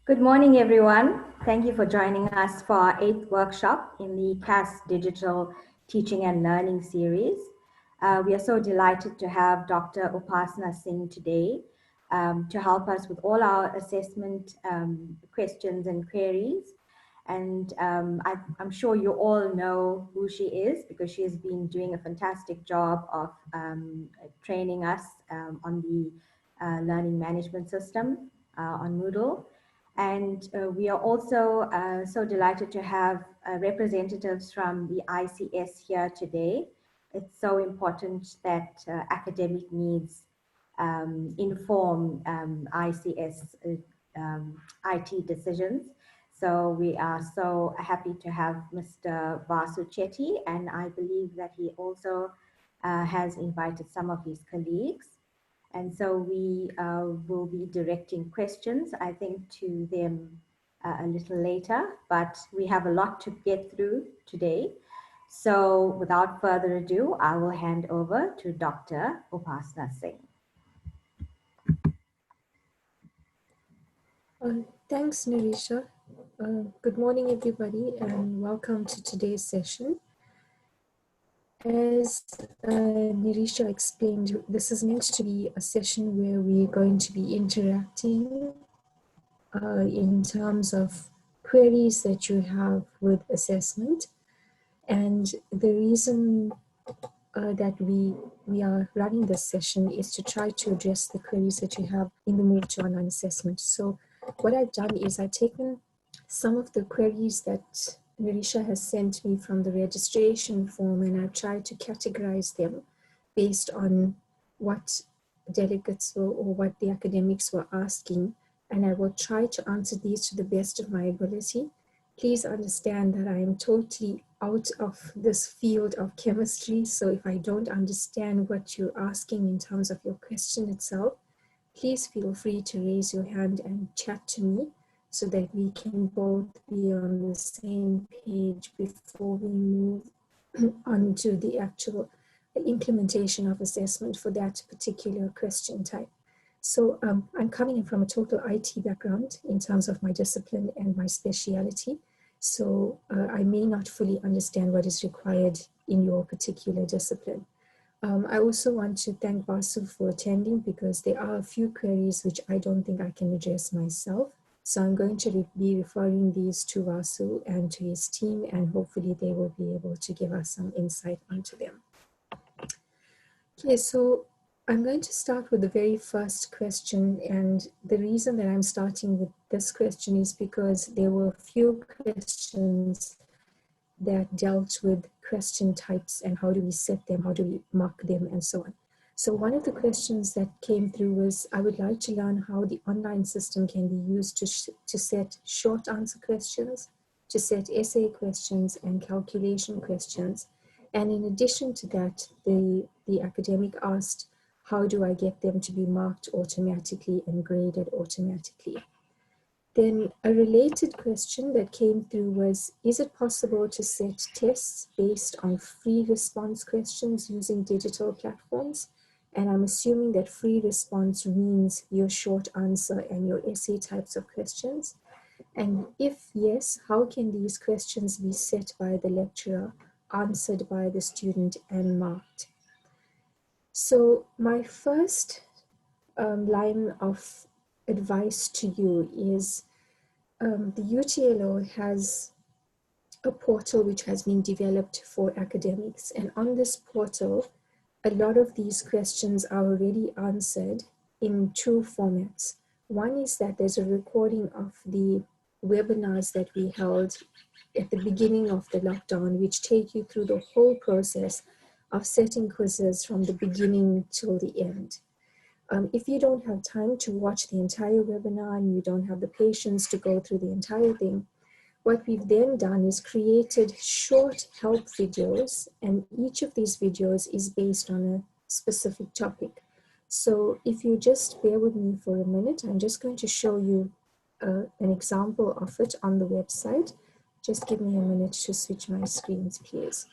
Good morning, everyone. Thank you for joining us for our 8th workshop in the CAES Digital Teaching and Learning series. We are so delighted to have Dr. Upasana Singh today to help us with all our assessment questions and queries. And I'm sure you all know who she is because she has been doing a fantastic job of training us on the learning management system on Moodle. And we are also so delighted to have representatives from the ICS here today. It's so important that academic needs inform ICS IT decisions. So we are so happy to have Mr. Vasu Chetty, and I believe that he also has invited some of his colleagues. And so we will be directing questions, I think, to them a little later, but we have a lot to get through today. So without further ado, I will hand over to Dr. Upasana Singh. Thanks, Nirisha. Good morning, everybody, and welcome to today's session. As Nirisha explained, this is meant to be a session where we're going to be interacting in terms of queries that you have with assessment. And the reason that we are running this session is to try to address the queries that you have in the move to online assessment. So what I've done is I've taken some of the queries that Nirisha has sent me from the registration form, and I've tried to categorize them based on what delegates or what the academics were asking, and I will try to answer these to the best of my ability. Please understand that I am totally out of this field of chemistry, so if I don't understand what you're asking in terms of your question itself, please feel free to raise your hand and chat to me so that we can both be on the same page before we move on to the actual implementation of assessment for that particular question type. So I'm coming in from a total IT background in terms of my discipline and my speciality. So I may not fully understand what is required in your particular discipline. I also want to thank Vasu for attending because there are a few queries which I don't think I can address myself. So I'm going to be referring these to Vasu and to his team, and hopefully they will be able to give us some insight onto them. Okay, so I'm going to start with the very first question, and the reason that I'm starting with this question is because there were a few questions that dealt with question types and how do we set them, how do we mark them, and so on. So one of the questions that came through was, I would like to learn how the online system can be used to set short answer questions, to set essay questions and calculation questions. And in addition to that, the academic asked, how do I get them to be marked automatically and graded automatically? Then a related question that came through was, is it possible to set tests based on free response questions using digital platforms? And I'm assuming that free response means your short answer and your essay types of questions. And if yes, how can these questions be set by the lecturer, answered by the student, and marked? So my first line of advice to you is, the UTLO has a portal which has been developed for academics, and on this portal, a lot of these questions are already answered in two formats. One is that there's a recording of the webinars that we held at the beginning of the lockdown, which take you through the whole process of setting quizzes from the beginning till the end. If you don't have time to watch the entire webinar and you don't have the patience to go through the entire thing, what we've then done is created short help videos, and each of these videos is based on a specific topic. So if you just bear with me for a minute, I'm just going to show you an example of it on the website. Just give me a minute to switch my screens, please.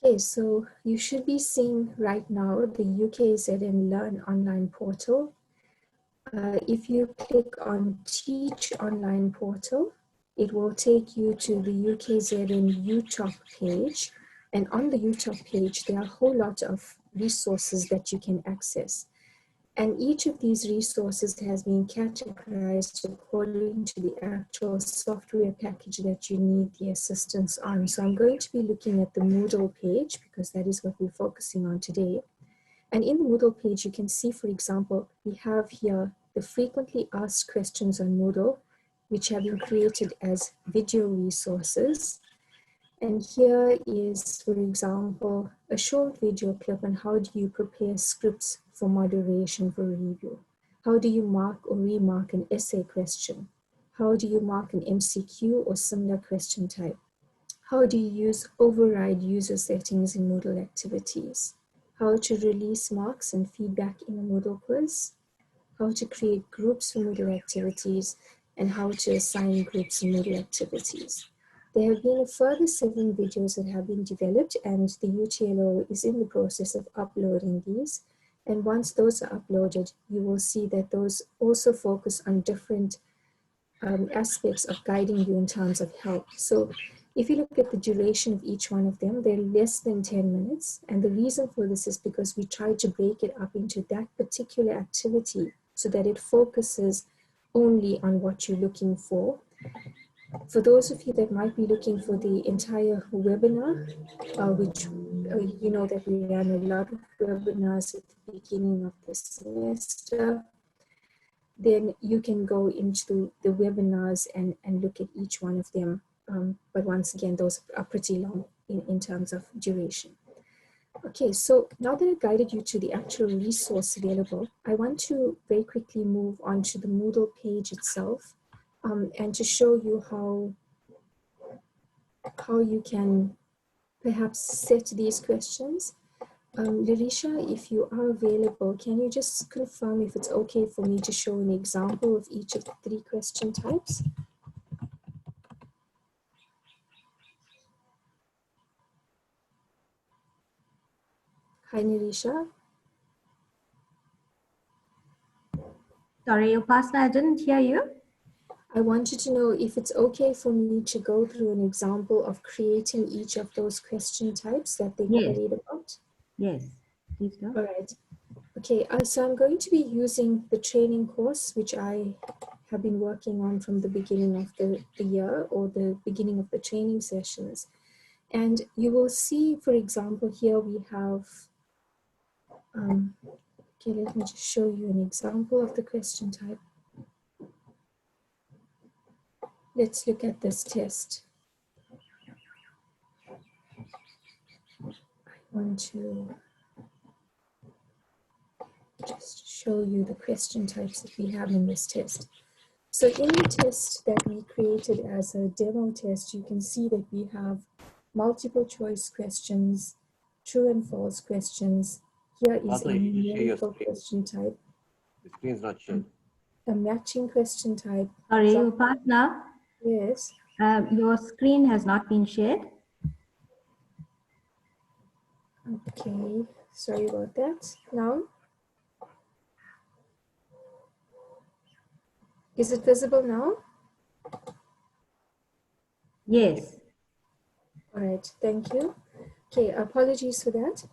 Okay, so you should be seeing right now the UKZN Learn online portal. If you click on Teach Online Portal, it will take you to the UKZN UTOP page. And on the UTOP page, there are a whole lot of resources that you can access. And each of these resources has been categorized according to the actual software package that you need the assistance on. So I'm going to be looking at the Moodle page because that is what we're focusing on today. And in the Moodle page, you can see, for example, we have here the frequently asked questions on Moodle, which have been created as video resources. And here is, for example, a short video clip on how do you prepare scripts for moderation for review? How do you mark or remark an essay question? How do you mark an MCQ or similar question type? How do you use override user settings in Moodle activities? How to release marks and feedback in a Moodle quiz? How to create groups for Moodle activities, and how to assign groups in Moodle activities. There have been a further 7 videos that have been developed, and the UTLO is in the process of uploading these. And once those are uploaded, you will see that those also focus on different aspects of guiding you in terms of help. So if you look at the duration of each one of them, they're less than 10 minutes. And the reason for this is because we try to break it up into that particular activity so that it focuses only on what you're looking for. For those of you that might be looking for the entire webinar, which you know that we ran a lot of webinars at the beginning of the semester, then you can go into the webinars and look at each one of them. But once again, those are pretty long in terms of duration. Okay, so now that I guided you to the actual resource available, I want to very quickly move on to the Moodle page itself and to show you how you can perhaps set these questions. Larisha, if you are available, can you just confirm if it's okay for me to show an example of each of the 3 question types? Hi, Larisha. Sorry, Upasana, I didn't hear you. I wanted to know if it's okay for me to go through an example of creating each of those question types that they queried about. Yes, please do. All right. Okay, so I'm going to be using the training course, which I have been working on from the beginning of the year or the beginning of the training sessions. And you will see, for example, here we have, okay, let me just show you an example of the question type. Let's look at this test. I want to just show you the question types that we have in this test. So in the test that we created as a demo test, you can see that we have multiple choice questions, true and false questions. Here is a numerical question type. The screen is not shared. A matching question type. Sorry, Upasana. Yes. Your screen has not been shared. Okay, sorry about that. Now, is it visible now? Yes. All right, thank you. Okay, apologies for that.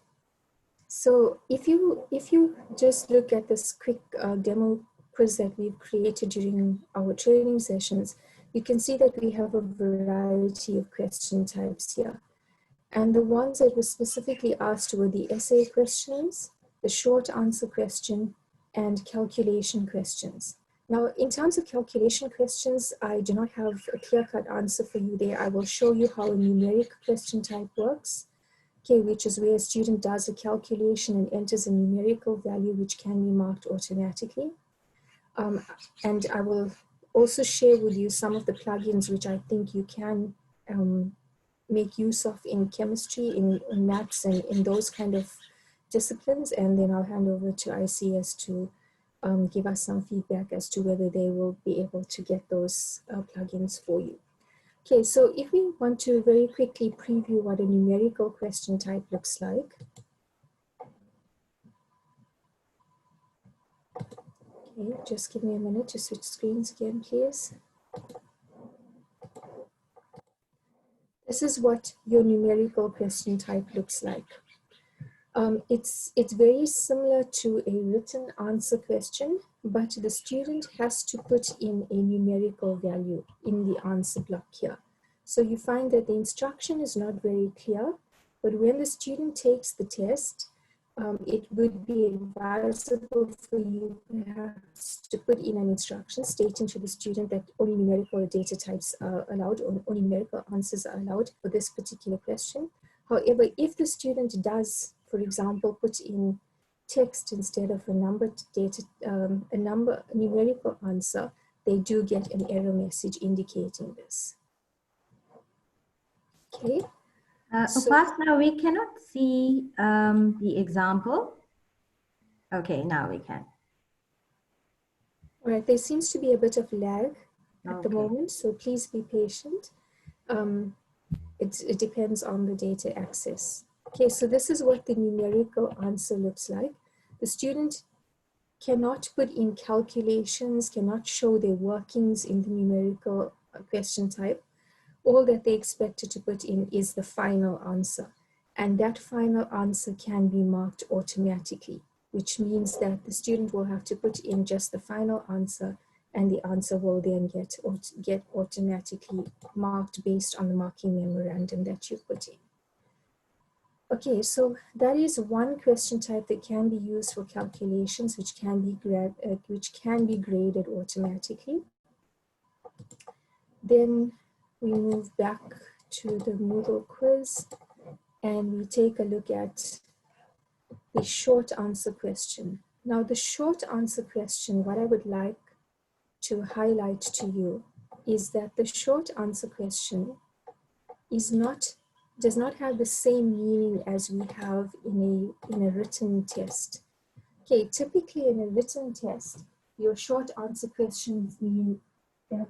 So if you just look at this quick demo quiz that we've created during our training sessions, you can see that we have a variety of question types here. And the ones that were specifically asked were the essay questions, the short answer question, and calculation questions. Now, in terms of calculation questions, I do not have a clear-cut answer for you there. I will show you how a numeric question type works. Okay, which is where a student does a calculation and enters a numerical value which can be marked automatically. And I will also share with you some of the plugins which I think you can make use of in chemistry, in maths, and in those kind of disciplines. And then I'll hand over to ICS to give us some feedback as to whether they will be able to get those plugins for you. Okay, so if we want to very quickly preview what a numerical question type looks like. Okay, just give me a minute to switch screens again, please. This is what your numerical question type looks like. It's very similar to a written answer question, but the student has to put in a numerical value in the answer block here. So you find that the instruction is not very clear, but when the student takes the test, it would be advisable for you perhaps to put in an instruction stating to the student that only numerical data types are allowed, or only numerical answers are allowed for this particular question. However, if the student does, for example, put in text instead of a numerical answer, they do get an error message indicating this. Okay. Upasana, we cannot see the example. Okay, now we can. All right, there seems to be a bit of lag at the moment, so please be patient. It depends on the data access. Okay, so this is what the numerical answer looks like. The student cannot put in calculations, cannot show their workings in the numerical question type. All that they expected to put in is the final answer. And that final answer can be marked automatically, which means that the student will have to put in just the final answer, and the answer will then get automatically marked based on the marking memorandum that you put in. Okay, so that is one question type that can be used for calculations, which can be graded automatically. Then we move back to the Moodle quiz and we take a look at the short answer question. Now, the short answer question, what I would like to highlight to you is that the short answer question does not have the same meaning as we have in a written test. Okay, typically in a written test, your short answer questions mean that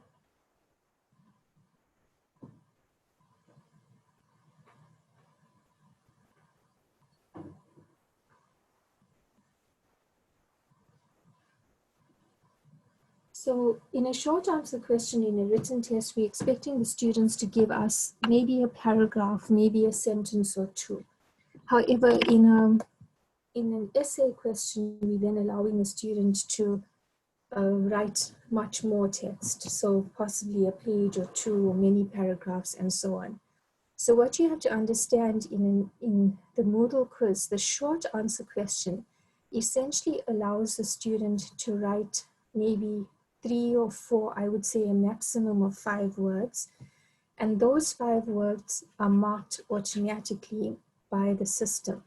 so in a short answer question in a written test, we're expecting the students to give us maybe a paragraph, maybe a sentence or two. However, in an essay question, we're then allowing the student to write much more text, so possibly a page or two or many paragraphs and so on. So what you have to understand in the Moodle quiz, the short answer question essentially allows the student to write maybe 3 or 4, I would say a maximum of 5 words. And those 5 words are marked automatically by the system,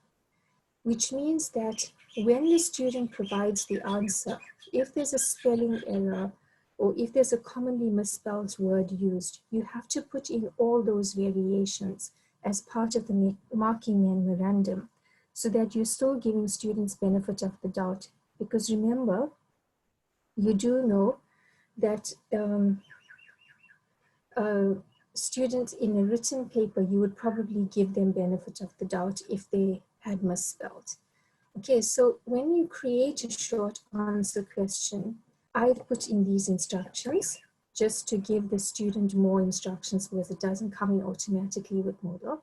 which means that when the student provides the answer, if there's a spelling error or if there's a commonly misspelled word used, you have to put in all those variations as part of the marking memorandum so that you're still giving students benefit of the doubt. Because remember, you do know that students in a written paper, you would probably give them benefit of the doubt if they had misspelled. Okay, so when you create a short answer question, I've put in these instructions just to give the student more instructions because it doesn't come in automatically with Moodle.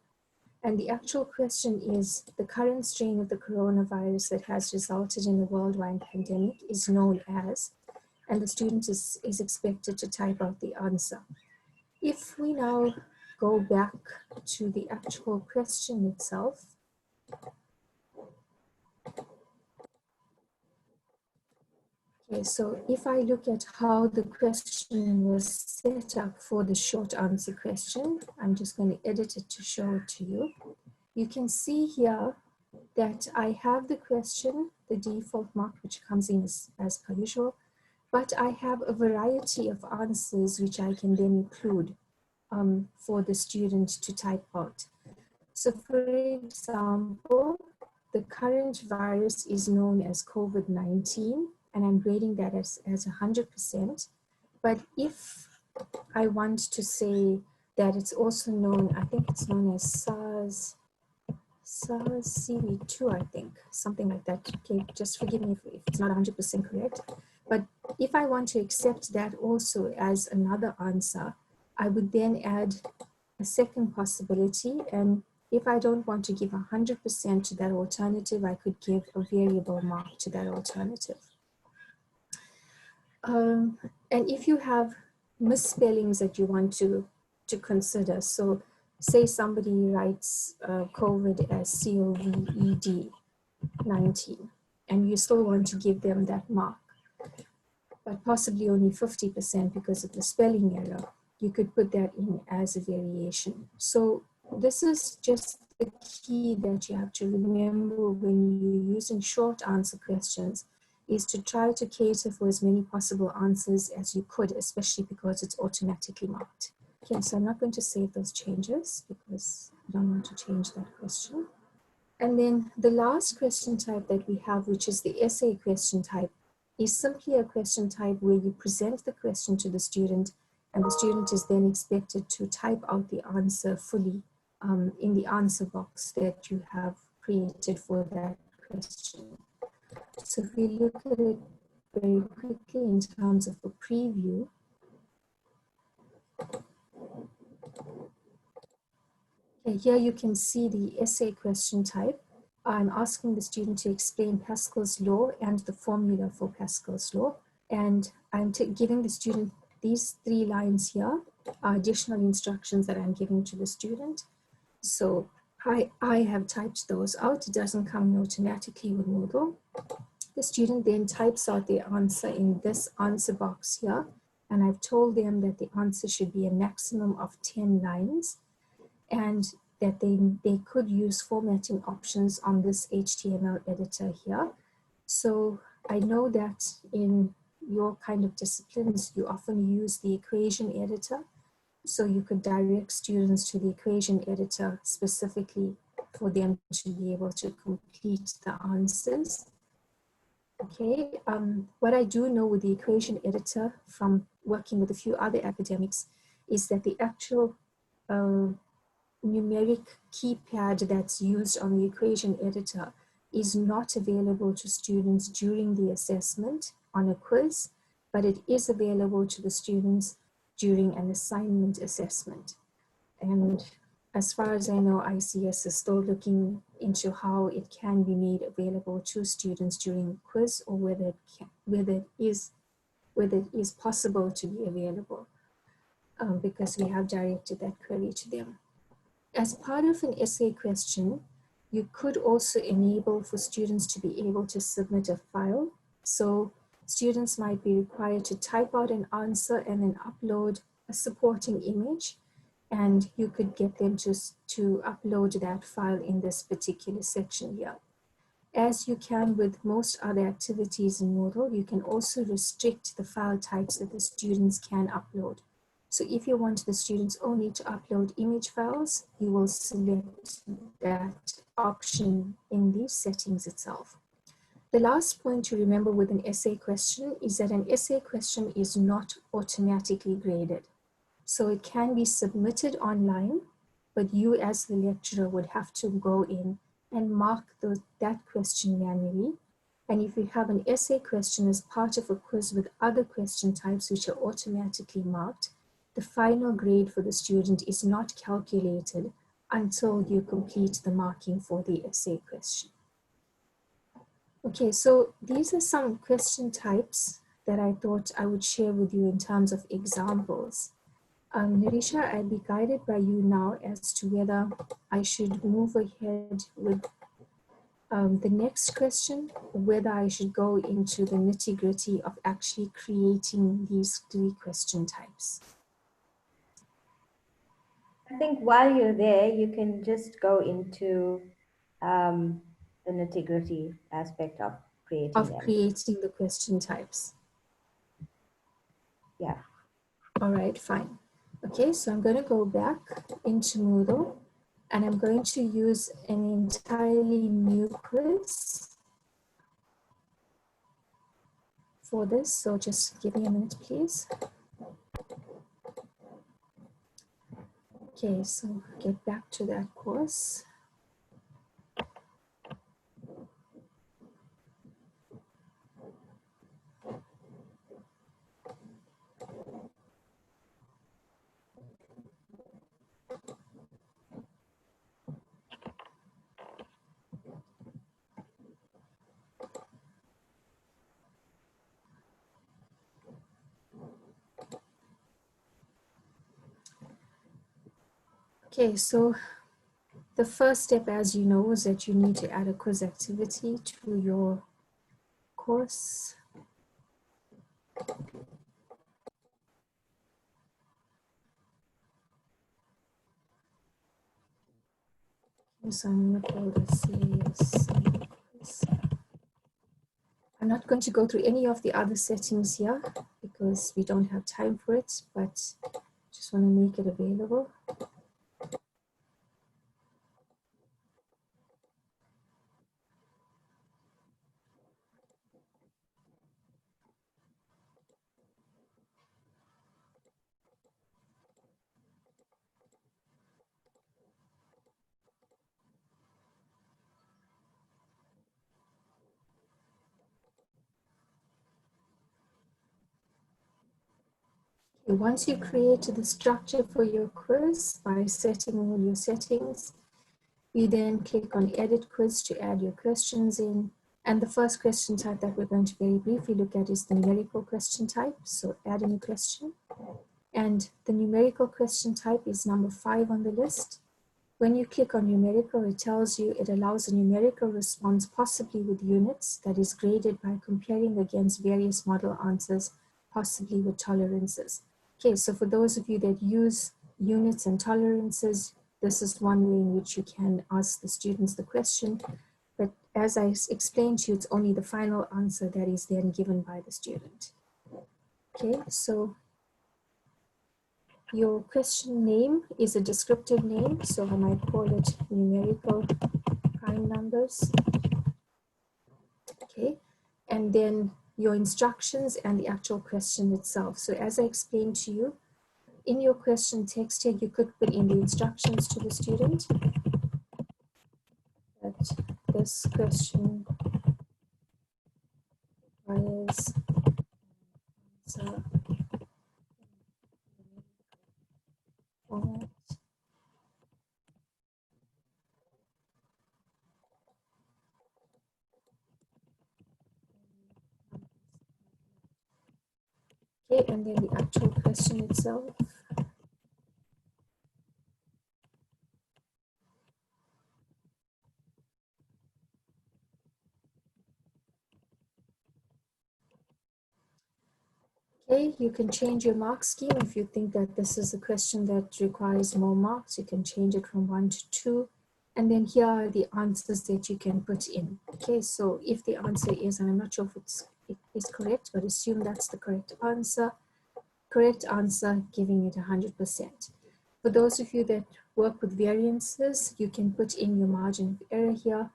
And the actual question is, the current strain of the coronavirus that has resulted in a worldwide pandemic is known as, and the student is expected to type out the answer. If we now go back to the actual question itself, okay, so if I look at how the question was set up for the short answer question, I'm just going to edit it to show it to you. You can see here that I have the question, the default mark, which comes in as per usual, but I have a variety of answers which I can then include for the student to type out. So for example, the current virus is known as COVID-19, and I'm grading that as 100%. But if I want to say that it's also known, I think it's known as SARS-CoV-2, I think, something like that. Okay, just forgive me if it's not 100% correct. But if I want to accept that also as another answer, I would then add a second possibility. And if I don't want to give 100% to that alternative, I could give a variable mark to that alternative. And if you have misspellings that you want to consider, so say somebody writes COVID as COVID-19, and you still want to give them that mark, but possibly only 50% because of the spelling error, you could put that in as a variation. So this is just the key that you have to remember when you're using short answer questions, is to try to cater for as many possible answers as you could, especially because it's automatically marked. Okay, so I'm not going to save those changes because I don't want to change that question. And then the last question type that we have, which is the essay question type, is simply a question type where you present the question to the student, and the student is then expected to type out the answer fully in the answer box that you have created for that question. So if we look at it very quickly in terms of a preview, okay, here you can see the essay question type. I'm asking the student to explain Pascal's law and the formula for Pascal's law. And I'm giving the student these 3 lines here, are additional instructions that I'm giving to the student. So I have typed those out. It doesn't come automatically with Moodle. The student then types out the answer in this answer box here. And I've told them that the answer should be a maximum of 10 lines, and that they could use formatting options on this HTML editor here. So I know that in your kind of disciplines, you often use the equation editor. So you could direct students to the equation editor specifically for them to be able to complete the answers. Okay, what I do know with the equation editor from working with a few other academics is that the actual numeric keypad that's used on the equation editor is not available to students during the assessment on a quiz, but it is available to the students during an assignment assessment. And as far as I know, ICS is still looking into how it can be made available to students during quiz, or whether it is possible to be available, because we have directed that query to them. As part of an essay question, you could also enable for students to be able to submit a file. So students might be required to type out an answer and then upload a supporting image, and you could get them to upload that file in this particular section here. As you can with most other activities in Moodle, you can also restrict the file types that the students can upload. So if you want the students only to upload image files, you will select that option in the settings itself. The last point to remember with an essay question is that an essay question is not automatically graded. So it can be submitted online, but you as the lecturer would have to go in and mark that question manually. And if you have an essay question as part of a quiz with other question types which are automatically marked, the final grade for the student is not calculated until you complete the marking for the essay question. Okay, so these are some question types that I thought I would share with you in terms of examples. Nirisha, I'll be guided by you now as to whether I should move ahead with the next question, or whether I should go into the nitty-gritty of actually creating these 3 question types. I think while you're there, you can just go into the nitty-gritty aspect of creating them. Creating the question types. Yeah. All right, fine. Okay, so I'm going to go back into Moodle, and I'm going to use an entirely new quiz for this. So just give me a minute, please. Okay, so get back to that course. Okay, so the first step, as you know, is that you need to add a quiz activity to your course. So I'm going to call this CAES quiz. I'm not going to go through any of the other settings here because we don't have time for it, but just want to make it available. Once you create the structure for your quiz by setting all your settings, you then click on Edit Quiz to add your questions in. And the first question type that we're going to very briefly look at is the numerical question type. So add a new question. And the numerical question type is number 5 on the list. When you click on numerical, it tells you it allows a numerical response, possibly with units, that is graded by comparing against various model answers, possibly with tolerances. Okay, so for those of you that use units and tolerances, this is one way in which you can ask the students the question. But as I explained to you, it's only the final answer that is then given by the student. Okay, so your question name is a descriptive name, so I might call it numerical prime numbers. Okay, and then your instructions and the actual question itself. So as I explained to you, in your question text here, you could put in the instructions to the student that this question requires answer format. Okay, and then the actual question itself. Okay, you can change your mark scheme if you think that this is a question that requires more marks. You can change it from 1 to 2. And then here are the answers that you can put in. Okay, so if the answer is, and I'm not sure if it is correct, but assume that's the correct answer, giving it 100%. For those of you that work with variances, you can put in your margin of error here,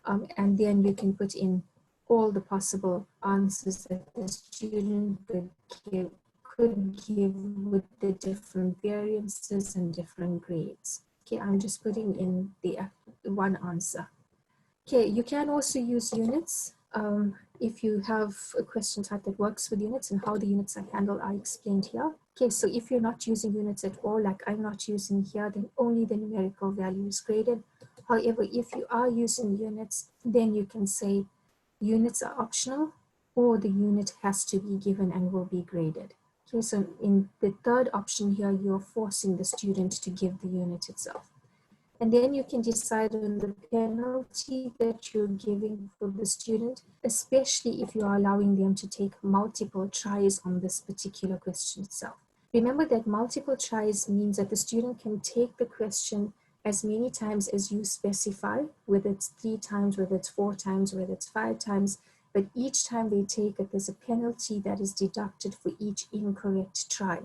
and then you can put in all the possible answers that the student could give with the different variances and different grades. Okay, I'm just putting in the one answer. Okay, you can also use units. If you have a question type that works with units, and how the units are handled are explained here. Okay, so if you're not using units at all, like I'm not using here, then only the numerical value is graded. However, if you are using units, then you can say units are optional, or the unit has to be given and will be graded. Okay, so in the third option here, you're forcing the student to give the unit itself. And then you can decide on the penalty that you're giving for the student, especially if you are allowing them to take multiple tries on this particular question itself. Remember that multiple tries means that the student can take the question as many times as you specify, whether it's 3 times, whether it's 4 times, whether it's 5 times, but each time they take it, there's a penalty that is deducted for each incorrect try.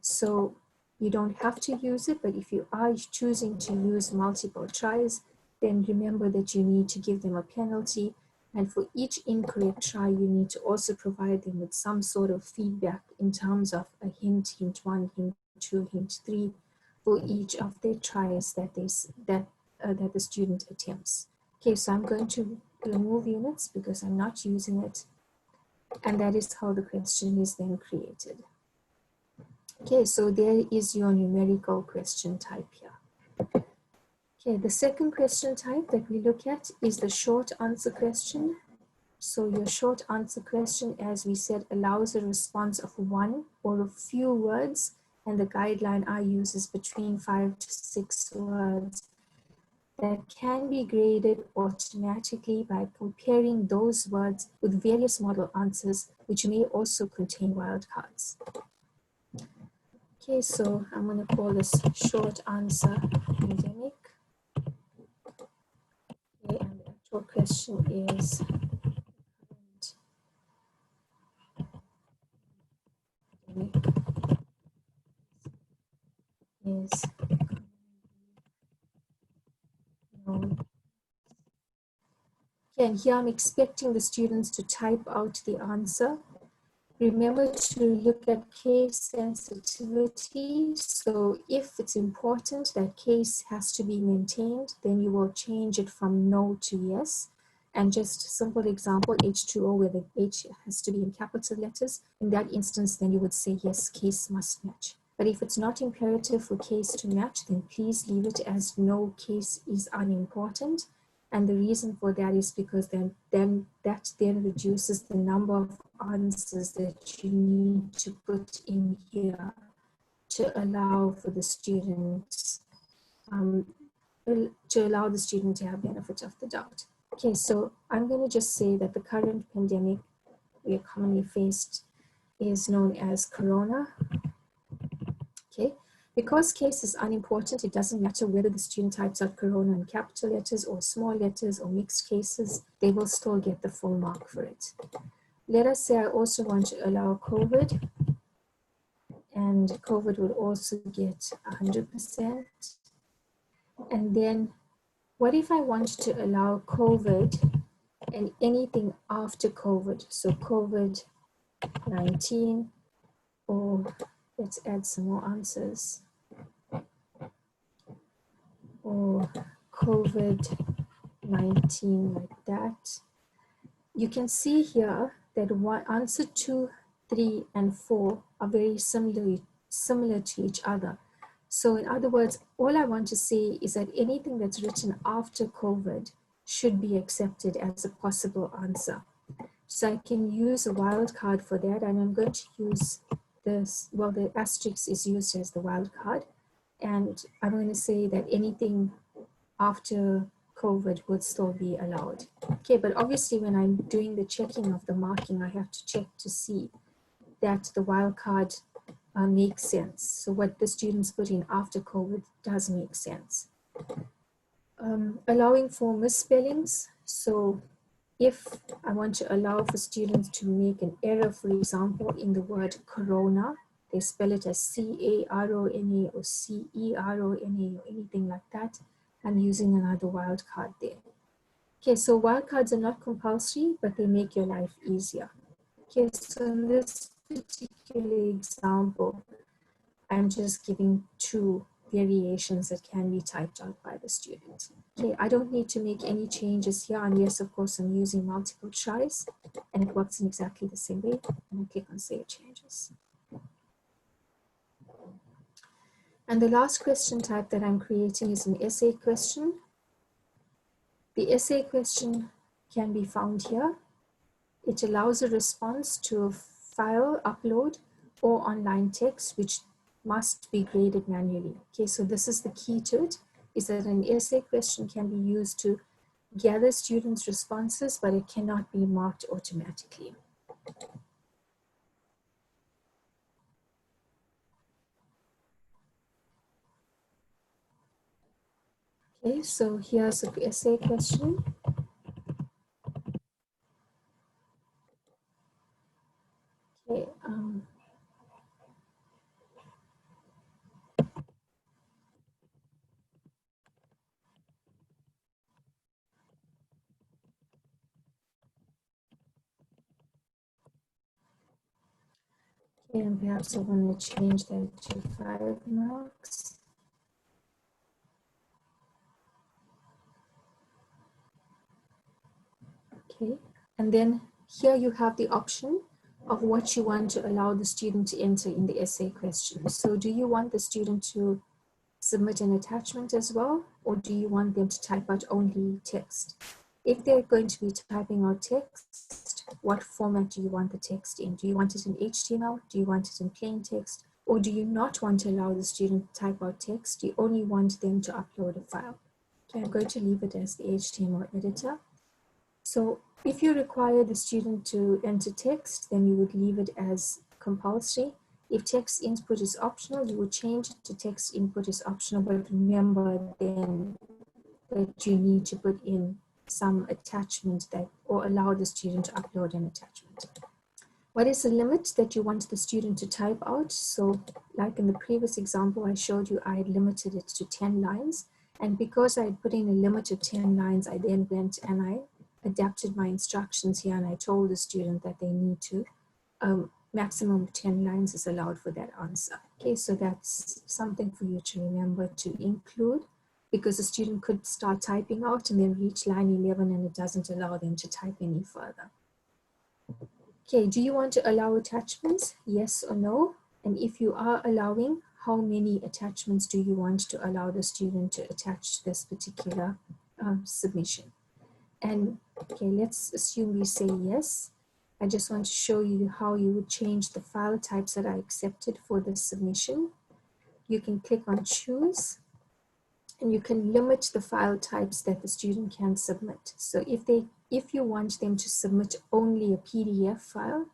So you don't have to use it, but if you are choosing to use multiple tries, then remember that you need to give them a penalty. And for each incorrect try, you need to also provide them with some sort of feedback in terms of a hint, hint 1, hint 2, hint 3, for each of their tries that that the student attempts. Okay, so I'm going to remove units because I'm not using it, and that is how the question is then created. Okay, so there is your numerical question type here. Okay, the second question type that we look at is the short answer question. So your short answer question, as we said, allows a response of one or a few words, and the guideline I use is between 5 to 6 words, that can be graded automatically by comparing those words with various model answers, which may also contain wildcards. Okay, so I'm going to call this short answer pandemic. Okay, and the actual question is is known. Okay, and here I'm expecting the students to type out the answer. Remember to look at case sensitivity. So if it's important that case has to be maintained, then you will change it from no to yes. And just simple example, H2O, where the H has to be in capital letters. In that instance, then you would say yes, case must match. But if it's not imperative for case to match, then please leave it as no, case is unimportant. And the reason for that is because then that reduces the number of answers that you need to put in here to allow for the students, to allow the student to have benefit of the doubt. Okay, so I'm going to just say that the current pandemic we are commonly faced is known as Corona. Okay, because case is unimportant, it doesn't matter whether the student types out Corona in capital letters or small letters or mixed cases, they will still get the full mark for it. Let us say I also want to allow COVID, and COVID would also get 100%. And then what if I want to allow COVID and anything after COVID? So COVID-19, or let's add some more answers. Or COVID-19 like that. You can see here that answer 2, 3, and 4 are very similar to each other. So in other words, all I want to say is that anything that's written after COVID should be accepted as a possible answer. So I can use a wildcard for that, and I'm going to use this, well, the asterisk is used as the wildcard. And I'm going to say that anything after COVID would still be allowed. Okay, but obviously when I'm doing the checking of the marking, I have to check to see that the wildcard makes sense. So what the students put in after COVID does make sense. Allowing for misspellings. So if I want to allow for students to make an error, for example, in the word corona, they spell it as C-A-R-O-N-A or C-E-R-O-N-A or anything like that, I'm using another wildcard there. Okay, so wildcards are not compulsory, but they make your life easier. Okay, so in this particular example, I'm just giving 2 variations that can be typed out by the student. Okay, I don't need to make any changes here unless, of course, I'm using multiple choice, and it works in exactly the same way. And I click on Save Changes. And the last question type that I'm creating is an essay question. The essay question can be found here. It allows a response to a file upload or online text, which must be graded manually. Okay, so this is the key to it, is that an essay question can be used to gather students' responses, but it cannot be marked automatically. Okay, so here's the essay question. Okay, and perhaps I want to change that to 5 marks. Okay, and then here you have the option of what you want to allow the student to enter in the essay question. So do you want the student to submit an attachment as well, or do you want them to type out only text? If they're going to be typing out text, what format do you want the text in? Do you want it in HTML? Do you want it in plain text? Or do you not want to allow the student to type out text? You only want them to upload a file. Okay, I'm going to leave it as the HTML editor. So if you require the student to enter text, then you would leave it as compulsory. If text input is optional, you would change it to text input is optional, but remember then that you need to put in some attachment that or allow the student to upload an attachment. What is the limit that you want the student to type out? So like in the previous example I showed you, I had limited it to 10 lines. And because I had put in a limit of 10 lines, I then went and I adapted my instructions here and I told the student that they need to, maximum of 10 lines is allowed for that answer. Okay, so that's something for you to remember to include, because the student could start typing out and then reach line 11 and it doesn't allow them to type any further. Okay, do you want to allow attachments? Yes or no? And if you are allowing, how many attachments do you want to allow the student to attach to this particular submission? And okay, let's assume we say yes. I just want to show you how you would change the file types that are accepted for the submission. You can click on choose and you can limit the file types that the student can submit. So if you want them to submit only a PDF file,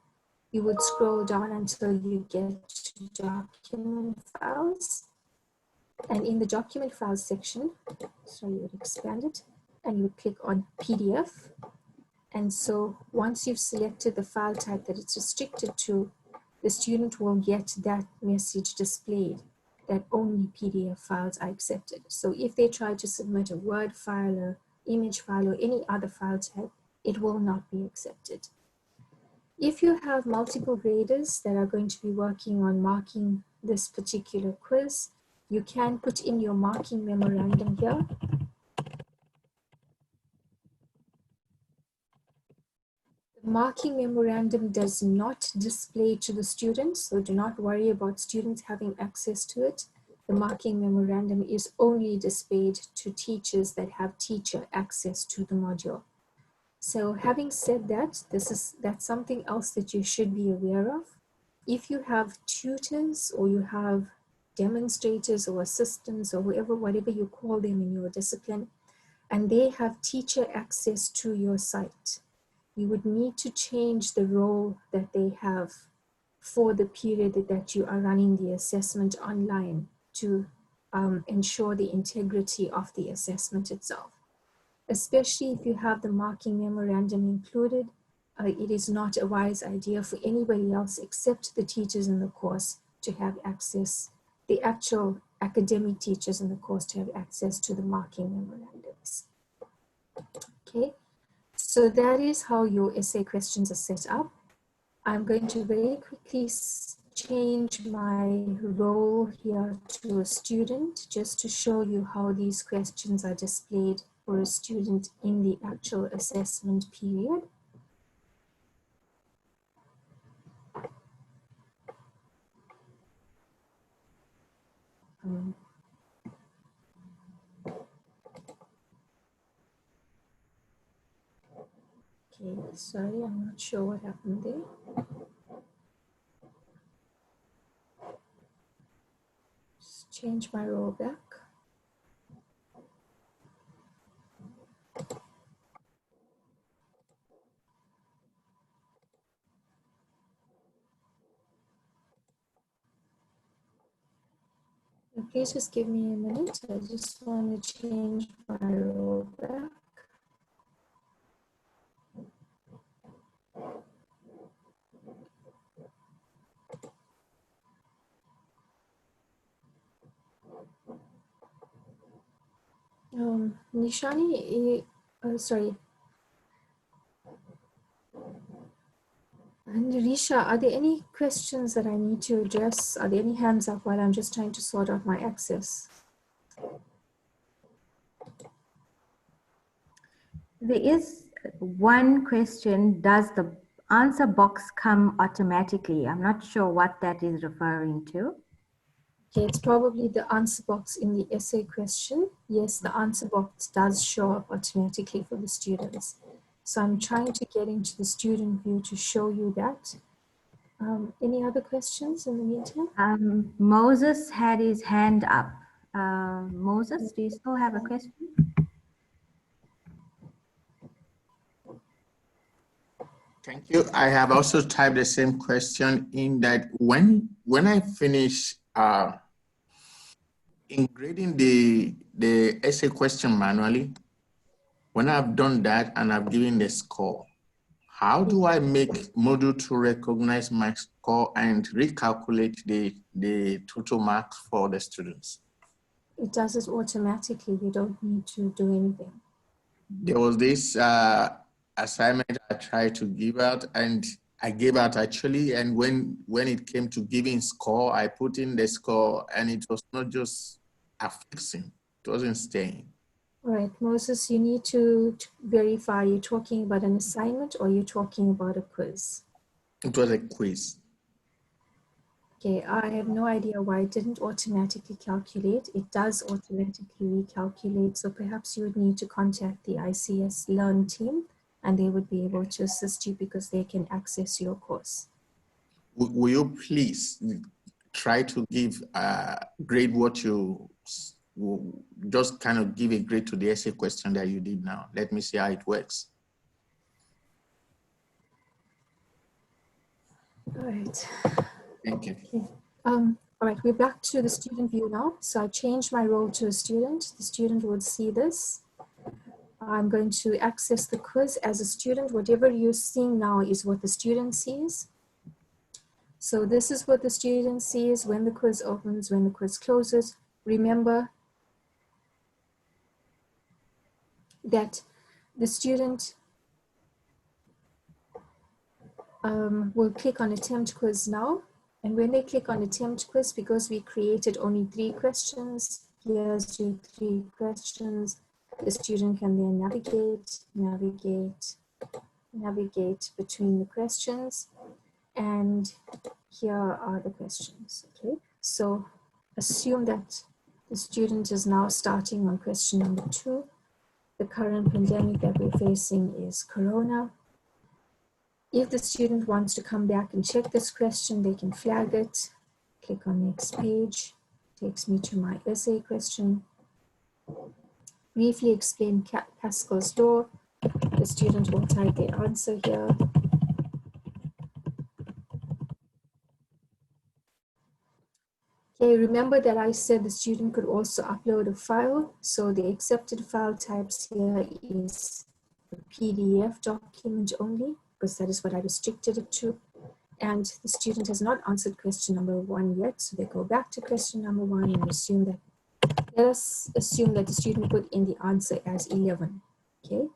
you would scroll down until you get to document files. And in the document files section, so you would expand it and you would click on PDF. And so once you've selected the file type that it's restricted to, the student will get that message displayed that only PDF files are accepted. So if they try to submit a Word file, or image file, or any other file type, it will not be accepted. If you have multiple graders that are going to be working on marking this particular quiz, you can put in your marking memorandum here. The marking memorandum does not display to the students, so do not worry about students having access to it. The marking memorandum is only displayed to teachers that have teacher access to the module. So having said that, that's something else that you should be aware of. If you have tutors or you have demonstrators or assistants or whatever you call them in your discipline, and they have teacher access to your site, you would need to change the role that they have for the period that you are running the assessment online to ensure the integrity of the assessment itself. Especially if you have the marking memorandum included, it is not a wise idea for anybody else except the teachers in the course to have access, the actual academic teachers in the course to have access to the marking memorandums. Okay, so that is how your essay questions are set up. I'm going to very quickly change my role here to a student just to show you how these questions are displayed for a student in the actual assessment period. Okay, sorry, I'm not sure what happened there. Just change my role back. Please just give me a minute. I just want to change my role back. Nishani, sorry. And Risha, are there any questions that I need to address? Are there any hands up while I'm just trying to sort out my access? There is one question, does the answer box come automatically? I'm not sure what that is referring to. Okay, it's probably the answer box in the essay question. Yes, the answer box does show up automatically for the students. So I'm trying to get into the student view to show you that. Any other questions in the meantime? Moses had his hand up. Moses, do you still have a question? Thank you. I have also typed the same question in that when I finish grading the essay question manually, when I've done that and I've given the score, how do I make Moodle to recognize my score and recalculate the total marks for the students? It does it automatically. You don't need to do anything. There was this assignment I tried to give out, and I gave out actually, and when it came to giving score, I put in the score and it was not just affixing, it wasn't staying. All right, Moses, you need to verify, you're talking about an assignment or you're talking about a quiz? It was a quiz. Okay, I have no idea why it didn't automatically calculate. It does automatically recalculate. So perhaps you would need to contact the ICS Learn team and they would be able to assist you because they can access your course. Will you please try to give grade what you just kind of give a grade to the essay question that you did now? Let me see how it works. All right. Thank you. Okay. All right, we're back to the student view now. So I changed my role to a student. The student would see this. I'm going to access the quiz as a student. Whatever you're seeing now is what the student sees. So this is what the student sees when the quiz opens, when the quiz closes. Remember that the student will click on attempt quiz now. And when they click on attempt quiz, because we created only 3 questions, here's your 3 questions. The student can then navigate between the questions. And here are the questions, okay? So assume that the student is now starting on question number 2. The current pandemic that we're facing is Corona. If the student wants to come back and check this question, they can flag it, click on next page, takes me to my essay question. Briefly explain Pascal's law. The student will type their answer here. Okay, remember that I said the student could also upload a file. So the accepted file types here is a PDF document only, because that is what I restricted it to. And the student has not answered question number 1 yet. So they go back to question number 1 and assume that, let us assume that the student put in the answer as 11, okay?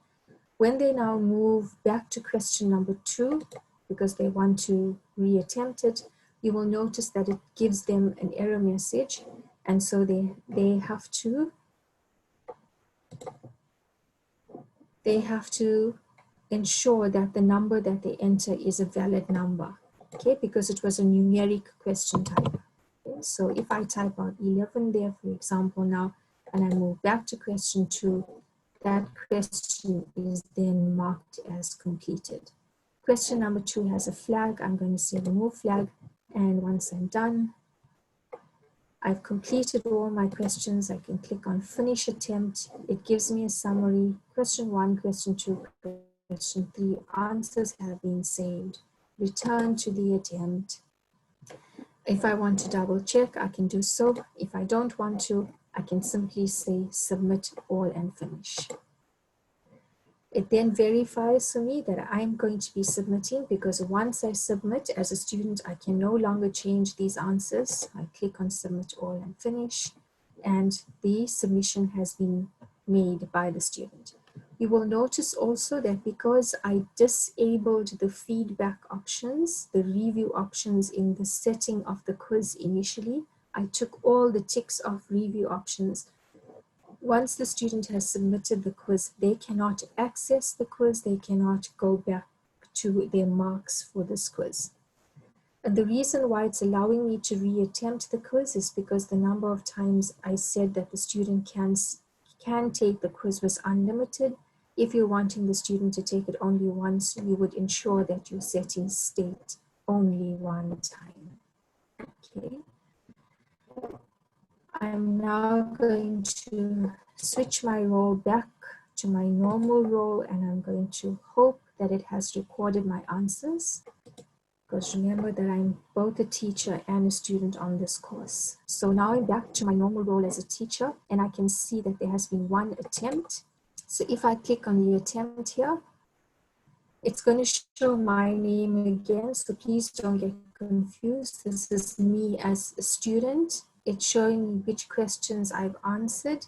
When they now move back to question number 2, because they want to reattempt it, you will notice that it gives them an error message. And so they have to ensure that the number that they enter is a valid number, okay? Because it was a numeric question type. Okay? So if I type out 11 there, for example, now, and I move back to question 2, that question is then marked as completed. Question number 2 has a flag. I'm going to say remove flag. And once I'm done, I've completed all my questions. I can click on finish attempt. It gives me a summary. Question 1, question 2, question 3, answers have been saved. Return to the attempt. If I want to double check, I can do so. If I don't want to, I can simply say submit all and finish. It then verifies for me that I'm going to be submitting, because once I submit as a student, I can no longer change these answers. I click on submit all and finish, and the submission has been made by the student. You will notice also that because I disabled the feedback options, the review options in the setting of the quiz initially, I took all the ticks of review options once the student has submitted the quiz, they cannot access the quiz, they cannot go back to their marks for this quiz. And the reason why it's allowing me to reattempt the quiz is because the number of times I said that the student can take the quiz was unlimited. If you're wanting the student to take it only once, you would ensure that your settings state only one time. Okay. I'm now going to switch my role back to my normal role, and I'm going to hope that it has recorded my answers. Because remember that I'm both a teacher and a student on this course. So now I'm back to my normal role as a teacher, and I can see that there has been one attempt. So if I click on the attempt here, it's going to show my name again. So please don't get confused. This is me as a student. It's showing me which questions I've answered.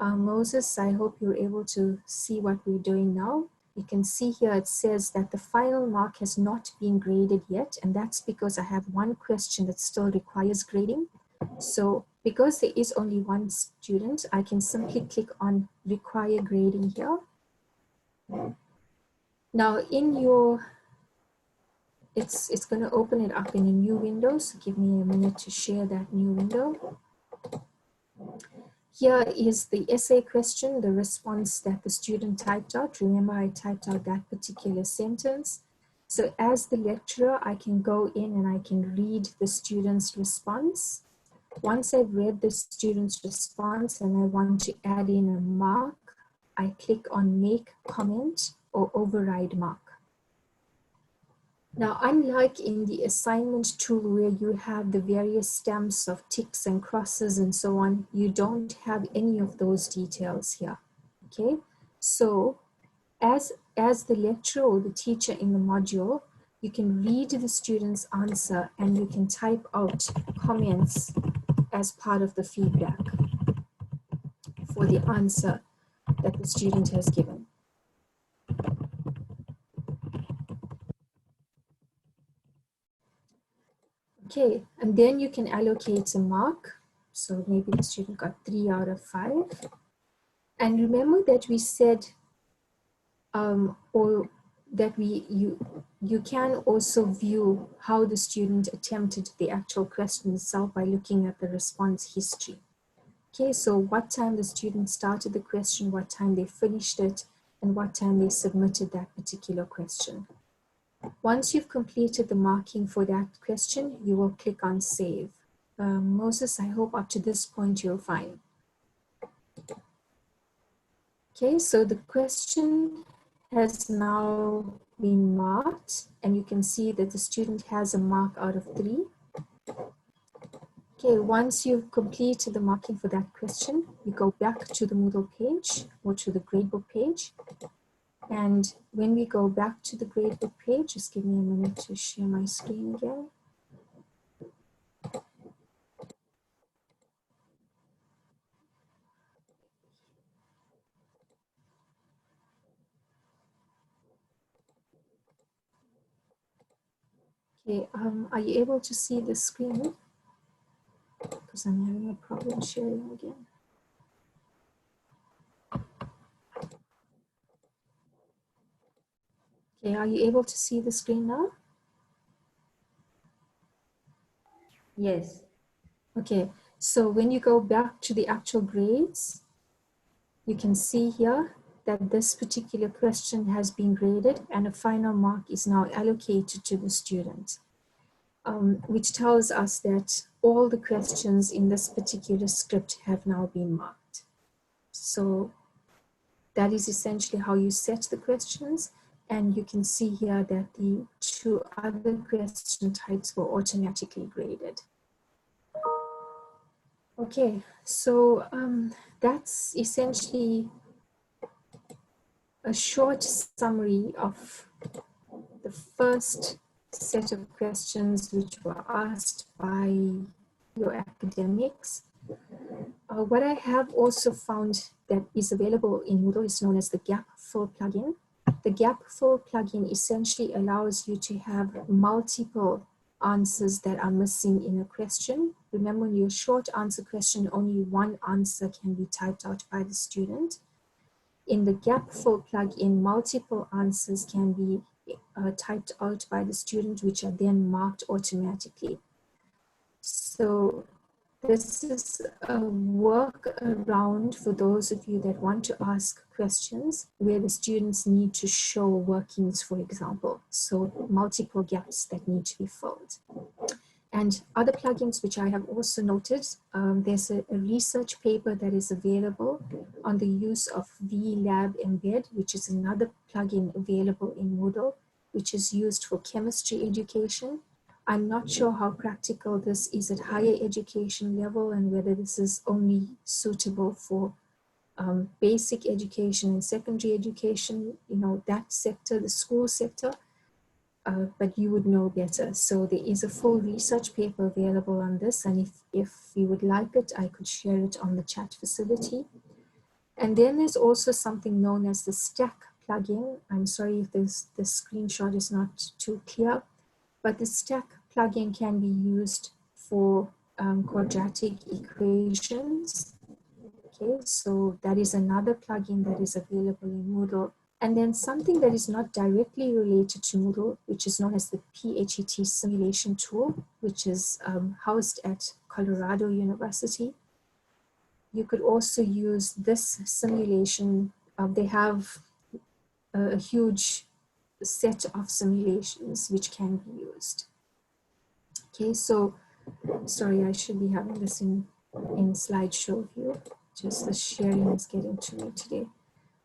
Moses, I hope you're able to see what we're doing now. You can see here it says that the final mark has not been graded yet, and that's because I have one question that still requires grading. So because there is only one student, I can simply click on require grading here. Now in your, it's going to open it up in a new window, so give me a minute to share that new window. Here is the essay question, the response that the student typed out. Remember, I typed out that particular sentence. So as the lecturer, I can go in and I can read the student's response. Once I've read the student's response and I want to add in a mark, I click on make comment or override mark. Now, unlike in the assignment tool where you have the various stamps of ticks and crosses and so on, you don't have any of those details here, okay? So as the lecturer or the teacher in the module, you can read the student's answer and you can type out comments as part of the feedback for the answer that the student has given. Okay, and then you can allocate a mark. So maybe the student got 3 out of 5. And remember that we said, or that you can also view how the student attempted the actual question itself by looking at the response history. Okay, so what time the student started the question, what time they finished it, and what time they submitted that particular question. Once you've completed the marking for that question, you will click on save. Moses, I hope up to this point you're fine. Okay, so the question has now been marked, and you can see that the student has a mark out of 3. Okay, once you've completed the marking for that question, you go back to the Moodle page or to the gradebook page. And when we go back to the gradebook page, just give me a minute to share my screen again. Okay, are you able to see the screen? Because I'm having a problem sharing again. Okay, are you able to see the screen now? Yes. Okay, so when you go back to the actual grades, you can see here that this particular question has been graded and a final mark is now allocated to the student, which tells us that all the questions in this particular script have now been marked. So that is essentially how you set the questions. And you can see here that the 2 other question types were automatically graded. Okay, so that's essentially a short summary of the first set of questions which were asked by your academics. What I have also found that is available in Moodle is known as the Gap Fill plugin. The Gap Fill plugin essentially allows you to have multiple answers that are missing in a question. Remember, in your short answer question, only one answer can be typed out by the student. In the gap fill plugin, multiple answers can be typed out by the student, which are then marked automatically. So this is a workaround for those of you that want to ask questions where the students need to show workings, for example. So multiple gaps that need to be filled. And other plugins which I have also noted, there's a research paper that is available on the use of VLab Embed, which is another plugin available in Moodle, which is used for chemistry education. I'm not sure how practical this is at higher education level and whether this is only suitable for basic education and secondary education, you know, that sector, the school sector. But you would know better. So there is a full research paper available on this, and if you would like it, I could share it on the chat facility. And then there's also something known as the stack plugin. I'm sorry if the screenshot is not too clear, but the stack plugin can be used for quadratic equations. Okay, so that is another plugin that is available in Moodle. And then something that is not directly related to Moodle, which is known as the PHET simulation tool, which is housed at Colorado University. You could also use this simulation. They have a huge set of simulations which can be used. Okay, so sorry, I should be having this in slideshow view. Just the sharing is getting to me today.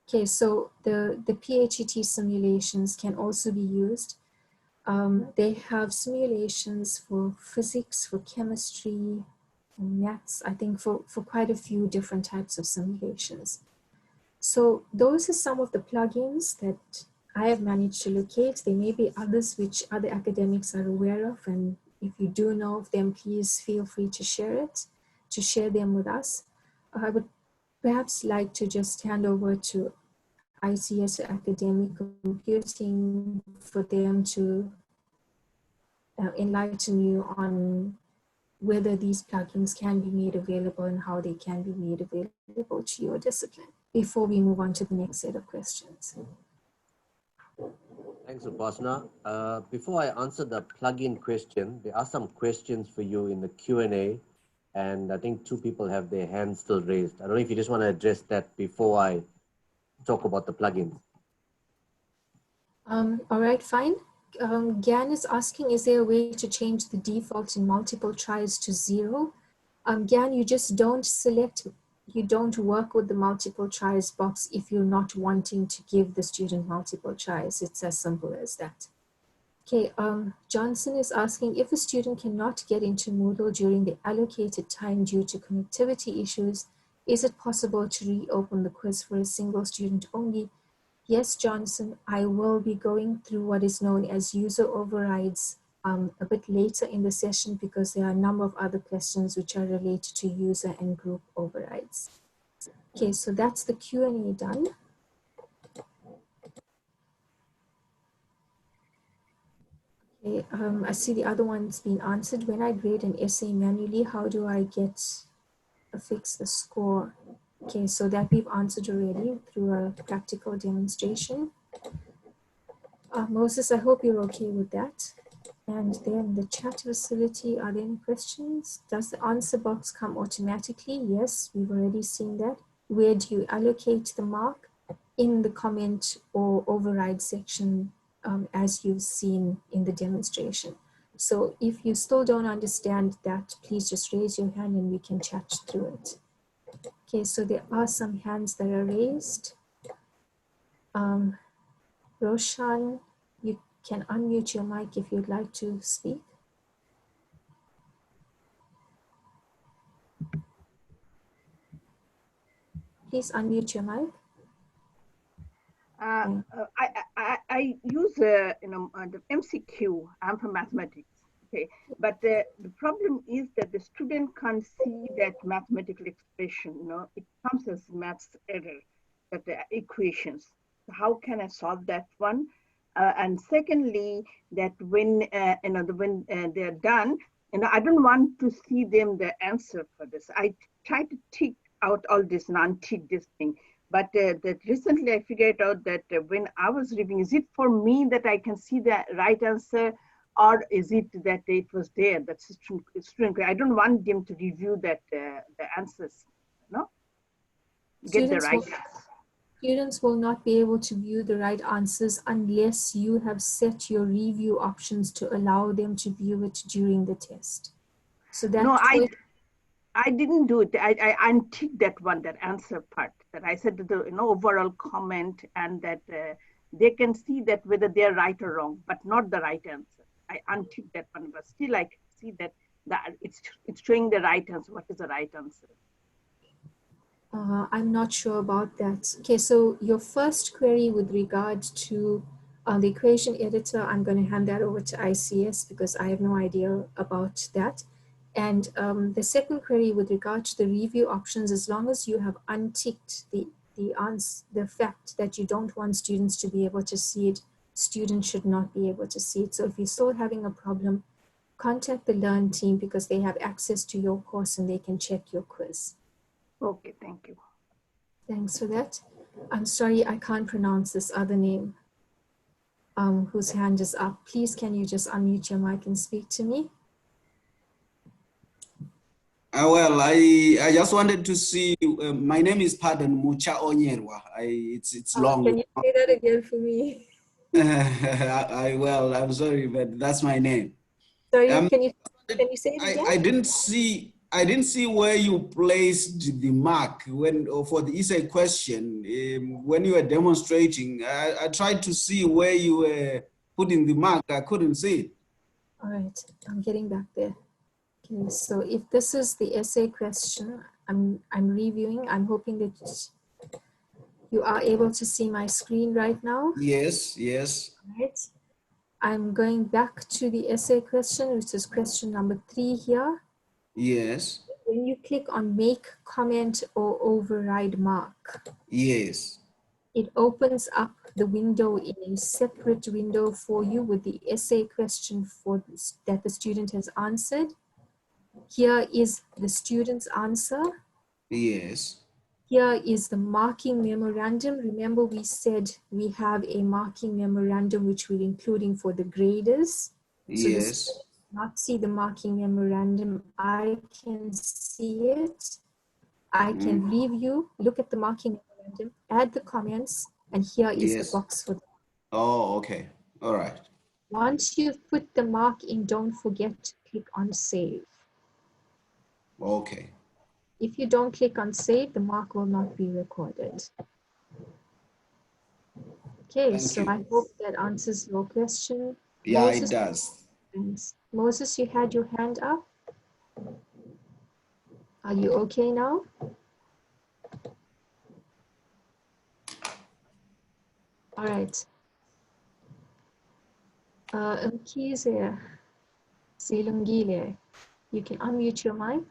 Okay, so the PHET simulations can also be used. They have simulations for physics, for chemistry, and maths, I think for quite a few different types of simulations. So those are some of the plugins that I have managed to locate. There may be others which other academics are aware of, and if you do know of them, please feel free to share them with us. I would perhaps like to just hand over to ICS Academic Computing for them to enlighten you on whether these plugins can be made available and how they can be made available to your discipline before we move on to the next set of questions. Thanks, Upasana. Before I answer the plugin question, there are some questions for you in the Q&A, and I think two people have their hands still raised. I don't know if you just want to address that before I talk about the plugins. All right, fine. Gyan is asking, is there a way to change the default in multiple tries to 0? Gyan, you just don't select, you don't work with the multiple tries box if you're not wanting to give the student multiple tries. It's as simple as that. Okay, Johnson is asking, if a student cannot get into Moodle during the allocated time due to connectivity issues, is it possible to reopen the quiz for a single student only? Yes, Johnson, I will be going through what is known as user overrides a bit later in the session because there are a number of other questions which are related to user and group overrides. Okay, so that's the Q&A done. Okay, I see the other one's been answered. When I grade an essay manually, how do I fix the score? Okay, so that we've answered already through a practical demonstration. Moses, I hope you're okay with that. And then the chat facility, are there any questions? Does the answer box come automatically? Yes, we've already seen that. Where do you allocate the mark? In the comment or override section, as you've seen in the demonstration. So if you still don't understand that, please just raise your hand and we can chat through it. Okay, so there are some hands that are raised. Roshan, you can unmute your mic if you'd like to speak. Please unmute your mic. I use the MCQ. I'm from mathematics. Okay, but the problem is that the student can't see that mathematical expression. You know, it comes as maths error, that the equations. So how can I solve that one? And secondly, that when when they're done, I don't want to see them the answer for this. I try to tick out all this non-tick this thing. But that recently I figured out that when I was reviewing, is it for me that I can see the right answer, or is it that it was there, that student? I don't want them to review that the answers, get the right answer. Students will not be able to view the right answers unless you have set your review options to allow them to view it during the test. So that no, I didn't do it. I unticked that one, that answer part. That I said the overall comment, and that they can see that whether they're right or wrong, but not the right answer. I unticked that one, but still I can see that it's showing the right answer. What is the right answer? I'm not sure about that. Okay, so your first query with regard to the equation editor, I'm going to hand that over to ICS because I have no idea about that. And the second query with regard to the review options, as long as you have unticked the fact that you don't want students to be able to see it, students should not be able to see it. So if you're still having a problem, contact the Learn team because they have access to your course and they can check your quiz. Okay, thank you. Thanks for that. I'm sorry, I can't pronounce this other name whose hand is up. Please, can you just unmute your mic and speak to me? Well, I just wanted to see, my name is Pardon Mucha Onyerwa. It's long. Can you say that again for me? Well, I'm sorry, but that's my name. Sorry, can you say it again? I didn't see where you placed the mark for the essay question when you were demonstrating. I tried to see where you were putting the mark. I couldn't see it. All right, I'm getting back there. Okay, so if this is the essay question I'm reviewing, I'm hoping that you are able to see my screen right now. Yes, yes. All right. I'm going back to the essay question, which is question number 3 here. Yes. When you click on make, comment, or override mark, yes, it opens up the window in a separate window for you with the essay question that the student has answered. Here is the student's answer. yes, Here is the marking memorandum. Remember, we said we have a marking memorandum which we're including for the graders. So yes, not see the marking memorandum. I can see it. I can review, look at the marking memorandum, add the comments, and here is the box for them. Oh, okay. All right. Once you've put the mark in, don't forget to click on save. Okay. If you don't click on save, the mark will not be recorded. Okay, so I hope that answers your question. Yeah, Moses, it does. thanks. Moses, you had your hand up. Are you okay now? All right. Mkhize Silungile, you can unmute your mic.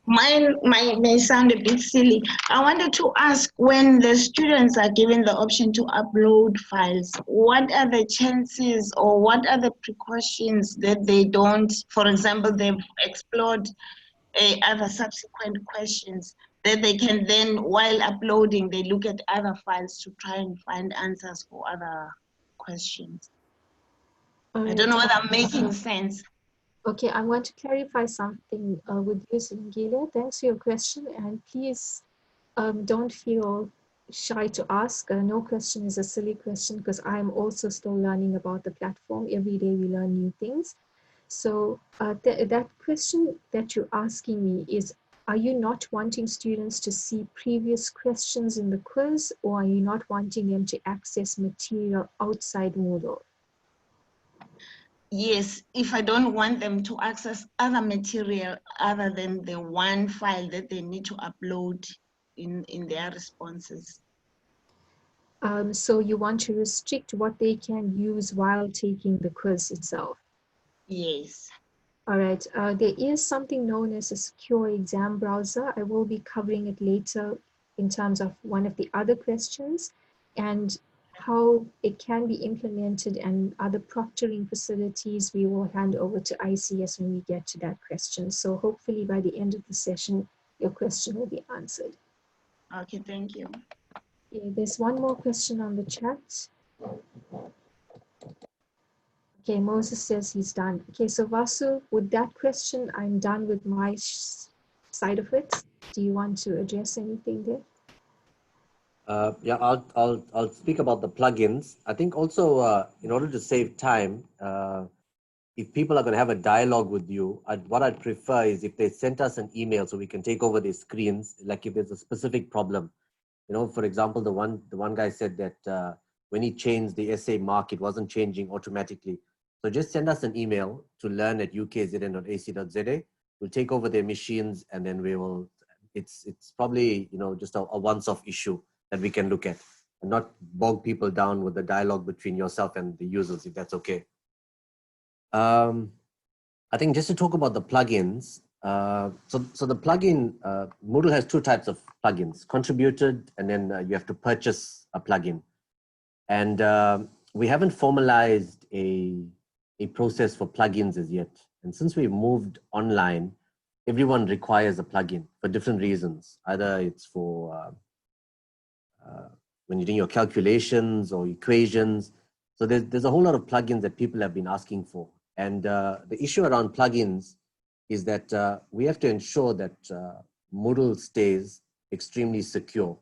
Mine may sound a bit silly. I wanted to ask, when the students are given the option to upload files, what are the chances or what are the precautions that they don't, for example, they've explored other subsequent questions, that they can then, while uploading, they look at other files to try and find answers for other questions? I don't know whether I'm making sense. Okay, I want to clarify something with you, Silungile. Thanks for your question, and please don't feel shy to ask. No question is a silly question because I'm also still learning about the platform. Every day we learn new things. So that question that you're asking me is, are you not wanting students to see previous questions in the quiz, or are you not wanting them to access material outside Moodle? Yes, if I don't want them to access other material other than the one file that they need to upload in their responses. So you want to restrict what they can use while taking the quiz itself? Yes. All right, there is something known as a secure exam browser. I will be covering it later in terms of one of the other questions and how it can be implemented and other proctoring facilities we will hand over to ICS when we get to that question. So hopefully by the end of the session, your question will be answered. Okay, thank you. Okay, there's one more question on the chat. Okay, Moses says he's done. Okay, so Vasu, with that question, I'm done with my side of it. Do you want to address anything there? Yeah, I'll speak about the plugins. I think also in order to save time, if people are going to have a dialogue with you, what I'd prefer is if they sent us an email so we can take over their screens, like if there's a specific problem. You know, for example, the one guy said that when he changed the essay mark, it wasn't changing automatically. So just send us an email to learn@ukzn.ac.za. We'll take over their machines and then we will, it's probably, you know, just a once-off issue that we can look at and not bog people down with the dialogue between yourself and the users, if that's okay. I think just to talk about the plugins, so the plugin, Moodle has two types of plugins, contributed, and then you have to purchase a plugin. And we haven't formalized a process for plugins as yet. And since we moved online, everyone requires a plugin for different reasons. Either it's for when you're doing your calculations or equations. So there's a whole lot of plugins that people have been asking for. And the issue around plugins is that we have to ensure that Moodle stays extremely secure.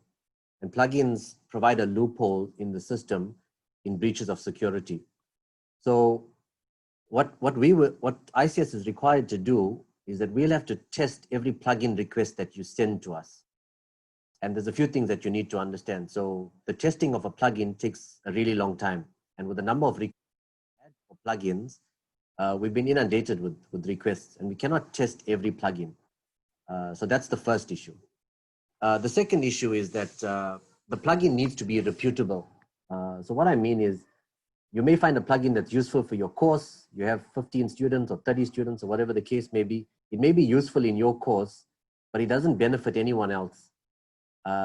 And plugins provide a loophole in the system in breaches of security. So what ICS is required to do is that we'll have to test every plugin request that you send to us. And there's a few things that you need to understand. So the testing of a plugin takes a really long time. And with the number of requests for plugins, we've been inundated with requests and we cannot test every plugin. So that's the first issue. The second issue is that the plugin needs to be reputable. So what I mean is you may find a plugin that's useful for your course. You have 15 students or 30 students or whatever the case may be. It may be useful in your course, but it doesn't benefit anyone else.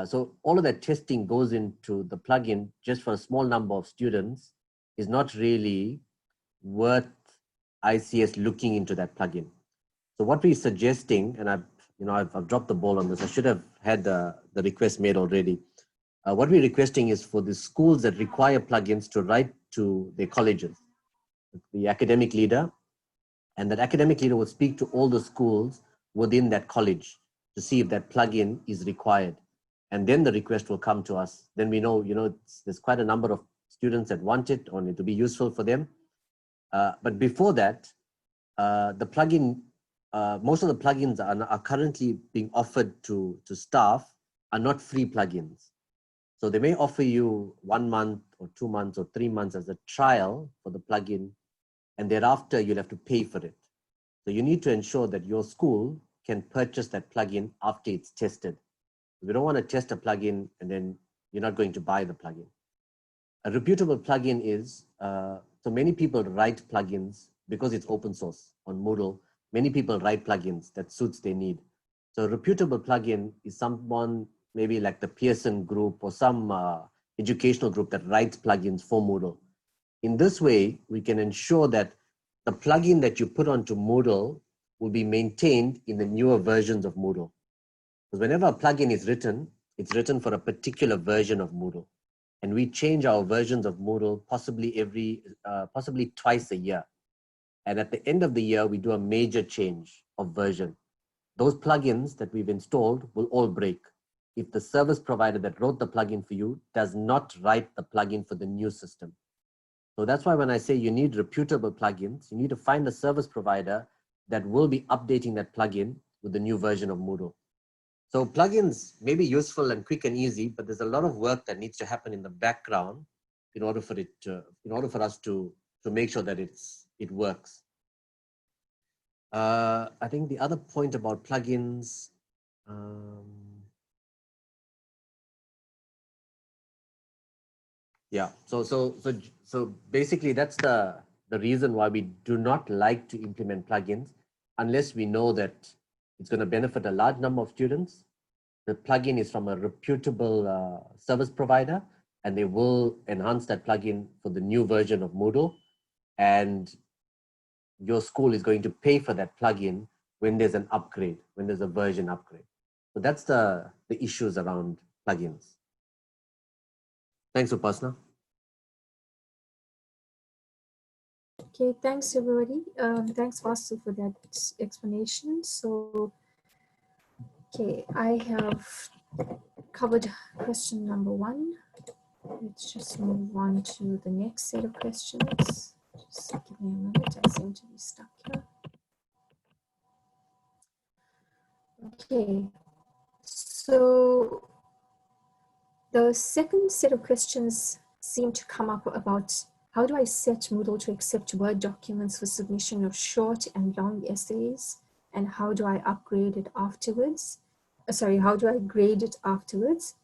So all of that testing goes into the plugin just for a small number of students is not really worth ICS looking into that plugin. So what we're suggesting, and I've dropped the ball on this, I should have had the request made already. What we're requesting is for the schools that require plugins to write to their colleges, the academic leader, and that academic leader will speak to all the schools within that college to see if that plugin is required. And then the request will come to us. Then we know, there's quite a number of students that want it or it to be useful for them. But before that, the plugin, most of the plugins are currently being offered to staff are not free plugins. So they may offer you 1 month or 2 months or 3 months as a trial for the plugin, and thereafter you'll have to pay for it. So you need to ensure that your school can purchase that plugin after it's tested. We don't want to test a plugin and then you're not going to buy the plugin. A reputable plugin is, so many people write plugins because it's open source on Moodle. Many people write plugins that suits their need. So a reputable plugin is someone maybe like the Pearson group or some educational group that writes plugins for Moodle. In this way, we can ensure that the plugin that you put onto Moodle will be maintained in the newer versions of Moodle. Because whenever a plugin is written, it's written for a particular version of Moodle. And we change our versions of Moodle possibly twice a year. And at the end of the year, we do a major change of version. Those plugins that we've installed will all break if the service provider that wrote the plugin for you does not write the plugin for the new system. So that's why when I say you need reputable plugins, you need to find a service provider that will be updating that plugin with the new version of Moodle. So plugins may be useful and quick and easy, but there's a lot of work that needs to happen in the background in order for us to make sure that it works. I think the other point about plugins, yeah. So basically, that's the reason why we do not like to implement plugins unless we know that it's going to benefit a large number of students the plugin is from a reputable service provider, and they will enhance that plugin for the new version of Moodle. And your school is going to pay for that plugin when there's an upgrade, when there's a version upgrade. So that's the issues around plugins. Thanks, Upasana. Okay, thanks everybody. Thanks Vasu for that explanation. So, okay, I have covered question number 1. Let's just move on to the next set of questions. Just give me a minute, I seem to be stuck here. Okay, so the second set of questions seem to come up about how do I set Moodle to accept Word documents for submission of short and long essays, and how do I upgrade it afterwards? How do I grade it afterwards?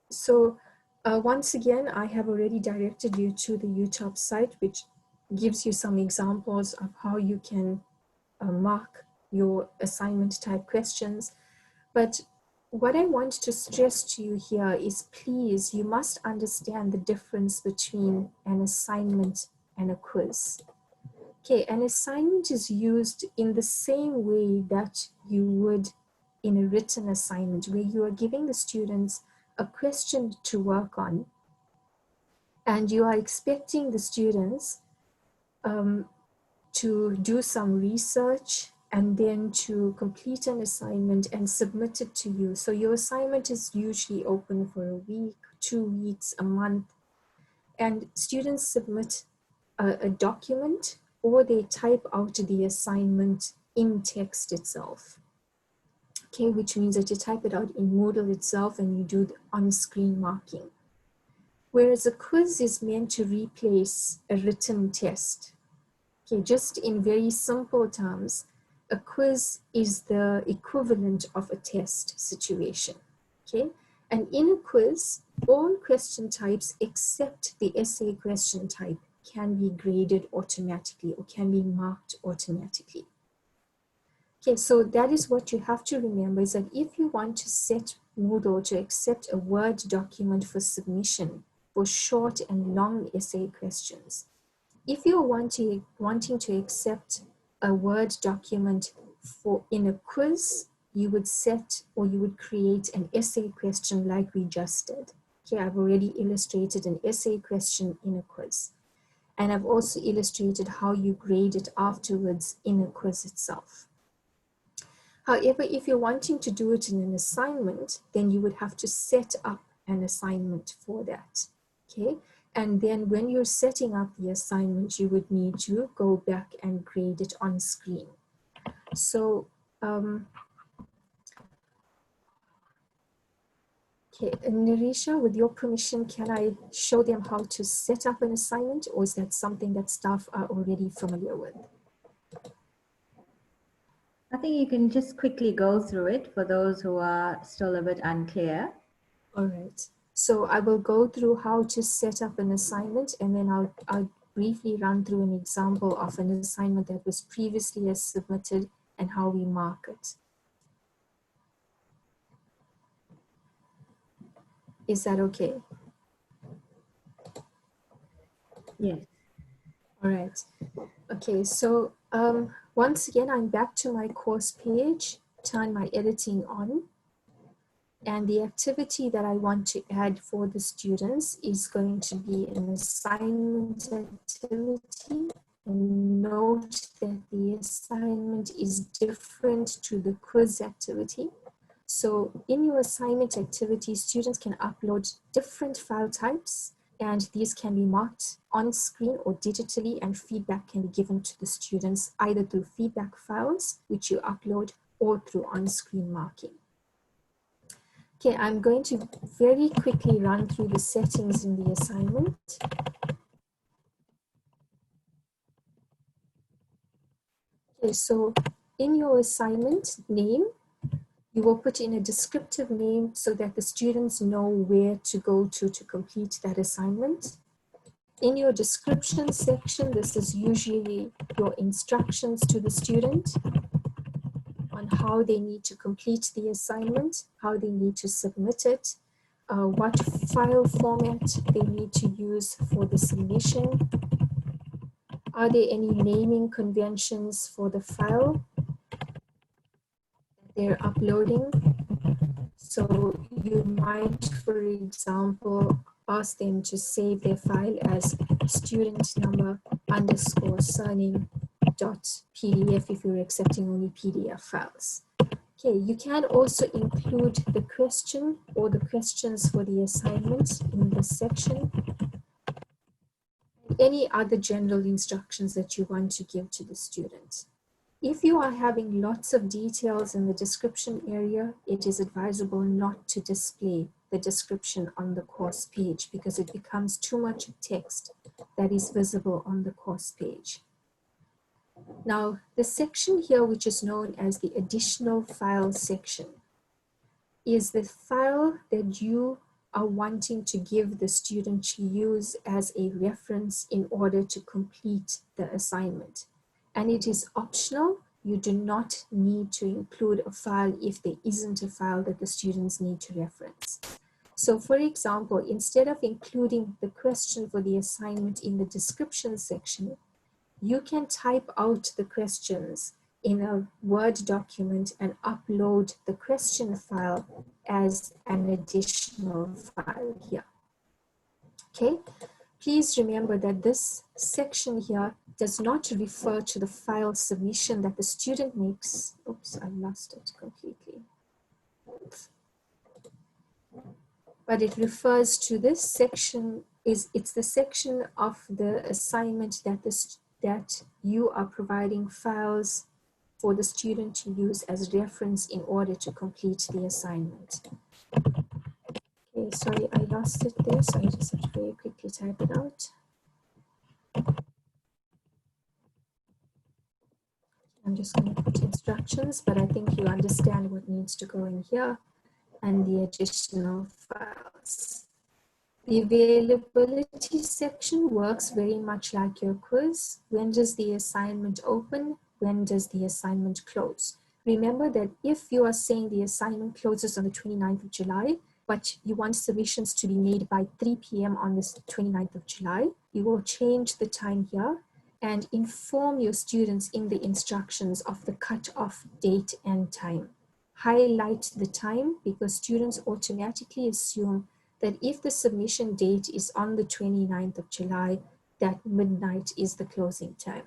So once again, I have already directed you to the UTOP site, which gives you some examples of how you can mark your assignment type questions. But what I want to stress to you here is, please, you must understand the difference between an assignment and a quiz. Okay, an assignment is used in the same way that you would in a written assignment, where you are giving the students a question to work on, and you are expecting the students to do some research and then to complete an assignment and submit it to you. So your assignment is usually open for a week, 2 weeks, a month, and students submit a document, or they type out the assignment in text itself. Okay, which means that you type it out in Moodle itself and you do the on-screen marking. Whereas a quiz is meant to replace a written test. Okay, just in very simple terms, a quiz is the equivalent of a test situation. Okay, and in a quiz, all question types except the essay question type can be graded automatically or can be marked automatically. Okay, so that is what you have to remember, is that if you want to set Moodle to accept a Word document for submission for short and long essay questions, if you're wanting to accept a Word document in a quiz, you would set, or you would create an essay question like we just did. Okay, I've already illustrated an essay question in a quiz. And I've also illustrated how you grade it afterwards in a quiz itself. However, if you're wanting to do it in an assignment, then you would have to set up an assignment for that. Okay, and then when you're setting up the assignment, you would need to go back and grade it on screen. So, okay, Narisha, with your permission, can I show them how to set up an assignment, or is that something that staff are already familiar with? I think you can just quickly go through it for those who are still a bit unclear. All right. So I will go through how to set up an assignment, and then I'll briefly run through an example of an assignment that was previously submitted and how we mark it. Is that okay? Yes. All right. Okay, so once again, I'm back to my course page, turn my editing on. And the activity that I want to add for the students is going to be an assignment activity. And note that the assignment is different to the quiz activity. So in your assignment activity, students can upload different file types, and these can be marked on screen or digitally, and feedback can be given to the students either through feedback files, which you upload, or through on-screen marking. Okay, I'm going to very quickly run through the settings in the assignment. Okay, so in your assignment name, you will put in a descriptive name so that the students know where to go to complete that assignment. In your description section, this is usually your instructions to the student on how they need to complete the assignment, how they need to submit it, what file format they need to use for the submission. Are there any naming conventions for the file they're uploading? So you might, for example, ask them to save their file as student number underscore surname dot PDF if you're accepting only PDF files. Okay, you can also include the question or the questions for the assignment in this section. Any other general instructions that you want to give to the student. If you are having lots of details in the description area, it is advisable not to display the description on the course page because it becomes too much text that is visible on the course page. Now, the section here, which is known as the additional file section, is the file that you are wanting to give the student to use as a reference in order to complete the assignment. And it is optional. You do not need to include a file if there isn't a file that the students need to reference. So for example, instead of including the question for the assignment in the description section, you can type out the questions in a Word document and upload the question file as an additional file here. Okay, please remember that this section here does not refer to the file submission that the student makes. Oops, I lost it completely. But it refers to this section, it's the section of the assignment that you are providing files for the student to use as reference in order to complete the assignment. Okay, sorry, I lost it there, so I just have to very quickly type it out. I'm just going to put instructions, but I think you understand what needs to go in here and the additional files. The availability section works very much like your quiz. When does the assignment open? When does the assignment close? Remember that if you are saying the assignment closes on the 29th of July, but you want submissions to be made by 3 p.m. on the 29th of July, you will change the time here and inform your students in the instructions of the cutoff date and time. Highlight the time because students automatically assume that if the submission date is on the 29th of July, that midnight is the closing time.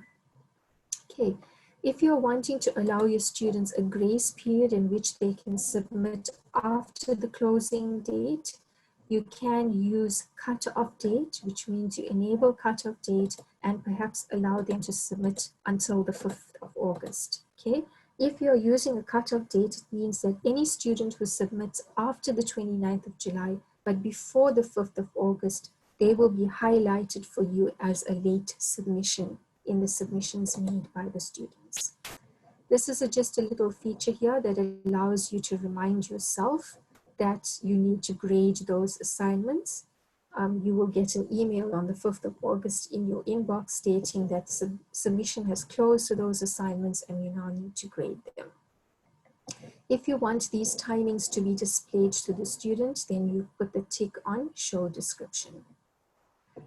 Okay, if you're wanting to allow your students a grace period in which they can submit after the closing date, you can use cutoff date, which means you enable cutoff date and perhaps allow them to submit until the 5th of August, okay? If you're using a cutoff date, it means that any student who submits after the 29th of July, but before the 5th of August, they will be highlighted for you as a late submission in the submissions made by the students. This is just a little feature here that allows you to remind yourself that you need to grade those assignments. You will get an email on the 5th of August in your inbox stating that submission has closed to those assignments and you now need to grade them. If you want these timings to be displayed to the student, then you put the tick on show description.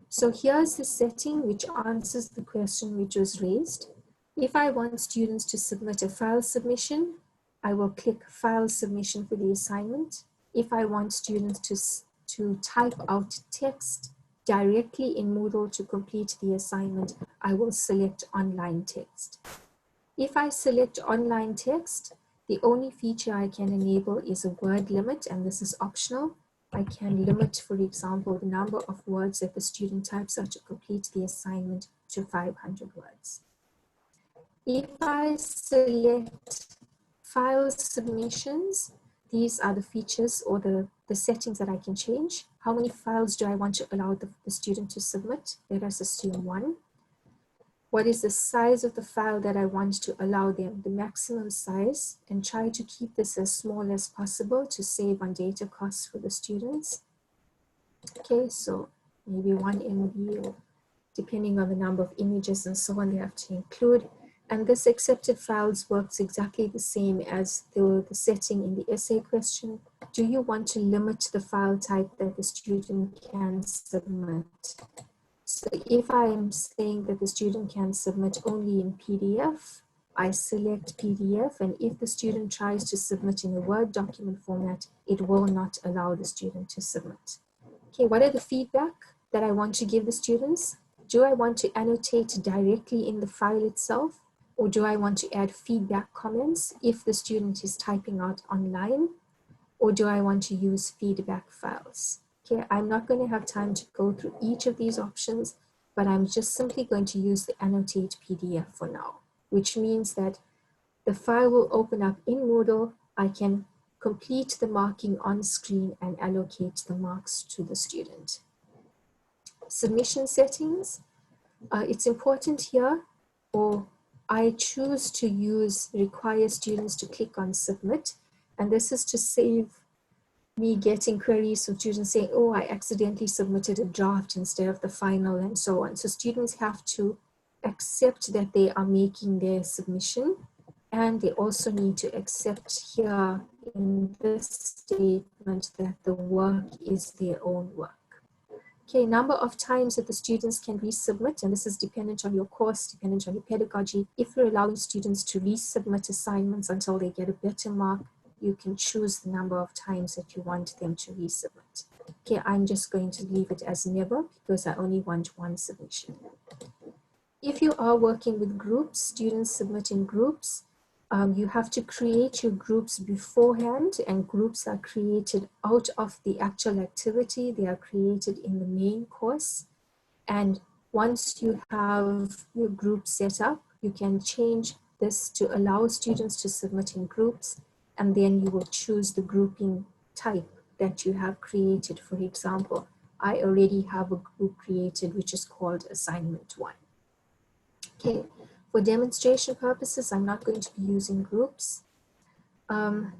So here's the setting which answers the question which was raised. If I want students to submit a file submission, I will click file submission for the assignment. If I want students to type out text directly in Moodle to complete the assignment, I will select online text. If I select online text, the only feature I can enable is a word limit, and this is optional. I can limit, for example, the number of words that the student types out to complete the assignment to 500 words. If I select file submissions, these are the features or the settings that I can change. How many files do I want to allow the student to submit? Let us assume 1. What is the size of the file that I want to allow them, the maximum size, and try to keep this as small as possible to save on data costs for the students. Okay, so maybe 1 MB, or depending on the number of images and so on they have to include. And this accepted files works exactly the same as the setting in the essay question. Do you want to limit the file type that the student can submit? So if I am saying that the student can submit only in PDF, I select PDF, and if the student tries to submit in a Word document format, it will not allow the student to submit. Okay, what are the feedback that I want to give the students? Do I want to annotate directly in the file itself? Or do I want to add feedback comments if the student is typing out online? Or do I want to use feedback files? Okay, I'm not going to have time to go through each of these options, but I'm just simply going to use the annotate PDF for now, which means that the file will open up in Moodle. I can complete the marking on screen and allocate the marks to the student. Submission settings. It's important here, or I choose to require students to click on submit. And this is to save me getting queries from students saying, oh, I accidentally submitted a draft instead of the final and so on. So students have to accept that they are making their submission. And they also need to accept here in this statement that the work is their own work. Okay, number of times that the students can resubmit, and this is dependent on your course, dependent on your pedagogy. If you're allowing students to resubmit assignments until they get a better mark, you can choose the number of times that you want them to resubmit. Okay, I'm just going to leave it as never because I only want one submission. If you are working with groups, students submit in groups, you have to create your groups beforehand, and groups are created out of the actual activity. They are created in the main course. And once you have your group set up, you can change this to allow students to submit in groups, and then you will choose the grouping type that you have created. For example, I already have a group created which is called assignment 1. Okay, for demonstration purposes, I'm not going to be using groups.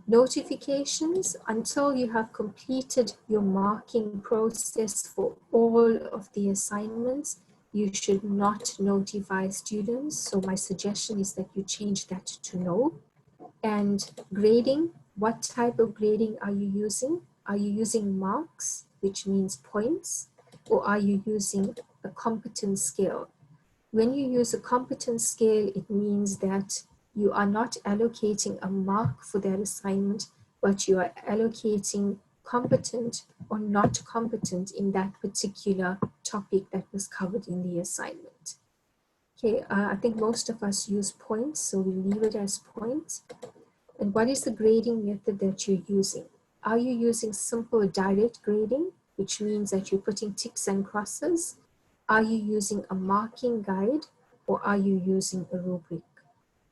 Notifications, until you have completed your marking process for all of the assignments, you should not notify students. So my suggestion is that you change that to no. And grading, what type of grading are you using? Are you using marks, which means points, or are you using a competence scale? When you use a competence scale, it means that you are not allocating a mark for that assignment, but you are allocating competent or not competent in that particular topic that was covered in the assignment. Okay, I think most of us use points, so we leave it as points. And what is the grading method that you're using? Are you using simple direct grading, which means that you're putting ticks and crosses? Are you using a marking guide, or are you using a rubric?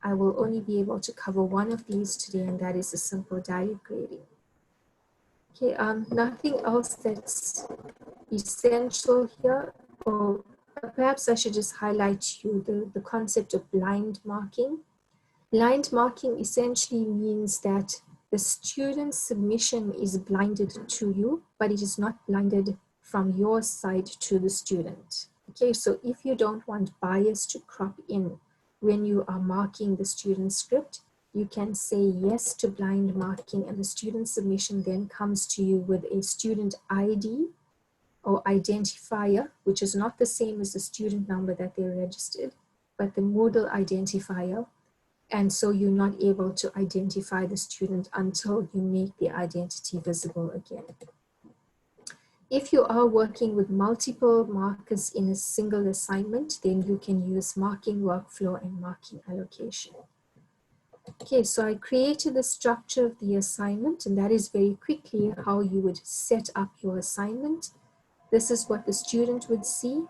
I will only be able to cover one of these today, and that is a simple direct grading. Okay, nothing else that's essential here, or perhaps I should just highlight to you the concept of blind marking. Blind marking essentially means that the student's submission is blinded to you, but it is not blinded from your side to the student. Okay, so if you don't want bias to crop in when you are marking the student's script, you can say yes to blind marking, and the student submission then comes to you with a student ID or identifier, which is not the same as the student number that they registered, but the Moodle identifier. And so you're not able to identify the student until you make the identity visible again. If you are working with multiple markers in a single assignment, then you can use marking workflow and marking allocation. Okay, so I created the structure of the assignment, and that is very quickly how you would set up your assignment. This is what the student would see,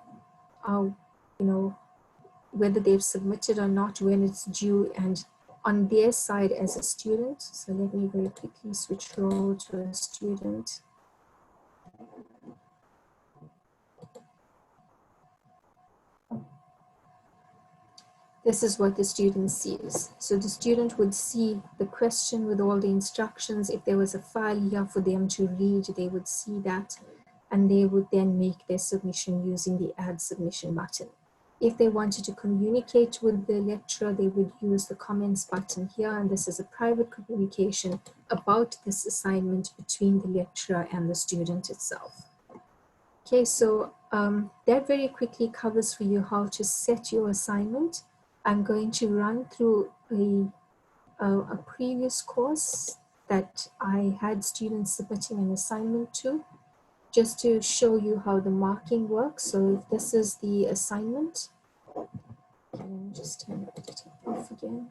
whether they've submitted or not, when it's due, and on their side as a student. So let me very quickly switch role to a student. This is what the student sees. So the student would see the question with all the instructions. If there was a file here for them to read, they would see that, and they would then make their submission using the Add Submission button. If they wanted to communicate with the lecturer, they would use the comments button here, and this is a private communication about this assignment between the lecturer and the student itself. Okay, so that very quickly covers for you how to set your assignment. I'm going to run through a previous course that I had students submitting an assignment to, just to show you how the marking works. So if this is the assignment, let me just turn it off again.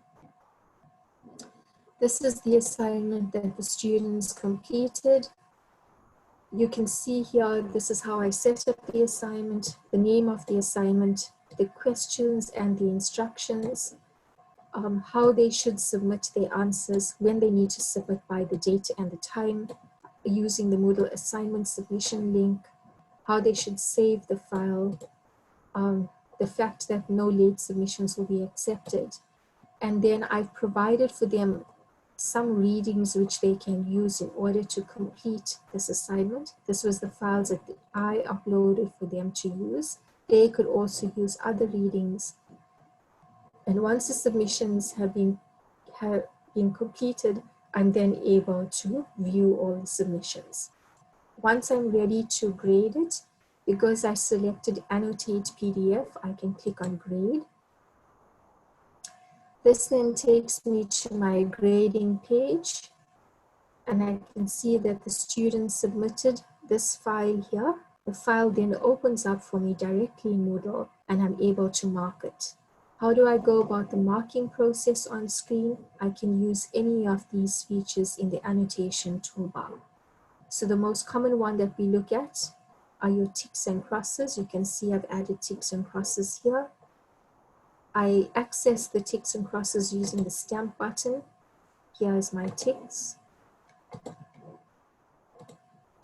This is the assignment that the students completed. You can see here, this is how I set up the assignment, the name of the assignment, the questions and the instructions, how they should submit their answers, when they need to submit by the date and the time, using the Moodle assignment submission link, how they should save the file, the fact that no late submissions will be accepted. And then I've provided for them some readings which they can use in order to complete this assignment. This was the files that I uploaded for them to use. They could also use other readings. And once the submissions have been completed, I'm then able to view all the submissions. Once I'm ready to grade it, because I selected Annotate PDF, I can click on Grade. This then takes me to my grading page, and I can see that the student submitted this file here. The file then opens up for me directly in Moodle, and I'm able to mark it. How do I go about the marking process on screen? I can use any of these features in the annotation toolbar. So the most common one that we look at are your ticks and crosses. You can see I've added ticks and crosses here. I access the ticks and crosses using the stamp button. Here's my ticks.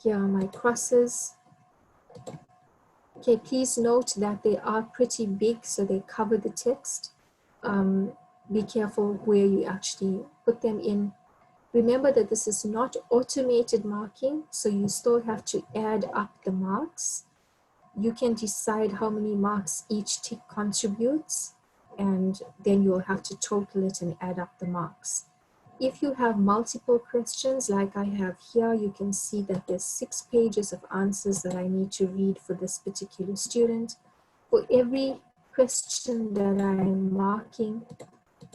Here are my crosses. Okay, please note that they are pretty big, so they cover the text. Be careful where you actually put them in. Remember that this is not automated marking, so you still have to add up the marks. You can decide how many marks each tick contributes, and then you'll have to total it and add up the marks. If you have multiple questions like I have here, you can see that there's 6 pages of answers that I need to read for this particular student. For every question that I'm marking,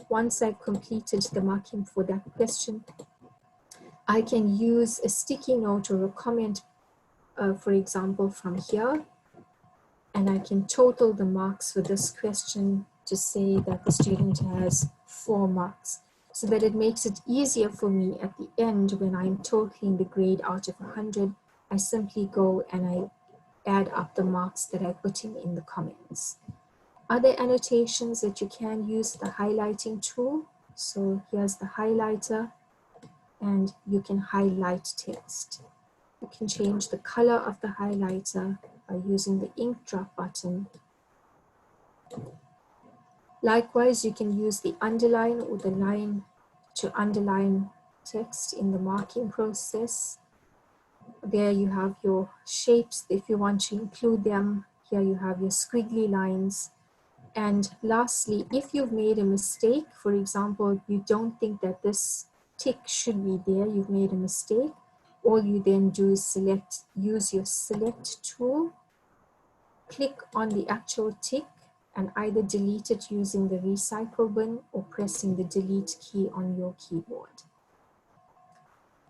once I've completed the marking for that question, I can use a sticky note or a comment, for example, from here, and I can total the marks for this question to say that the student has 4 marks, so that it makes it easier for me at the end when I'm totaling the grade out of 100. I simply go and I add up the marks that I put in the comments. Other annotations that you can use, the highlighting tool. So here's the highlighter, and you can highlight text. You can change the color of the highlighter by using the ink drop button. Likewise, you can use the underline or the line to underline text in the marking process. There you have your shapes if you want to include them. Here you have your squiggly lines. And lastly, if you've made a mistake, for example, you don't think that this tick should be there, you've made a mistake, all you then do is use your select tool, click on the actual tick, and either delete it using the recycle bin or pressing the delete key on your keyboard.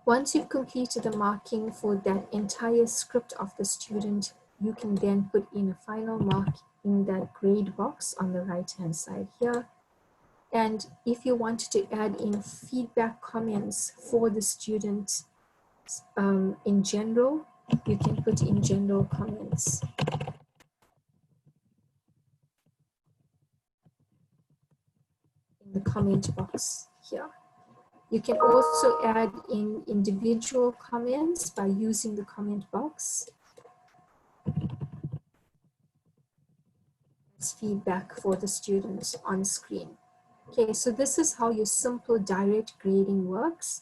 Once you've completed the marking for that entire script of the student, you can then put in a final mark in that grade box on the right-hand side here. And if you wanted to add in feedback comments for the student in general, you can put in general comments. In the comment box here. You can also add in individual comments by using the comment box. It's feedback for the students on screen. Okay, so this is how your simple direct grading works.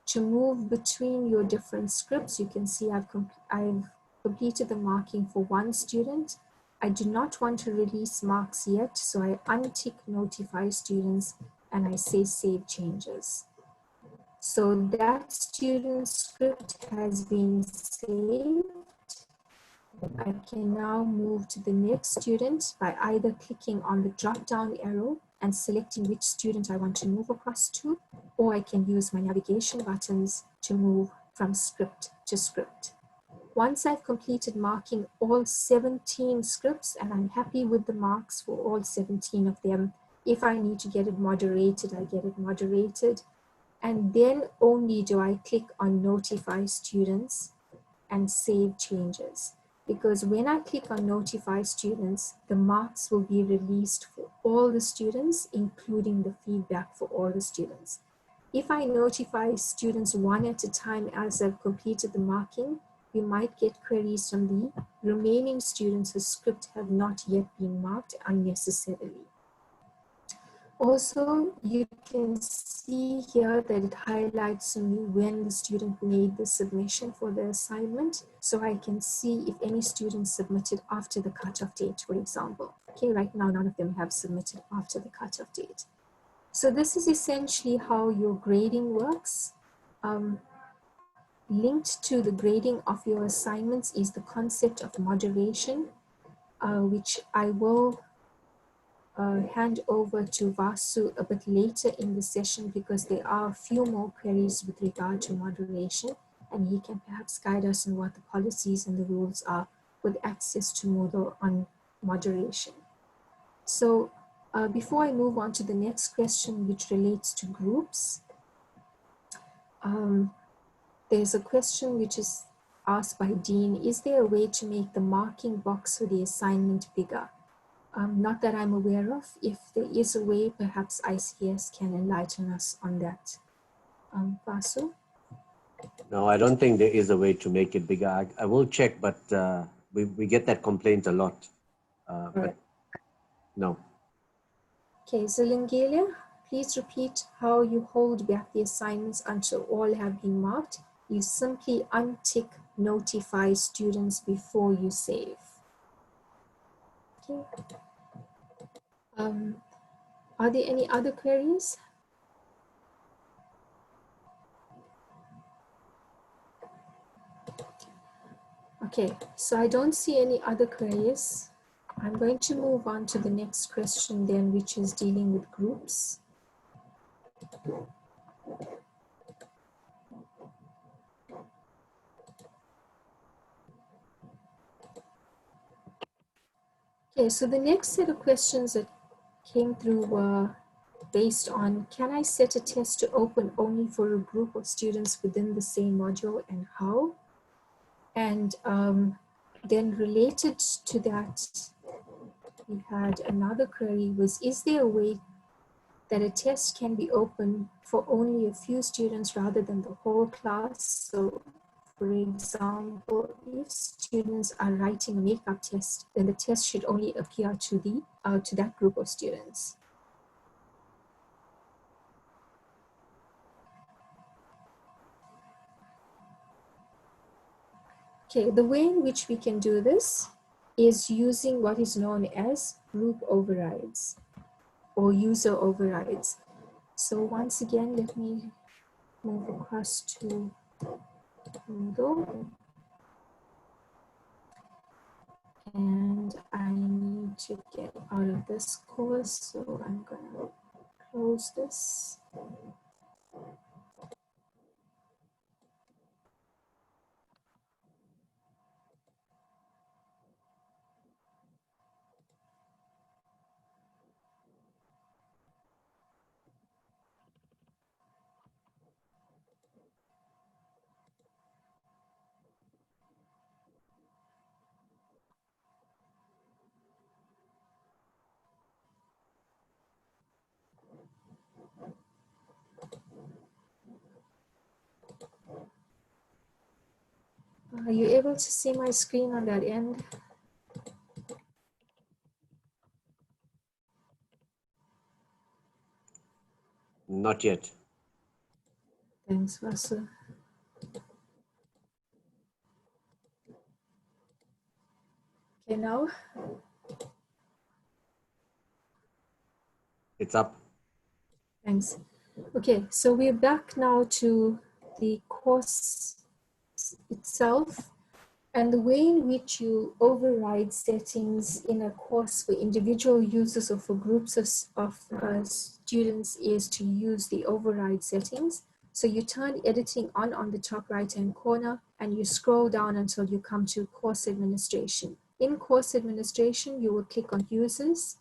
To move between your different scripts, you can see I've completed the marking for one student. I do not want to release marks yet, so I untick notify students and I say save changes. So that student script has been saved. I can now move to the next student by either clicking on the drop-down arrow and selecting which student I want to move across to, or I can use my navigation buttons to move from script to script. Once I've completed marking all 17 scripts and I'm happy with the marks for all 17 of them, if I need to get it moderated, I get it moderated. And then only do I click on notify students and save changes. Because when I click on notify students, the marks will be released for all the students, including the feedback for all the students. If I notify students one at a time as I've completed the marking, we might get queries from the remaining students whose script have not yet been marked unnecessarily. Also, you can see here that it highlights to me when the student made the submission for the assignment, so I can see if any students submitted after the cutoff date, for example. Okay, right now none of them have submitted after the cutoff date. So this is essentially how your grading works. Linked to the grading of your assignments is the concept of moderation, which I will hand over to Vasu a bit later in the session because there are a few more queries with regard to moderation, and he can perhaps guide us on what the policies and the rules are with access to Moodle on moderation. So before I move on to the next question, which relates to groups, there's a question which is asked by Dean. Is there a way to make the marking box for the assignment bigger? Not that I'm aware of. If there is a way, perhaps ICS can enlighten us on that. Vasu? No, I don't think there is a way to make it bigger. I will check, but we get that complaint a lot. But no. Okay, so Lingelia, please repeat how you hold back the assignments until all have been marked. You simply untick notify students before you save. Okay. Are there any other queries? Okay, so I don't see any other queries. I'm going to move on to the next question then, which is dealing with groups. Okay, so the next set of questions that came through were based on, can I set a test to open only for a group of students within the same module and how? And then related to that, we had another query was, is there a way that a test can be open for only a few students rather than the whole class? So for example, if students are writing a makeup test, then the test should only appear to that group of students. Okay, the way in which we can do this is using what is known as group overrides or user overrides. So once again, let me move across to Moodle. And I need to get out of this course, so I'm gonna close this. Are you able to see my screen on that end? Not yet. Thanks, Vasu. Okay, now It's up. Thanks. Okay, so we're back now to the course itself and the way in which you override settings in a course for individual users or for groups of students is to use the override settings. So you turn editing on the top right-hand corner and you scroll down until you come to course administration. In course administration, you will click on users.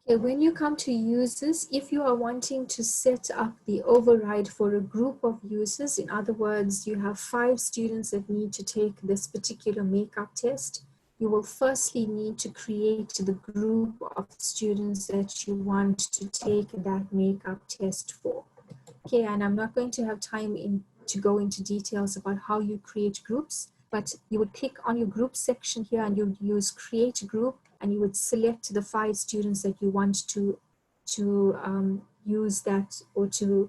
Okay, when you come to users, if you are wanting to set up the override for a group of users, in other words, you have 5 students that need to take this particular makeup test, you will firstly need to create the group of students that you want to take that makeup test for. Okay, and I'm not going to have time to go into details about how you create groups, but you would click on your group section here and you would use create group and you would select the 5 students that you want to use that or to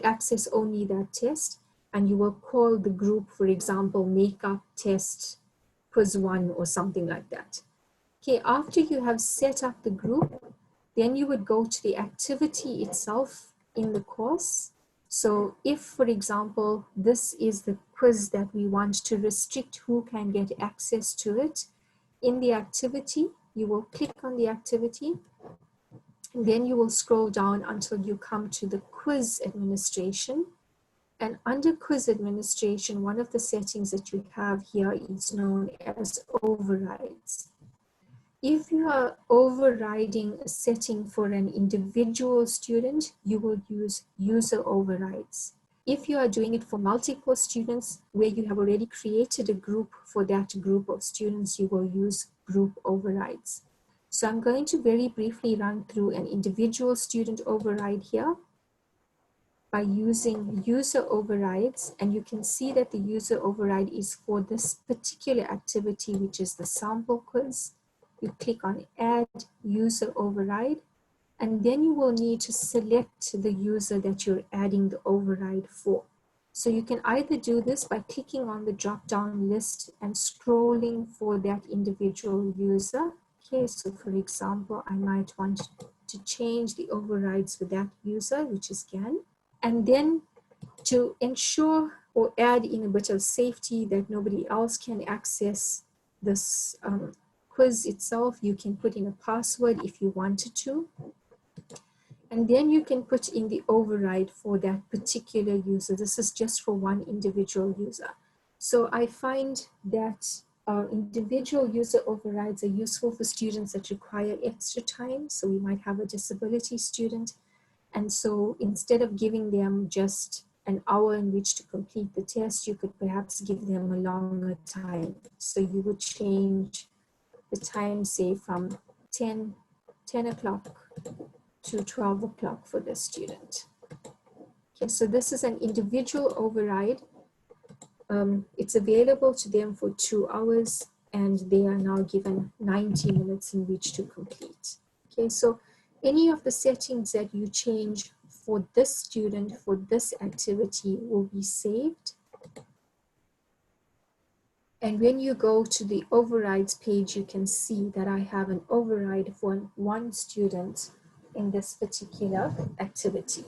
access only that test, and you will call the group, for example, makeup test quiz 1 or something like that. Okay, after you have set up the group, then you would go to the activity itself in the course. So if, for example, this is the quiz that we want to restrict who can get access to it, in the activity, you will click on the activity, and then you will scroll down until you come to the quiz administration. And under quiz administration, one of the settings that you have here is known as overrides. If you are overriding a setting for an individual student, you will use user overrides. If you are doing it for multiple students where you have already created a group for that group of students, you will use group overrides. So I'm going to very briefly run through an individual student override here by using user overrides, and you can see that the user override is for this particular activity, which is the sample quiz. You click on add user override, and then you will need to select the user that you're adding the override for. So you can either do this by clicking on the drop-down list and scrolling for that individual user. Okay, so for example, I might want to change the overrides for that user, which is GAN. And then to ensure or add in a bit of safety that nobody else can access this quiz itself, you can put in a password if you wanted to. And then you can put in the override for that particular user. This is just for one individual user. So I find that individual user overrides are useful for students that require extra time. So we might have a disability student. And so instead of giving them just an hour in which to complete the test, you could perhaps give them a longer time. So you would change the time, say from 10 o'clock to 12 o'clock for the student. Okay, so this is an individual override. It's available to them for 2 hours and they are now given 90 minutes in which to complete. Okay, so any of the settings that you change for this student, for this activity will be saved. And when you go to the overrides page, you can see that I have an override for one student in this particular activity.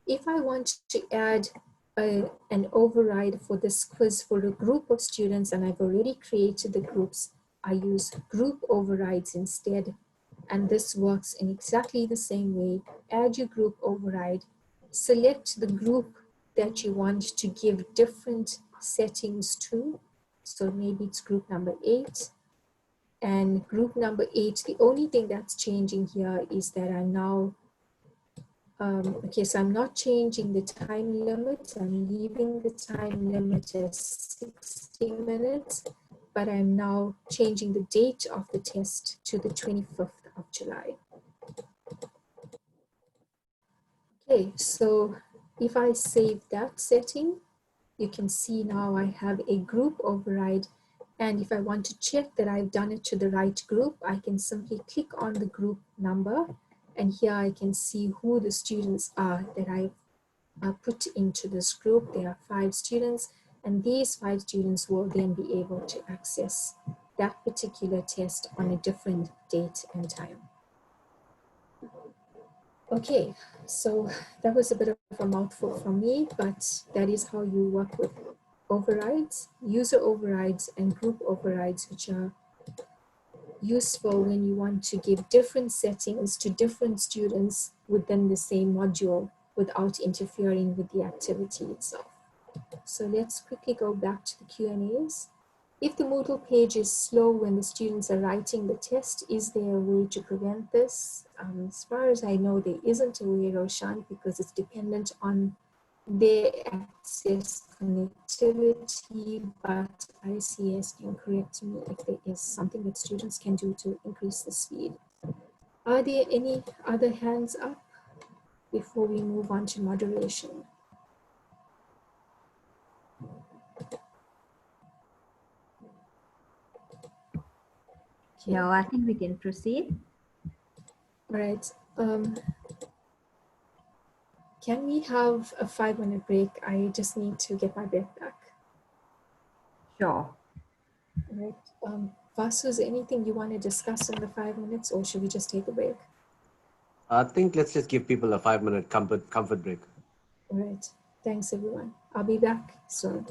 If I want to add an override for this quiz for a group of students, and I've already created the groups, I use group overrides instead. And this works in exactly the same way. Add your group override, select the group that you want to give different settings to. So maybe it's group number 8. And group number 8, the only thing that's changing here is that I'm now, okay, so I'm not changing the time limit. I'm leaving the time limit as 60 minutes, but I'm now changing the date of the test to the 25th of July. Okay, so if I save that setting, you can see now I have a group override. And if I want to check that I've done it to the right group, I can simply click on the group number. And here I can see who the students are that I've put into this group. There are 5 students, and these 5 students will then be able to access that particular test on a different date and time. Okay, so that was a bit of a mouthful from me, but that is how you work with overrides, user overrides, and group overrides, which are useful when you want to give different settings to different students within the same module without interfering with the activity itself. So let's quickly go back to the Q&As. If the Moodle page is slow when the students are writing the test, is there a way to prevent this? As far as I know, there isn't a way, Roshan, because it's dependent on their access connectivity, but ICS can correct me if there is something that students can do to increase the speed. Are there any other hands up before we move on to moderation? Okay. No, I think we can proceed. All right. Can we have a 5-minute break? I just need to get my breath back. Sure. All right. Vasu, is there anything you want to discuss in the 5 minutes, or should we just take a break? I think let's just give people a 5-minute comfort break. All right. Thanks, everyone. I'll be back soon.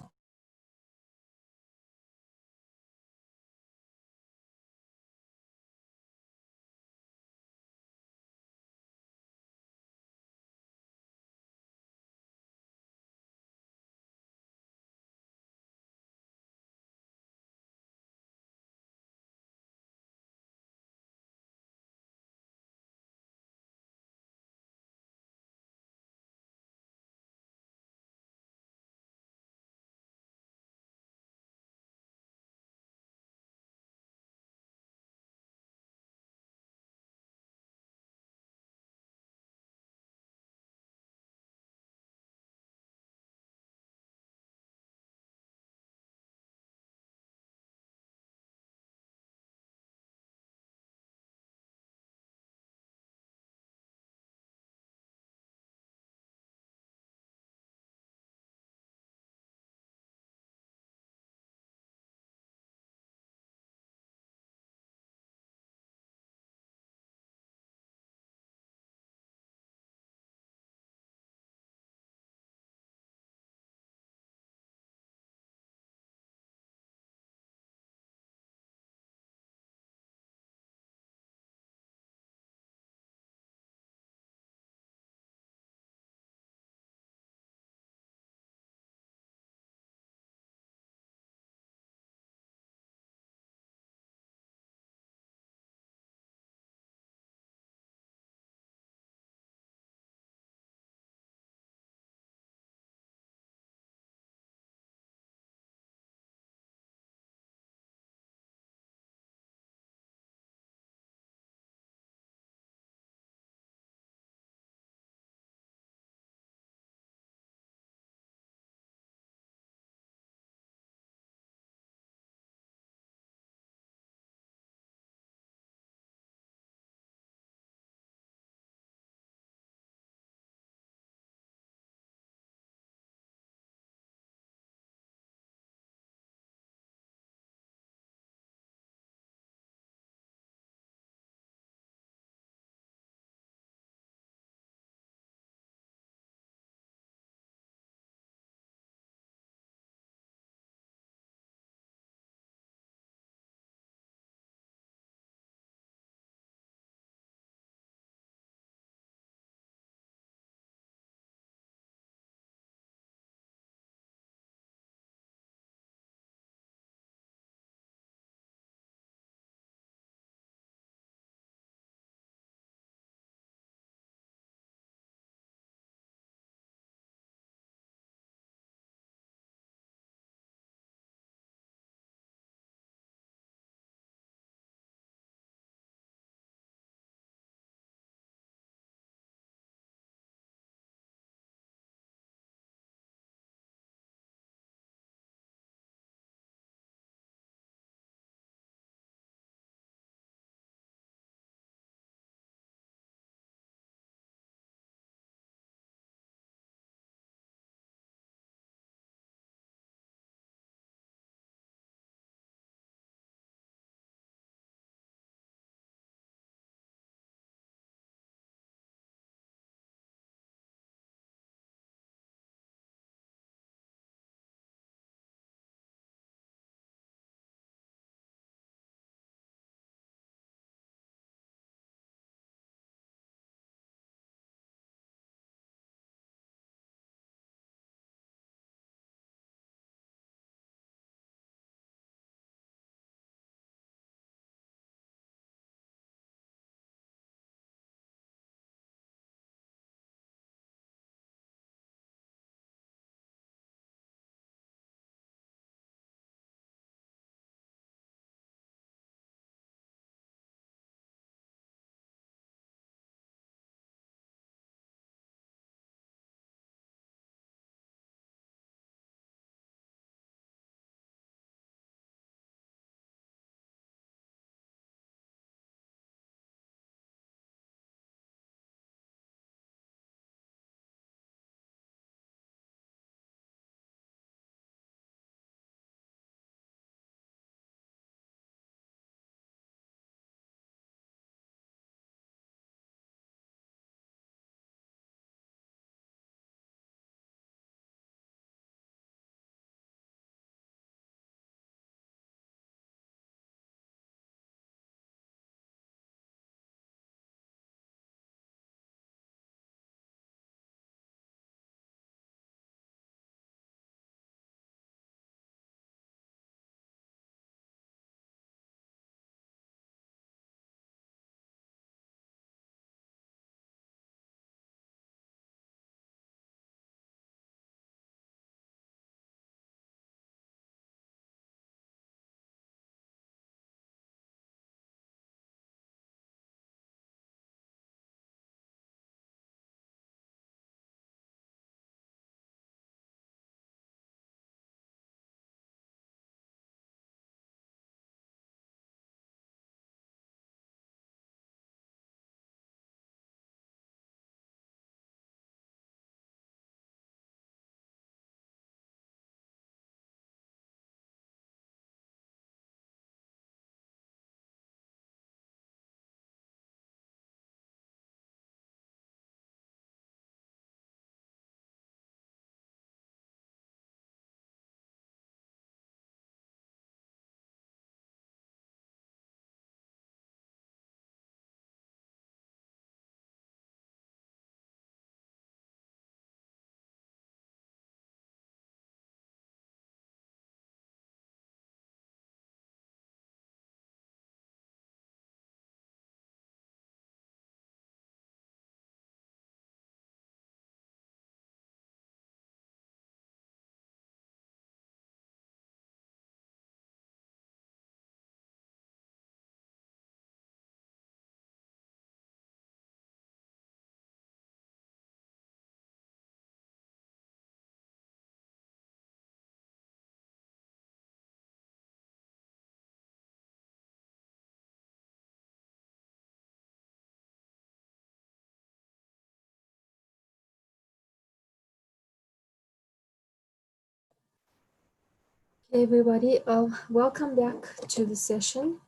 Hey everybody, welcome back to the session.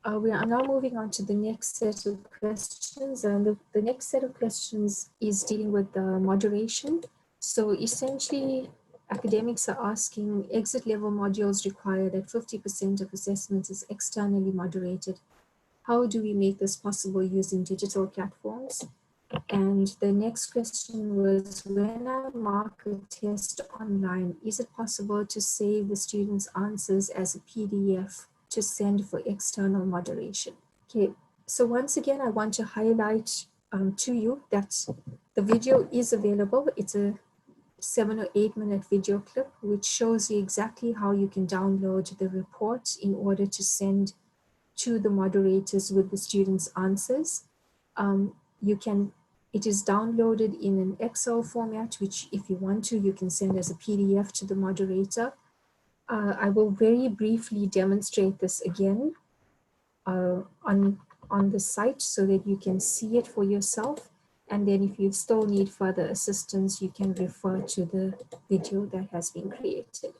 We are now moving on to the next set of questions, and the next set of questions is dealing with moderation. So essentially, academics are asking, exit level modules require that 50% of assessments is externally moderated. How do we make this possible using digital platforms? And the next question was, when I mark a test online, is it possible to save the students' answers as a PDF to send for external moderation? Okay, so once again, I want to highlight to you that the video is available. It's a 7 or 8 minute video clip, which shows you exactly how you can download the report in order to send to the moderators with the students' answers. It is downloaded in an Excel format, which if you want to, you can send as a PDF to the moderator. I will very briefly demonstrate this again on the site so that you can see it for yourself. And then if you still need further assistance, you can refer to the video that has been created.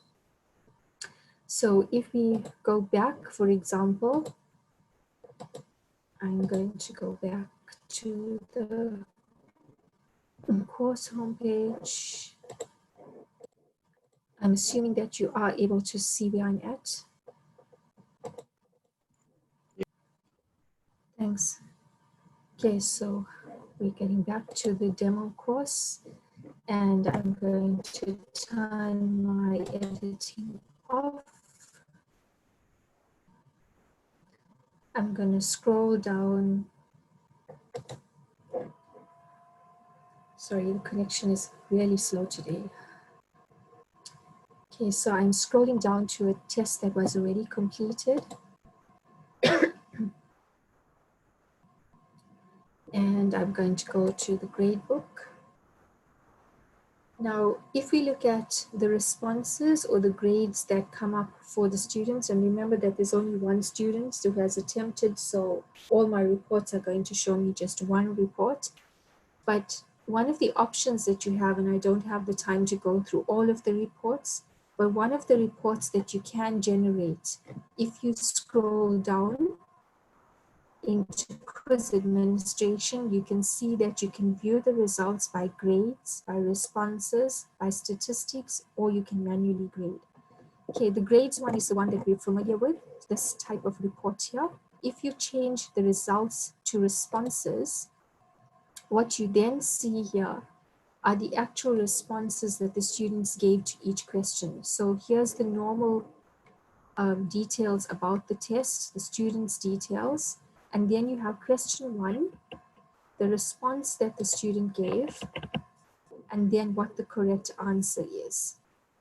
So if we go back, for example, I'm going to go back to the course homepage. I'm assuming that you are able to see where I'm at. Thanks. Okay, so we're getting back to the demo course, and I'm going to turn my editing off. I'm going to scroll down. Sorry, the connection is really slow today. Okay, so I'm scrolling down to a test that was already completed. And I'm going to go to the gradebook. Now, if we look at the responses or the grades that come up for the students, and remember that there's only one student who has attempted, so all my reports are going to show me just one report. But one of the options that you have, and I don't have the time to go through all of the reports, but one of the reports that you can generate, if you scroll down into quiz administration, you can see that you can view the results by grades, by responses, by statistics, or you can manually grade. Okay, the grades one is the one that we're familiar with, this type of report here. If you change the results to responses, what you then see here are the actual responses that the students gave to each question. So here's the normal details about the test, the students' details. And then you have question one, the response that the student gave, and then what the correct answer is.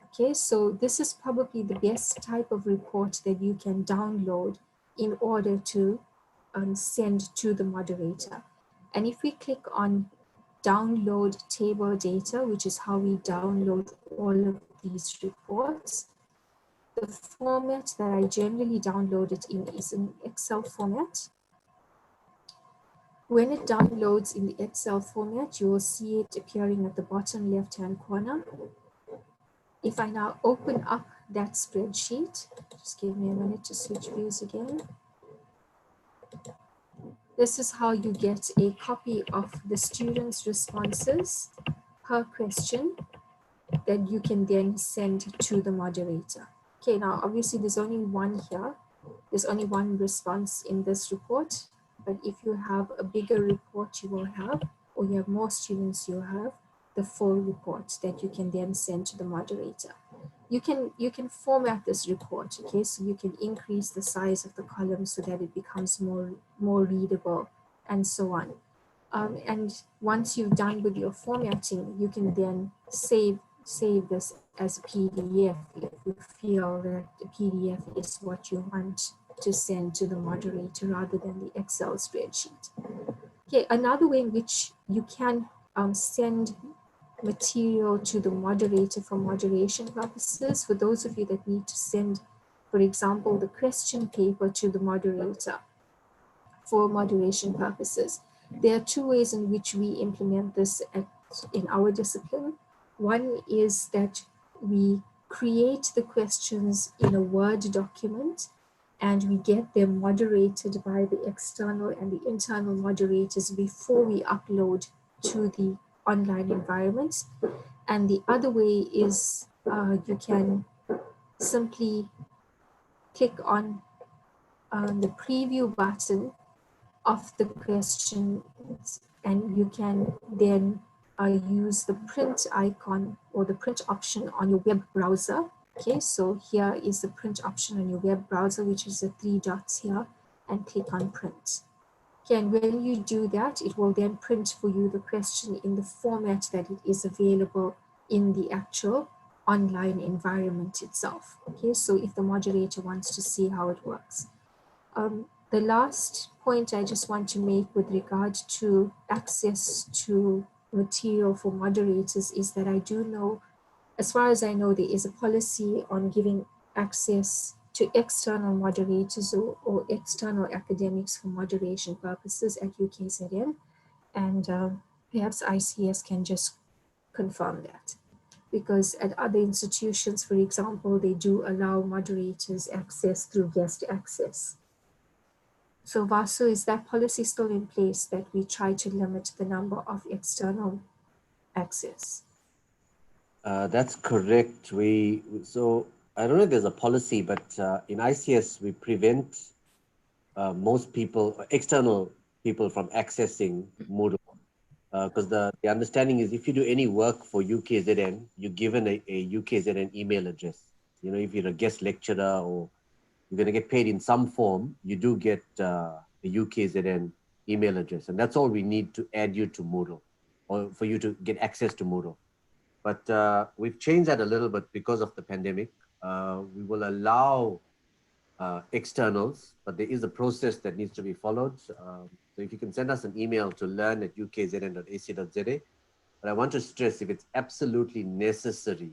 Okay, so this is probably the best type of report that you can download in order to send to the moderator. And if we click on download table data, which is how we download all of these reports, the format that I generally download it in is an Excel format. When it downloads in the Excel format, you will see it appearing at the bottom left-hand corner. If I now open up that spreadsheet, just give me a minute to switch views again. This is how you get a copy of the students' responses per question that you can then send to the moderator. Okay, now obviously there's only one here. There's only one response in this report, but if you have a bigger report, you will have, or you have more students, you have the full report that you can then send to the moderator. You can format this report, okay? So you can increase the size of the column so that it becomes more readable and so on. And once you've done with your formatting, you can then save this as a PDF if you feel that the PDF is what you want to send to the moderator rather than the Excel spreadsheet. Okay, another way in which you can send material to the moderator for moderation purposes, for those of you that need to send, for example, the question paper to the moderator for moderation purposes. There are two ways in which we implement this in our discipline. One is that we create the questions in a Word document, and we get them moderated by the external and the internal moderators before we upload to the online environment. And the other way is you can simply click on the preview button of the questions, and you can then use the print icon or the print option on your web browser. Okay, so here is the print option on your web browser, which is the 3 dots here, and click on print. Okay, and when you do that, it will then print for you the question in the format that it is available in the actual online environment itself. Okay, so if the moderator wants to see how it works. The last point I just want to make with regard to access to material for moderators is that I do know, as far as I know, there is a policy on giving access to external moderators or external academics for moderation purposes at UKZN, and perhaps ICS can just confirm that. Because at other institutions, for example, they do allow moderators access through guest access. So Vasu, is that policy still in place that we try to limit the number of external access? That's correct. So I don't know if there's a policy, but in ICS, we prevent most people, external people, from accessing Moodle. Because the understanding is if you do any work for UKZN, you're given a UKZN email address. You know, if you're a guest lecturer or you're going to get paid in some form, you do get a UKZN email address. And that's all we need to add you to Moodle, or for you to get access to Moodle. But we've changed that a little bit because of the pandemic. We will allow externals, but there is a process that needs to be followed. So if you can send us an email to learn@ukzn.ac.za. But I want to stress, if it's absolutely necessary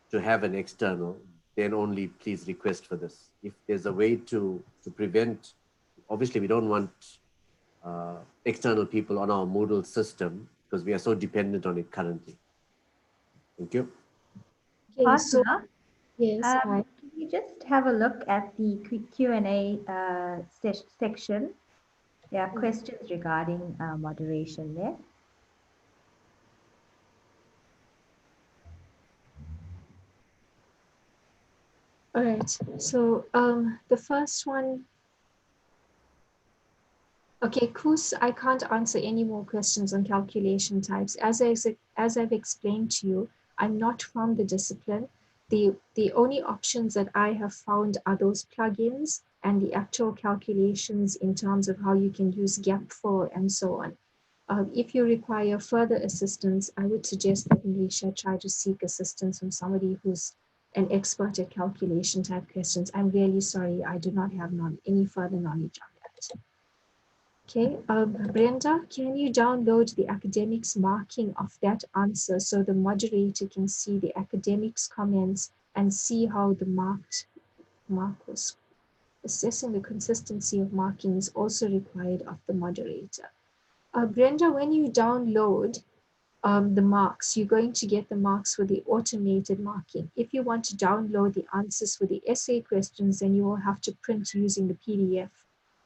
to have an external, then only please request for this. If there's a way to prevent, obviously we don't want external people on our Moodle system because we are so dependent on it currently. Thank you. Okay, so, yes, can you just have a look at the Q&A section? There are questions regarding moderation there. all right. So the first one, okay, Koos, I can't answer any more questions on calculation types. As I've explained to you, I'm not from the discipline. The only options that I have found are those plugins and the actual calculations in terms of how you can use gap fill and so on. If you require further assistance, I would suggest that Malaysia try to seek assistance from somebody who's an expert at calculation type questions. I'm really sorry, I do not have any further knowledge on that. Okay, Brenda, can you download the academics marking of that answer so the moderator can see the academics comments and see how the mark was? Assessing the consistency of marking is also required of the moderator. Brenda, when you download the marks, you're going to get the marks for the automated marking. If you want to download the answers for the essay questions, then you will have to print using the PDF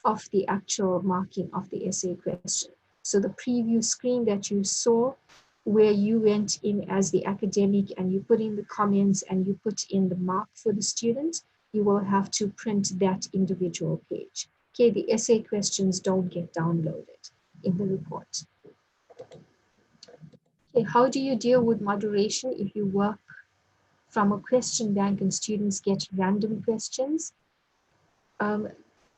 of the actual marking of the essay question. So the preview screen that you saw, where you went in as the academic and you put in the comments and you put in the mark for the student, you will have to print that individual page. Okay, the essay questions don't get downloaded in the report. Okay, how do you deal with moderation if you work from a question bank and students get random questions?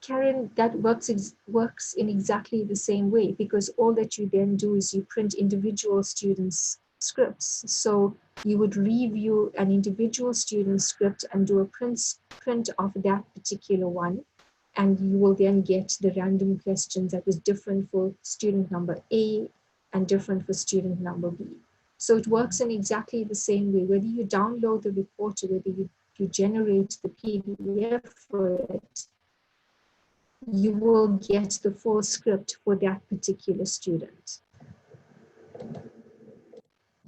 Karen, that works in exactly the same way, because all that you then do is you print individual students' scripts. So you would review an individual student script and do a print of that particular one, and you will then get the random questions that was different for student number A and different for student number B. So it works in exactly the same way, whether you download the report or whether you generate the PDF for it, you will get the full script for that particular student.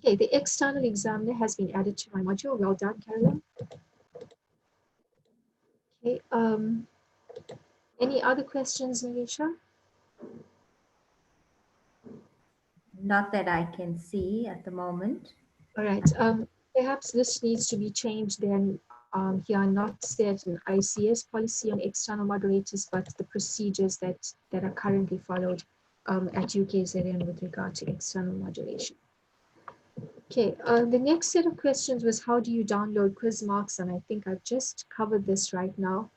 Okay, the external examiner has been added to my module. Well done, Carolyn. Okay, any other questions, Marisha? Not that I can see at the moment. All right, perhaps this needs to be changed then. Here, not set an ICS policy on external moderators, but the procedures that are currently followed at UKZN with regard to external moderation. Okay, the next set of questions was how do you download quiz marks? And I think I've just covered this right now.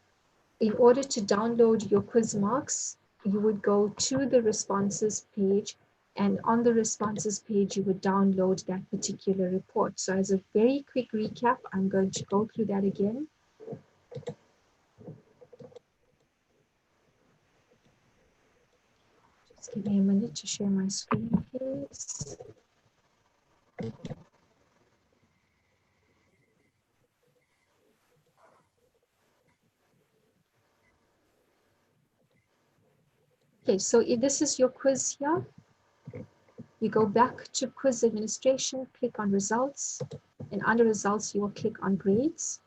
In order to download your quiz marks, you would go to the responses page, and on the responses page, you would download that particular report. So as a very quick recap, I'm going to go through that again. Just give me a minute to share my screen, please. Okay, so if this is your quiz here, you go back to quiz administration, click on results, and under results, you will click on grades.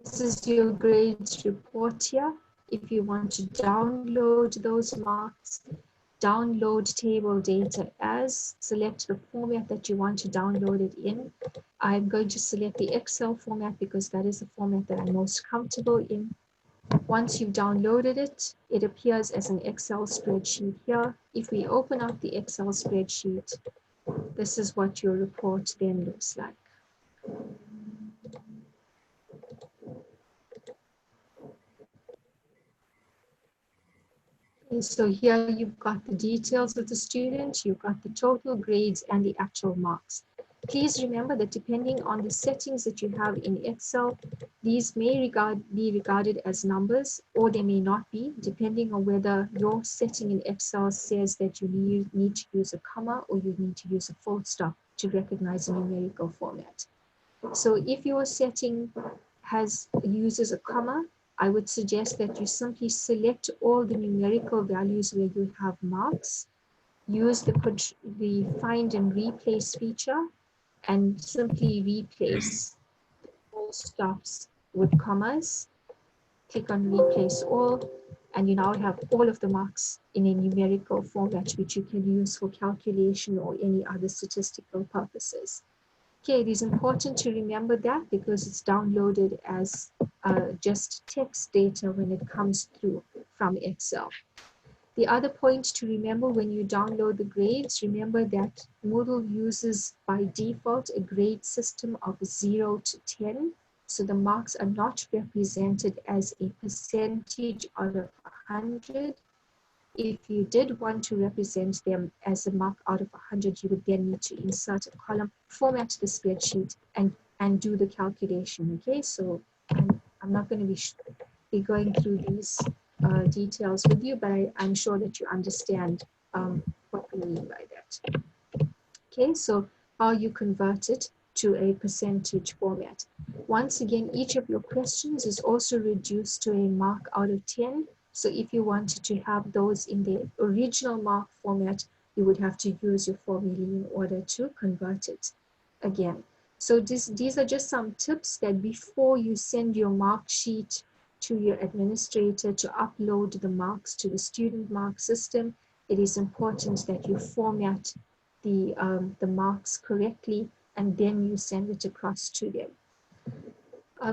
This is your grades report here. If you want to download those marks, download table data as, select the format that you want to download it in. I'm going to select the Excel format because that is the format that I'm most comfortable in. Once you've downloaded it, it appears as an Excel spreadsheet here. If we open up the Excel spreadsheet, this is what your report then looks like. And so here you've got the details of the student, you've got the total grades and the actual marks. Please remember that depending on the settings that you have in Excel, these may be regarded as numbers, or they may not be, depending on whether your setting in Excel says that you need to use a comma or you need to use a full stop to recognize a numerical format. So if your setting uses a comma, I would suggest that you simply select all the numerical values where you have marks, use the find and replace feature, and simply replace full stops with commas. Click on replace all, and you now have all of the marks in a numerical format which you can use for calculation or any other statistical purposes. Okay, it is important to remember that because it's downloaded as just text data when it comes through from Excel. The other point to remember when you download the grades, remember that Moodle uses by default a grade system of 0 to 10. So the marks are not represented as a percentage out of 100. If you did want to represent them as a mark out of 100, you would then need to insert a column, format the spreadsheet, and do the calculation. Okay, so I'm not going to be going through these details with you, but I'm sure that you understand what we mean by that. Okay, so how you convert it to a percentage format. Once again, each of your questions is also reduced to a mark out of 10. So if you wanted to have those in the original mark format, you would have to use your formula in order to convert it again. So these are just some tips that before you send your mark sheet to your administrator to upload the marks to the student mark system, it is important that you format the marks correctly and then you send it across to them.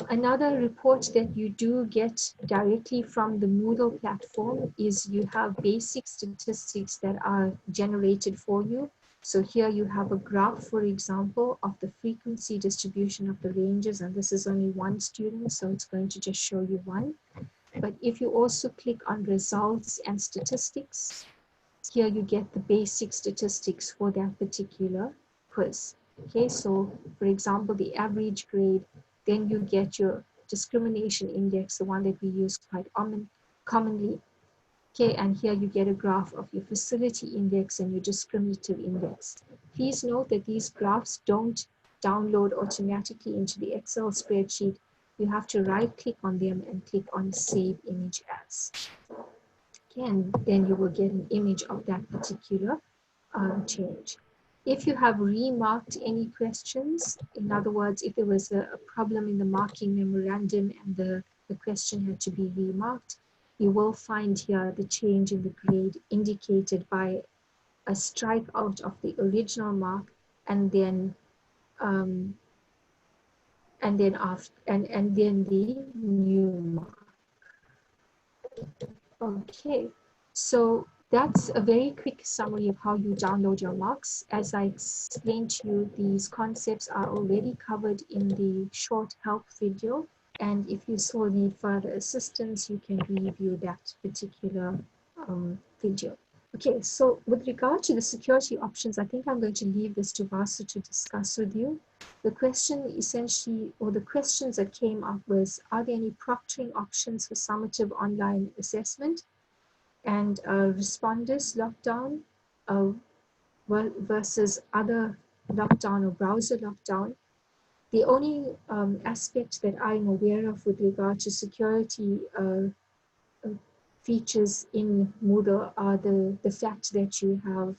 Another report that you do get directly from the Moodle platform is you have basic statistics that are generated for you. So here you have a graph, for example, of the frequency distribution of the ranges, and this is only one student, so it's going to just show you one. But if you also click on results and statistics, here you get the basic statistics for that particular quiz. Okay, so for example, the average grade, then you get your discrimination index, the one that we use quite commonly. Okay, and here you get a graph of your facility index and your discriminative index. Please note that these graphs don't download automatically into the Excel spreadsheet. You have to right-click on them and click on Save Image As. Okay, and then you will get an image of that particular change. If you have remarked any questions, in other words, if there was a problem in the marking memorandum and the question had to be remarked, you will find here the change in the grade indicated by a strike out of the original mark and then the new mark. Okay, so that's a very quick summary of how you download your marks. As I explained to you, these concepts are already covered in the short help video. And if you still need further assistance, you can review that particular video. Okay, so with regard to the security options, I think I'm going to leave this to Vasu to discuss with you. The question essentially, or the questions that came up was, are there any proctoring options for summative online assessment? And responders lockdown versus other lockdown or browser lockdown. The only aspect that I'm aware of with regard to security features in Moodle are the fact that you have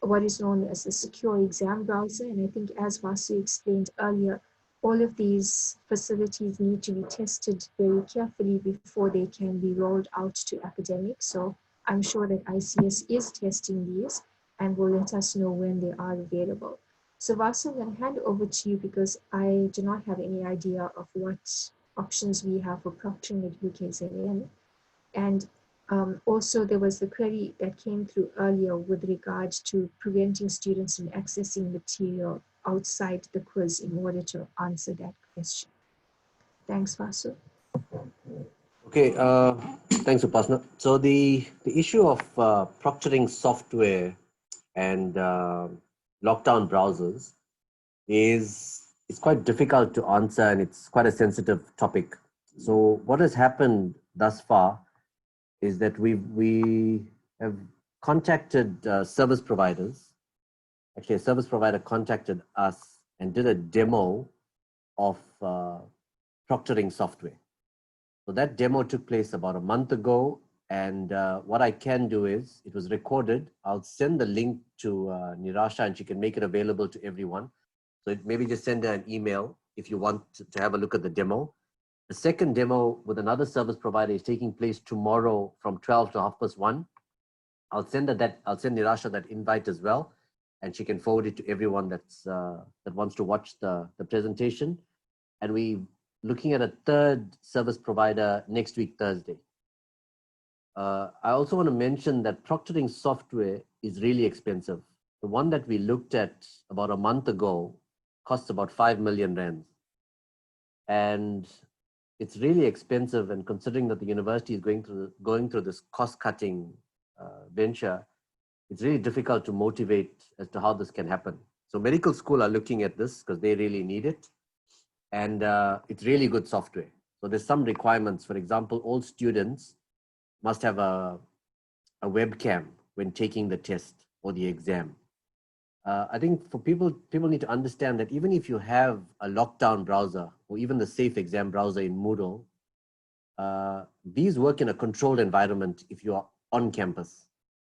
what is known as a secure exam browser. And I think, as Vasu explained earlier, all of these facilities need to be tested very carefully before they can be rolled out to academics. So I'm sure that ICS is testing these and will let us know when they are available. So Vasu, I'm going to hand over to you because I do not have any idea of what options we have for proctoring at UKZN. And also there was the query that came through earlier with regard to preventing students from accessing material outside the quiz in order to answer that question. Thanks, Vasu. Okay, thanks, Upasana. So the issue of proctoring software and lockdown browsers is quite difficult to answer, and it's quite a sensitive topic. So what has happened thus far is that we have contacted service providers. Actually, a service provider contacted us and did a demo of proctoring software. So that demo took place about a month ago, and what I can do is, it was recorded. I'll send the link to Nirasha and she can make it available to everyone. So maybe just send her an email if you want to have a look at the demo. The second demo with another service provider is taking place tomorrow from 12 to 1:30. I'll send Nirasha that invite as well, and she can forward it to everyone that wants to watch the presentation. And we're looking at a third service provider next week, Thursday. I also want to mention that proctoring software is really expensive. The one that we looked at about a month ago costs about 5 million rands. And it's really expensive, and considering that the university is going through this cost-cutting venture, it's really difficult to motivate as to how this can happen. So medical school are looking at this because they really need it, and it's really good software. So there's some requirements. For example, all students must have a webcam when taking the test or the exam. I think for people need to understand that even if you have a lockdown browser or even the safe exam browser in Moodle, these work in a controlled environment if you are on campus.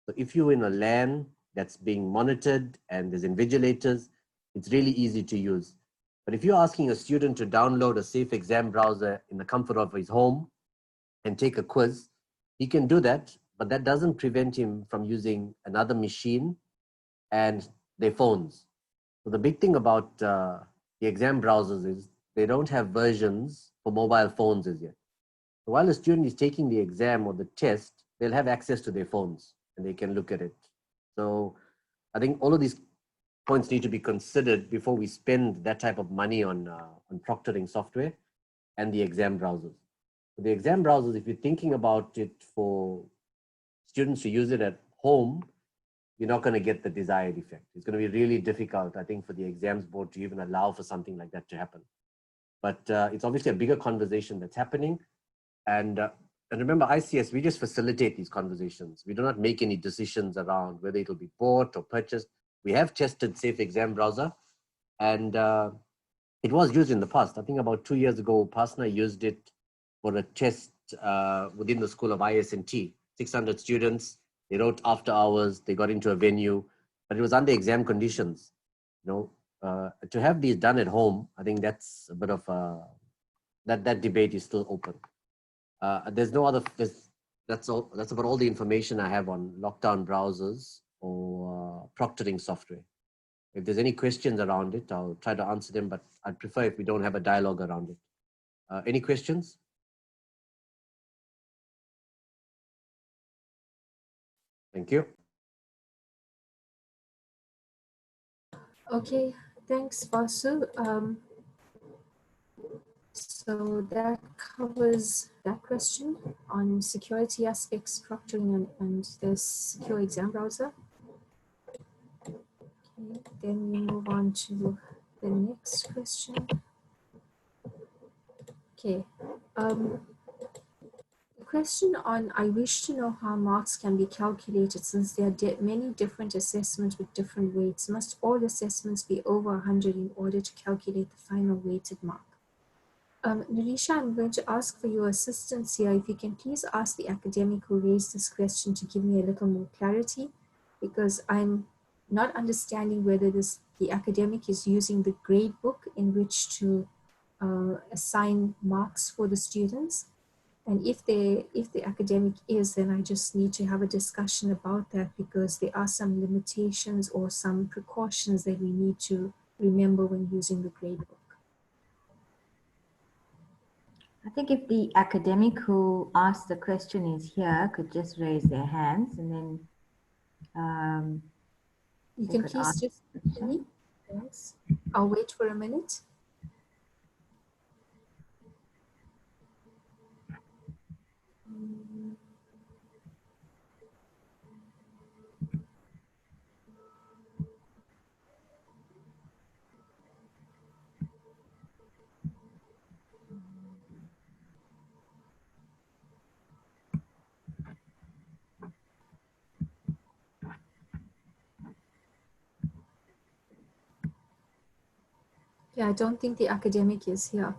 So if you're in a LAN that's being monitored and there's invigilators, it's really easy to use. But if you're asking a student to download a safe exam browser in the comfort of his home and take a quiz, he can do that, but that doesn't prevent him from using another machine and their phones. So the big thing about the exam browsers is they don't have versions for mobile phones as yet. So while a student is taking the exam or the test, they'll have access to their phones and they can look at it. So I think all of these points need to be considered before we spend that type of money on proctoring software and the exam browsers. So the exam browsers, if you're thinking about it for students to use it at home, you're not going to get the desired effect. It's going to be really difficult, I think, for the exams board to even allow for something like that to happen. But it's obviously a bigger conversation that's happening. And remember, ICS, we just facilitate these conversations. We do not make any decisions around whether it'll be bought or purchased. We have tested Safe Exam Browser, and it was used in the past. I think about 2 years ago, Upasana used it for a test within the school of IS&T. 600 students. They wrote after hours, they got into a venue, but it was under exam conditions. To have these done at home, I think that's a bit of that debate is still open. There's no other. That's all. That's about all the information I have on lockdown browsers or proctoring software. If there's any questions around it, I'll try to answer them, but I'd prefer if we don't have a dialogue around it. Any questions? Thank you. Okay, thanks, Vasu. So that covers that question on security aspects, proctoring, and the secure exam browser. Okay, then we move on to the next question. Okay, the question on, I wish to know how marks can be calculated since there are many different assessments with different weights. Must all assessments be over 100 in order to calculate the final weighted mark? Nirisha, I'm going to ask for your assistance here. If you can please ask the academic who raised this question to give me a little more clarity, because I'm not understanding whether the academic is using the grade book in which to assign marks for the students. And if the academic is, then I just need to have a discussion about that, because there are some limitations or some precautions that we need to remember when using the grade book. I think if the academic who asked the question is here, could just raise their hands, and then you can please just tell me. Thanks. I'll wait for a minute. Yeah, I don't think the academic is here.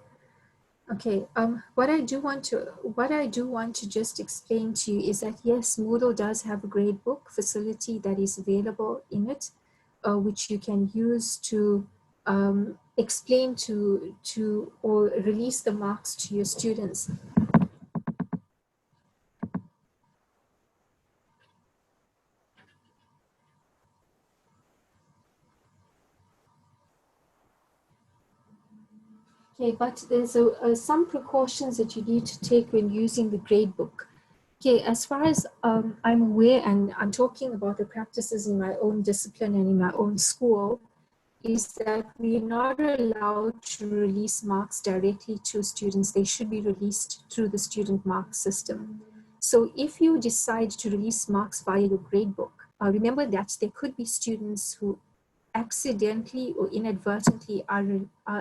Okay, what I do want to just explain to you is that yes, Moodle does have a grade book facility that is available in it, which you can use to explain to or release the marks to your students. Okay, but there's some precautions that you need to take when using the grade book. Okay, as far as I'm aware, and I'm talking about the practices in my own discipline and in my own school, is that we're not allowed to release marks directly to students. They should be released through the student mark system. So if you decide to release marks via your grade book, remember that there could be students who accidentally or inadvertently are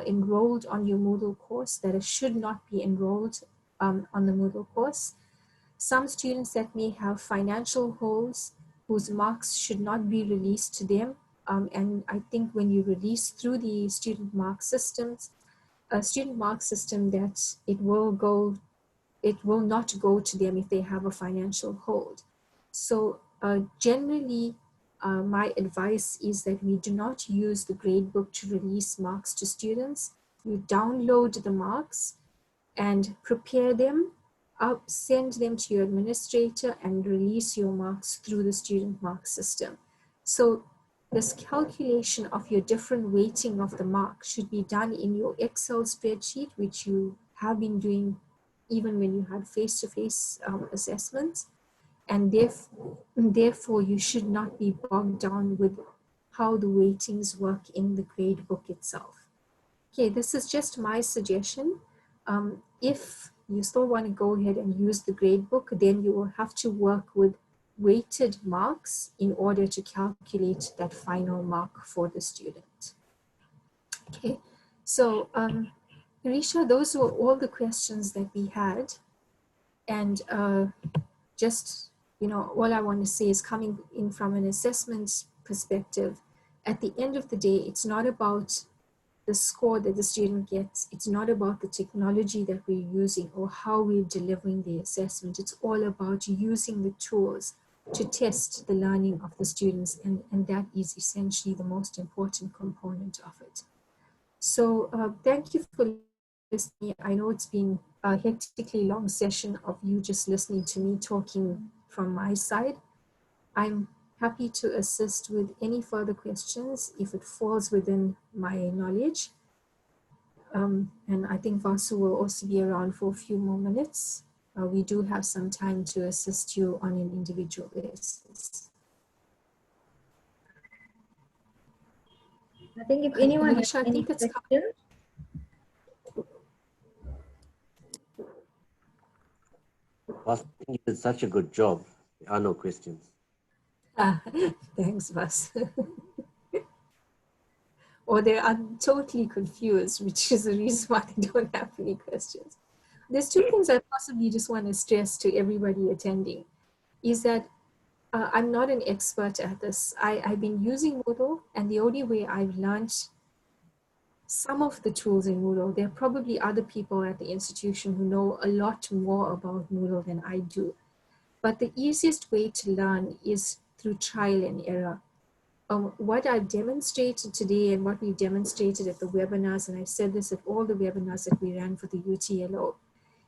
enrolled on your Moodle course that should not be enrolled on the Moodle course. Some students that may have financial holes whose marks should not be released to them. And I think when you release through the student mark systems, a student mark system, that it will not go to them if they have a financial hold. So generally, my advice is that we do not use the gradebook to release marks to students. You download the marks and prepare them, send them to your administrator and release your marks through the student mark system. So this calculation of your different weighting of the mark should be done in your Excel spreadsheet, which you have been doing even when you had face-to-face assessments. And therefore, you should not be bogged down with how the weightings work in the grade book itself. Okay, this is just my suggestion. If you still want to go ahead and use the grade book, then you will have to work with weighted marks in order to calculate that final mark for the student. Okay, so Arisha, those were all the questions that we had. And just, all I want to say is, coming in from an assessment perspective, at the end of the day, it's not about the score that the student gets. It's not about the technology that we're using or how we're delivering the assessment. It's all about using the tools to test the learning of the students, and that is essentially the most important component of it. So thank you for listening. I know it's been a hectically long session of you just listening to me talking from my side. I'm happy to assist with any further questions if it falls within my knowledge. And I think Vasu will also be around for a few more minutes. We do have some time to assist you on an individual basis. I think if anyone has Marisha, I any think it's questions. Pastor, I think you did such a good job. There are no questions. Thanks, Vas. Or they are totally confused, which is the reason why they don't have any questions. There's two things I possibly just want to stress to everybody attending, is that I'm not an expert at this. I've been using Moodle, and the only way I've learned some of the tools in Moodle, there are probably other people at the institution who know a lot more about Moodle than I do. But the easiest way to learn is through trial and error. What I've demonstrated today and what we've demonstrated at the webinars, and I've said this at all the webinars that we ran for the UTLO,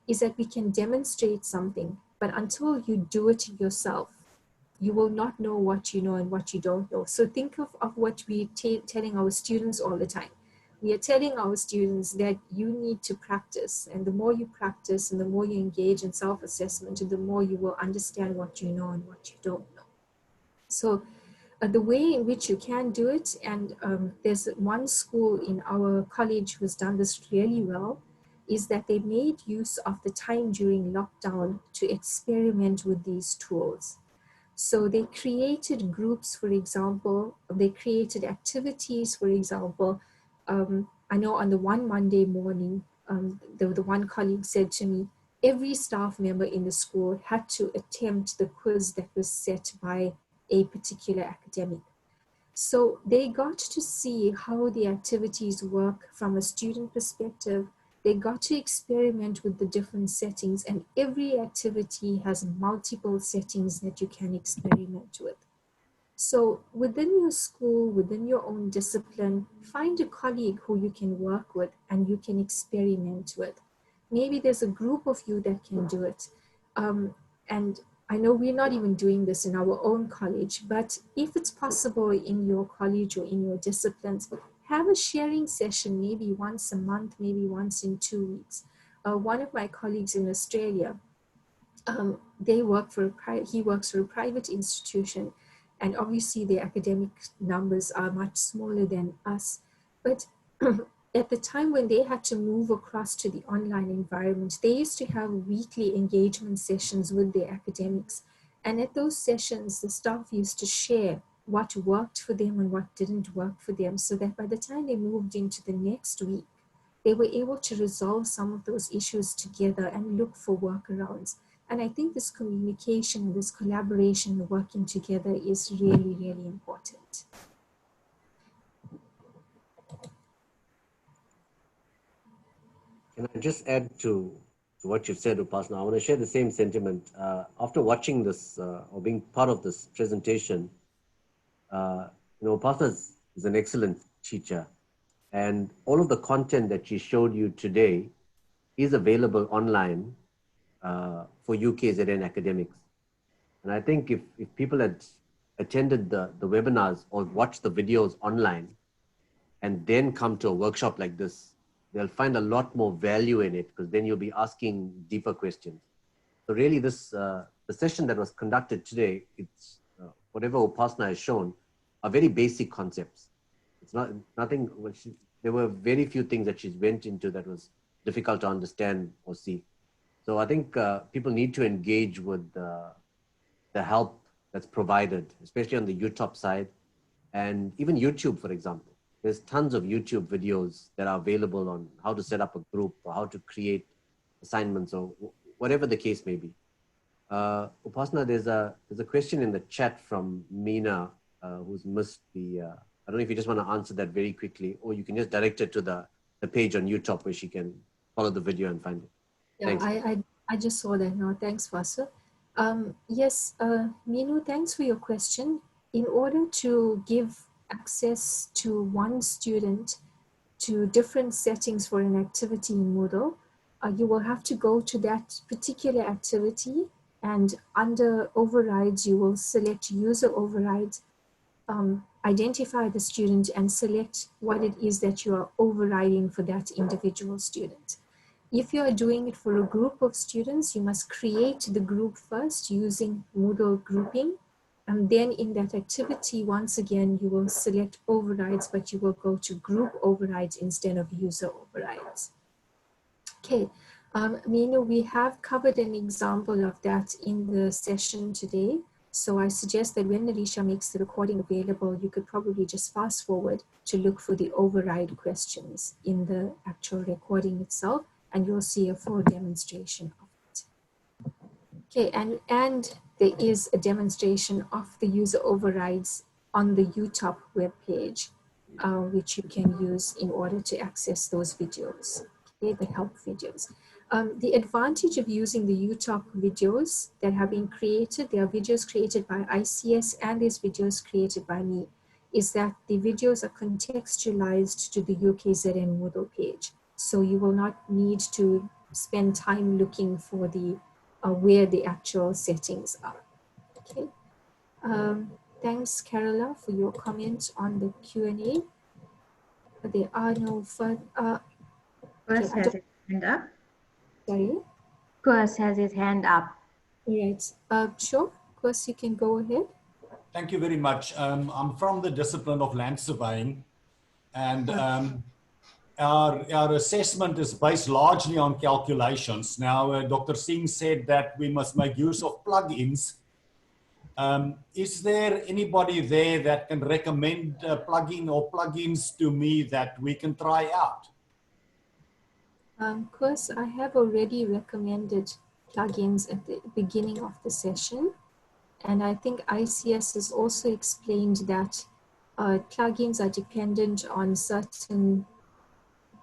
is that we can demonstrate something, but until you do it yourself, you will not know what you know and what you don't know. So think of what we're telling our students all the time. We are telling our students that you need to practice, and the more you practice and the more you engage in self-assessment, the more you will understand what you know and what you don't know. So the way in which you can do it, and there's one school in our college who's done this really well, is that they made use of the time during lockdown to experiment with these tools. So they created groups, for example, they created activities, for example. I know on the one Monday morning, the one colleague said to me, every staff member in the school had to attempt the quiz that was set by a particular academic. So they got to see how the activities work from a student perspective. They got to experiment with the different settings, and every activity has multiple settings that you can experiment with. So within your school, within your own discipline, find a colleague who you can work with and you can experiment with. Maybe there's a group of you that can do it. And I know we're not even doing this in our own college, but if it's possible in your college or in your disciplines, have a sharing session maybe once a month, maybe once in 2 weeks. One of my colleagues in Australia, he works for a private institution, and obviously the academic numbers are much smaller than us. But at the time when they had to move across to the online environment, they used to have weekly engagement sessions with their academics. And at those sessions, the staff used to share what worked for them and what didn't work for them, so that by the time they moved into the next week, they were able to resolve some of those issues together and look for workarounds. And I think this communication, this collaboration, working together is really, really important. Can I just add to what you've said, Upasana? I want to share the same sentiment. After watching this or being part of this presentation, Upasana is an excellent teacher, and all of the content that she showed you today is available online for UKZN academics. And I think if people had attended the webinars or watched the videos online and then come to a workshop like this, they'll find a lot more value in it, because then you'll be asking deeper questions. So really this, the session that was conducted today, it's whatever Upasana has shown are very basic concepts. It's nothing, there were very few things that she's went into that was difficult to understand or see. So I think people need to engage with the help that's provided, especially on the UTOP side, and even YouTube, for example. There's tons of YouTube videos that are available on how to set up a group or how to create assignments or whatever the case may be. Upasana, there's a question in the chat from Meena, who's missed the, I don't know if you just want to answer that very quickly, or you can just direct it to the page on YouTube where she can follow the video and find it. Yeah, I just saw that now. Thanks, Vasu. Yes, Minu, thanks for your question. In order to give access to one student to different settings for an activity in Moodle, you will have to go to that particular activity, and under overrides, you will select user overrides, identify the student and select what it is that you are overriding for that individual student. If you are doing it for a group of students, you must create the group first using Moodle grouping. And then in that activity, once again, you will select overrides, but you will go to group overrides instead of user overrides. Okay, Minu, we have covered an example of that in the session today. So I suggest that when Narisha makes the recording available, you could probably just fast forward to look for the override questions in the actual recording itself, and you'll see a full demonstration of it. Okay, and there is a demonstration of the user overrides on the UTOP webpage, which you can use in order to access those videos, okay, the help videos. The advantage of using the UTOP videos that have been created, there are videos created by ICS and there's videos created by me, is that the videos are contextualized to the UKZN Moodle page. So you will not need to spend time looking for the where the actual settings are. Okay. Thanks, Carola, for your comments on the Q&A. There are no further. Kurs has his hand up. Sorry. Kurs has his hand up. Right. Sure. Kurs, you can go ahead. Thank you very much. I'm from the discipline of land surveying, and our assessment is based largely on calculations. Now, Dr. Singh said that we must make use of plugins. Is there anybody there that can recommend a plugin or plugins to me that we can try out? Of course, I have already recommended plugins at the beginning of the session. And I think ICS has also explained that plugins are dependent on certain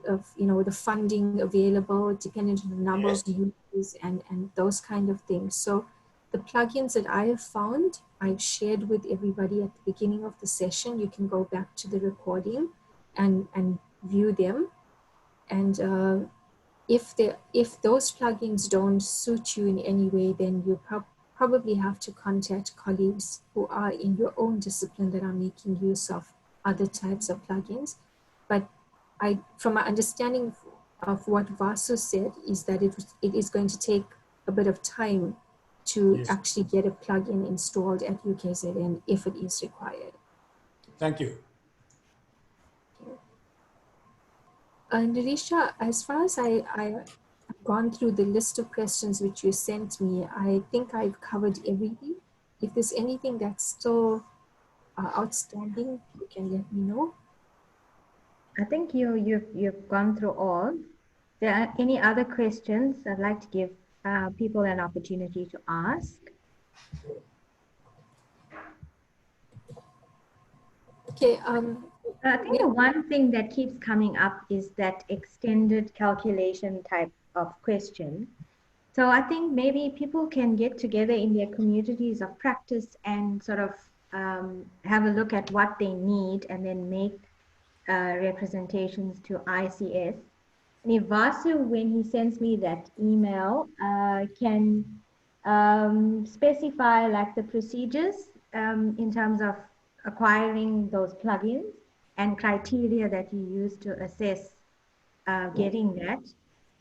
of, the funding available, dependent on the number of users and those kind of things. So the plugins that I have found, I've shared with everybody at the beginning of the session. You can go back to the recording and view them. And if those plugins don't suit you in any way, then you probably have to contact colleagues who are in your own discipline that are making use of other types of plugins. But from my understanding of what Vasu said, is that it is going to take a bit of time to actually get a plugin installed at UKZN if it is required. Thank you. Narisha, as far as I've gone through the list of questions which you sent me, I think I've covered everything. If there's anything that's still outstanding, you can let me know. I think you've gone through all. If there are any other questions, I'd like to give people an opportunity to ask. Okay. I think the one thing that keeps coming up is that extended calculation type of question. So I think maybe people can get together in their communities of practice and sort of have a look at what they need and then make representations to ICS. And if Vasu, when he sends me that email, can specify like the procedures in terms of acquiring those plugins and criteria that you use to assess getting that,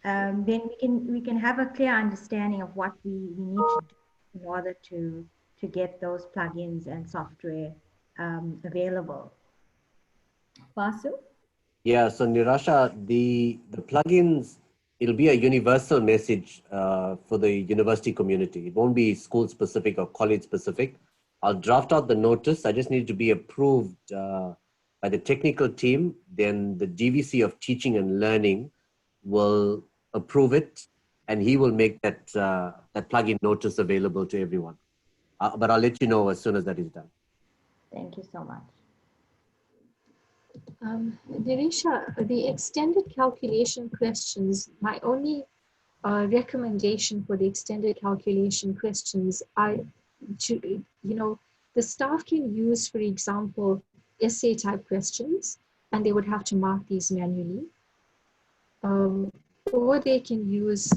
then we can have a clear understanding of what we need to do in order to get those plugins and software available. Vasu? Yeah, so Nirasha, the plugins, it'll be a universal message for the university community. It won't be school specific or college specific. I'll draft out the notice. I just need to be approved by the technical team. Then the DVC of teaching and learning will approve it, and he will make that plugin notice available to everyone. But I'll let you know as soon as that is done. Thank you so much. Narisha, the extended calculation questions, my only recommendation for the extended calculation questions are to, the staff can use, for example, essay type questions, and they would have to mark these manually. Or they can use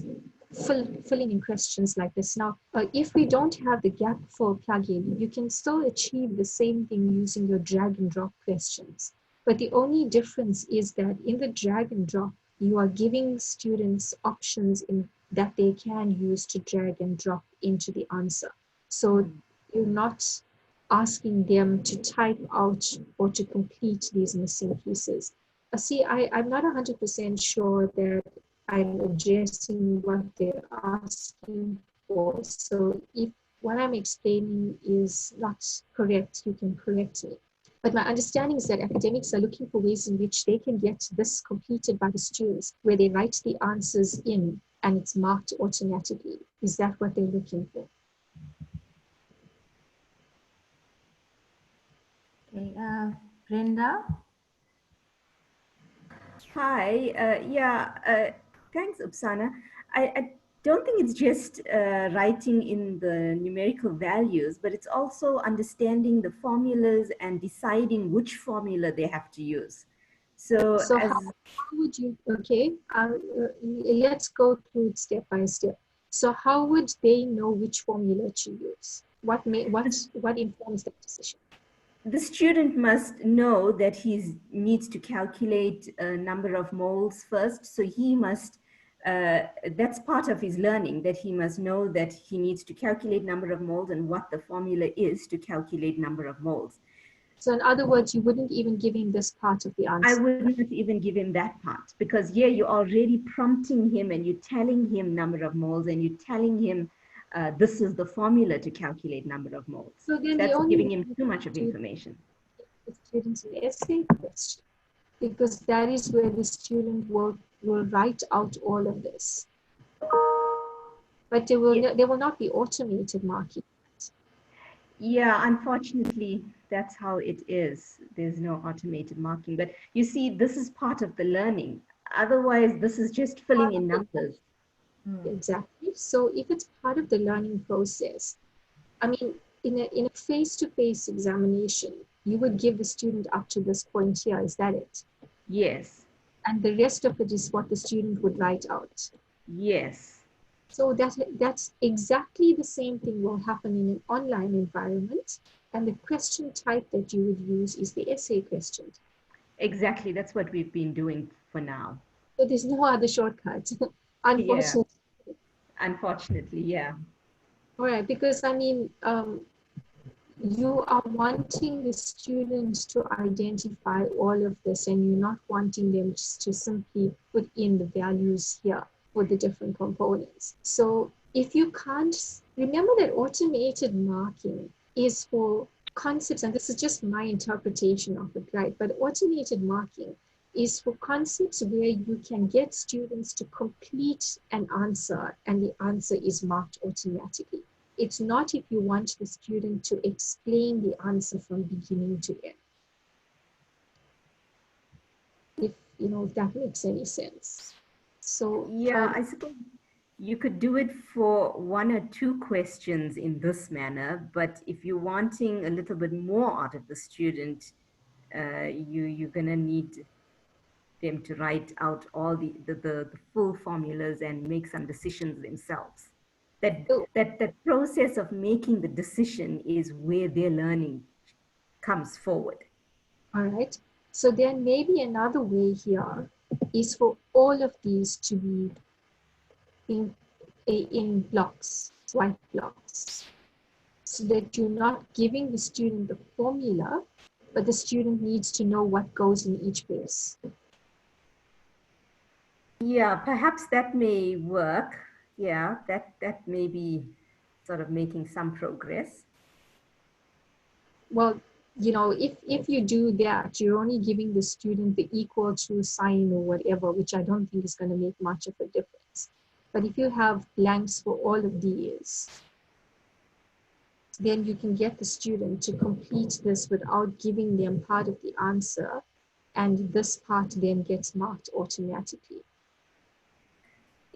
filling in questions like this. Now, if we don't have the gap fill plugin, you can still achieve the same thing using your drag and drop questions. But the only difference is that in the drag and drop, you are giving students options that they can use to drag and drop into the answer. So you're not asking them to type out or to complete these missing pieces. See, I'm not 100% sure that I'm addressing what they're asking for. So if what I'm explaining is not correct, you can correct me. But my understanding is that academics are looking for ways in which they can get this completed by the students, where they write the answers in and it's marked automatically. Is that what they're looking for? Okay, Brenda? Hi, thanks, Upasana. I don't think it's just writing in the numerical values, but it's also understanding the formulas and deciding which formula they have to use. So how would you, okay, let's go through it step by step. So how would they know which formula to use? What informs that decision? The student must know that he needs to calculate a number of moles first. So he must, that's part of his learning, that he must know that he needs to calculate number of moles and what the formula is to calculate number of moles. So in other words, you wouldn't even give him this part of the answer? I wouldn't even give him that part, because here you're already prompting him and you're telling him number of moles and you're telling him this is the formula to calculate number of moles. So then that's giving him too much of information. The student's an essay question, because that is where the student will write out all of this. But there will not be automated marking. Yeah, unfortunately, that's how it is. There's no automated marking. But you see, this is part of the learning. Otherwise, this is just filling in numbers. Exactly. So if it's part of the learning process, I mean, in a face-to-face examination, you would give the student up to this point here. Is that it? Yes. And the rest of it is what the student would write out. Yes. So that's exactly the same thing will happen in an online environment. And the question type that you would use is the essay question. Exactly. That's what we've been doing for now. So there's no other shortcut, unfortunately. Yeah. Unfortunately, yeah. All right, because I mean, you are wanting the students to identify all of this, and you're not wanting them just to simply put in the values here for the different components. So if you can't, remember that automated marking is for concepts, and this is just my interpretation of it, right? But automated marking is for concepts where you can get students to complete an answer and the answer is marked automatically. It's not if you want the student to explain the answer from beginning to end. If that makes any sense. So yeah, I suppose you could do it for one or two questions in this manner, but if you're wanting a little bit more out of the student, you're gonna need them to write out all the full formulas and make some decisions themselves. That process of making the decision is where their learning comes forward. All right. So then maybe another way here is for all of these to be in blocks, white blocks, so that you're not giving the student the formula, but the student needs to know what goes in each place. Yeah, perhaps that may work. Yeah, that may be sort of making some progress. Well, if you do that, you're only giving the student the equal to sign or whatever, which I don't think is going to make much of a difference. But if you have blanks for all of these, then you can get the student to complete this without giving them part of the answer, and this part then gets marked automatically.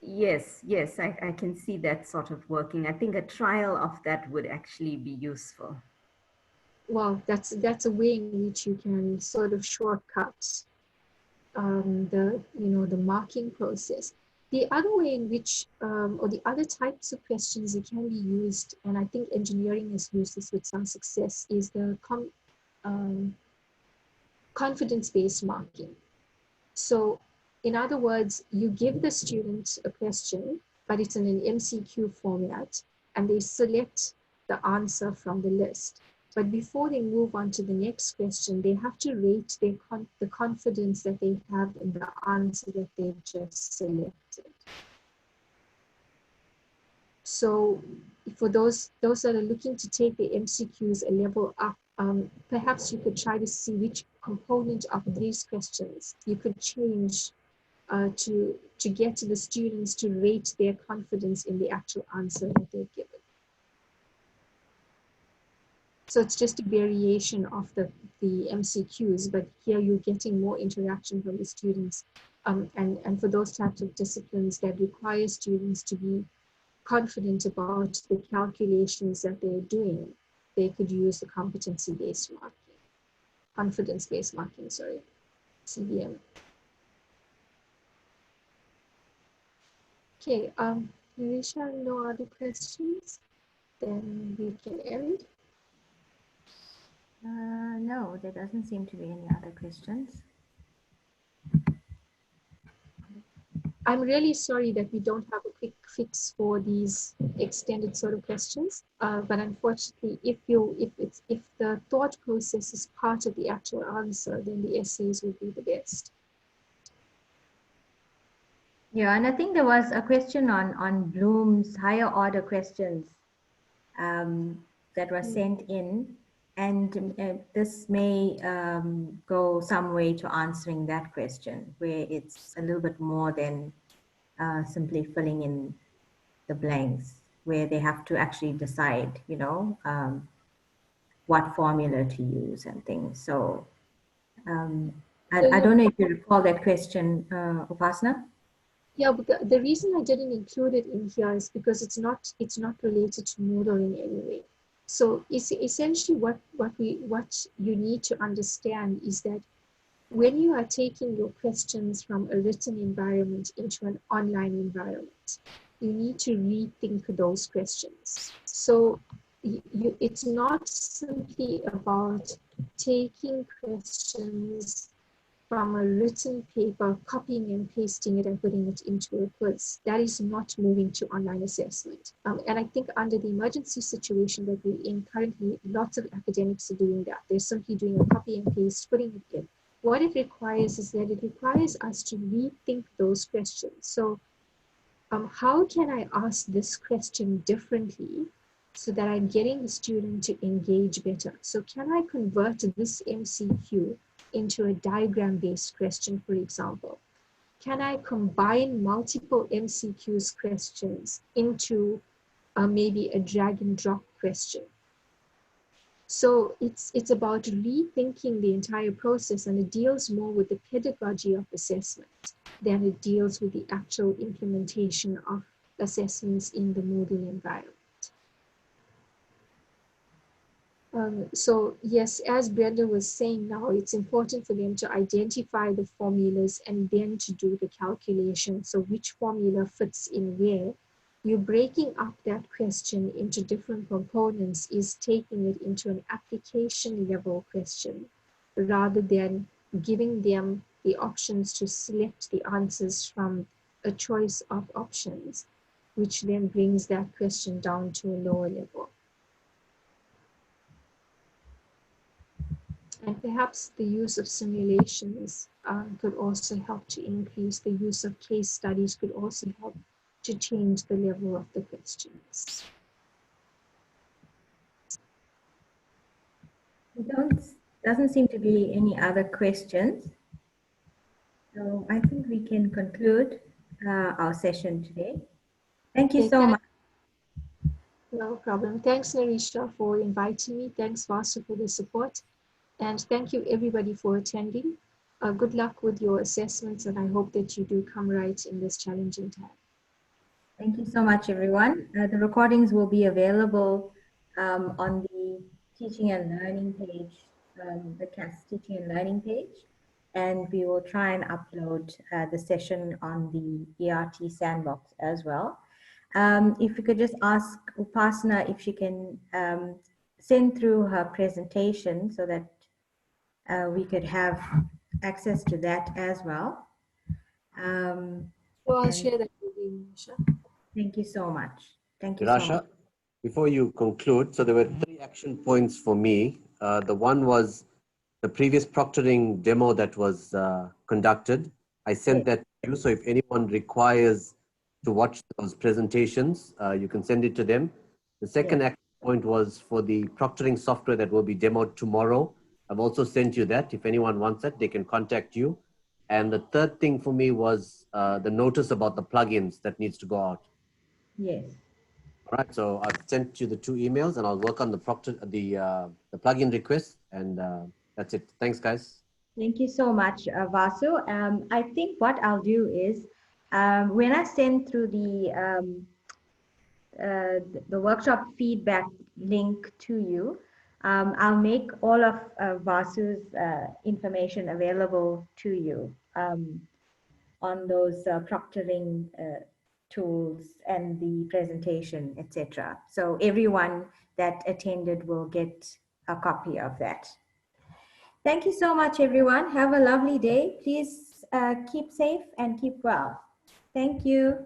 Yes, yes, I can see that sort of working. I think a trial of that would actually be useful. Well, that's a way in which you can sort of shortcut the marking process. The other way in which, or the other types of questions that can be used, and I think engineering has used this with some success, is the confidence-based marking. So in other words, you give the student a question, but it's in an MCQ format, and they select the answer from the list. But before they move on to the next question, they have to rate the confidence that they have in the answer that they've just selected. So for those that are looking to take the MCQs a level up, perhaps you could try to see which component of these questions you could change to get to the students to rate their confidence in the actual answer that they've given. So it's just a variation of the MCQs, but here you're getting more interaction from the students. And for those types of disciplines that require students to be confident about the calculations that they're doing, they could use the competency-based marking, confidence-based marking, sorry, CBM. Okay, Marisha, no other questions? Then we can end. No, there doesn't seem to be any other questions. I'm really sorry that we don't have a quick fix for these extended sort of questions, but unfortunately, if the thought process is part of the actual answer, then the essays would be the best. Yeah, and I think there was a question on Bloom's higher order questions that were sent in, and this may go some way to answering that question, where it's a little bit more than simply filling in the blanks, where they have to actually decide, what formula to use and things. So I don't know if you recall that question, Upasana. Yeah, but the reason I didn't include it in here is because it's not related to Moodle in any way. So it's essentially what you need to understand is that when you are taking your questions from a written environment into an online environment, you need to rethink those questions. So it's not simply about taking questions from a written paper, copying and pasting it and putting it into a quiz. That is not moving to online assessment. And I think under the emergency situation that we're in currently, lots of academics are doing that. They're simply doing a copy and paste, putting it in. What it requires is that it requires us to rethink those questions. So how can I ask this question differently so that I'm getting the student to engage better? So can I convert this MCQ into a diagram-based question, for example? Can I combine multiple MCQs questions into maybe a drag and drop question? So it's about rethinking the entire process, and it deals more with the pedagogy of assessment than it deals with the actual implementation of assessments in the Moodle environment. So yes, as Brenda was saying now, it's important for them to identify the formulas and then to do the calculation. So which formula fits in where? You breaking up that question into different components is taking it into an application level question rather than giving them the options to select the answers from a choice of options, which then brings that question down to a lower level. And perhaps the use of simulations could also help to increase. The use of case studies could also help to change the level of the questions. Doesn't seem to be any other questions. So I think we can conclude our session today. Thank you so much. No problem. Thanks, Narisha, for inviting me. Thanks, Vasu, for the support. And thank you, everybody, for attending. Good luck with your assessments, and I hope that you do come right in this challenging time. Thank you so much, everyone. The recordings will be available on the teaching and learning page, the CAS teaching and learning page, and we will try and upload the session on the ERT sandbox as well. If we could just ask Upasana if she can send through her presentation so that we could have access to that as well. So I'll share that with you, Nisha. Thank you so much. Thank you so Rasha, much. before you conclude, so there were 3 action points for me. The one was the previous proctoring demo that was conducted. I sent that to you, so if anyone requires to watch those presentations, you can send it to them. The second action point was for the proctoring software that will be demoed tomorrow. I've also sent you that. If anyone wants that, they can contact you. And the third thing for me was the notice about the plugins that needs to go out. Yes. All right, so I've sent you the 2 emails, and I'll work on the plugin request, and that's it. Thanks, guys. Thank you so much, Vasu. I think what I'll do is when I send through the workshop feedback link to you, I'll make all of Vasu's information available to you on those proctoring tools and the presentation, etc. So everyone that attended will get a copy of that. Thank you so much, everyone. Have a lovely day. Please keep safe and keep well. Thank you.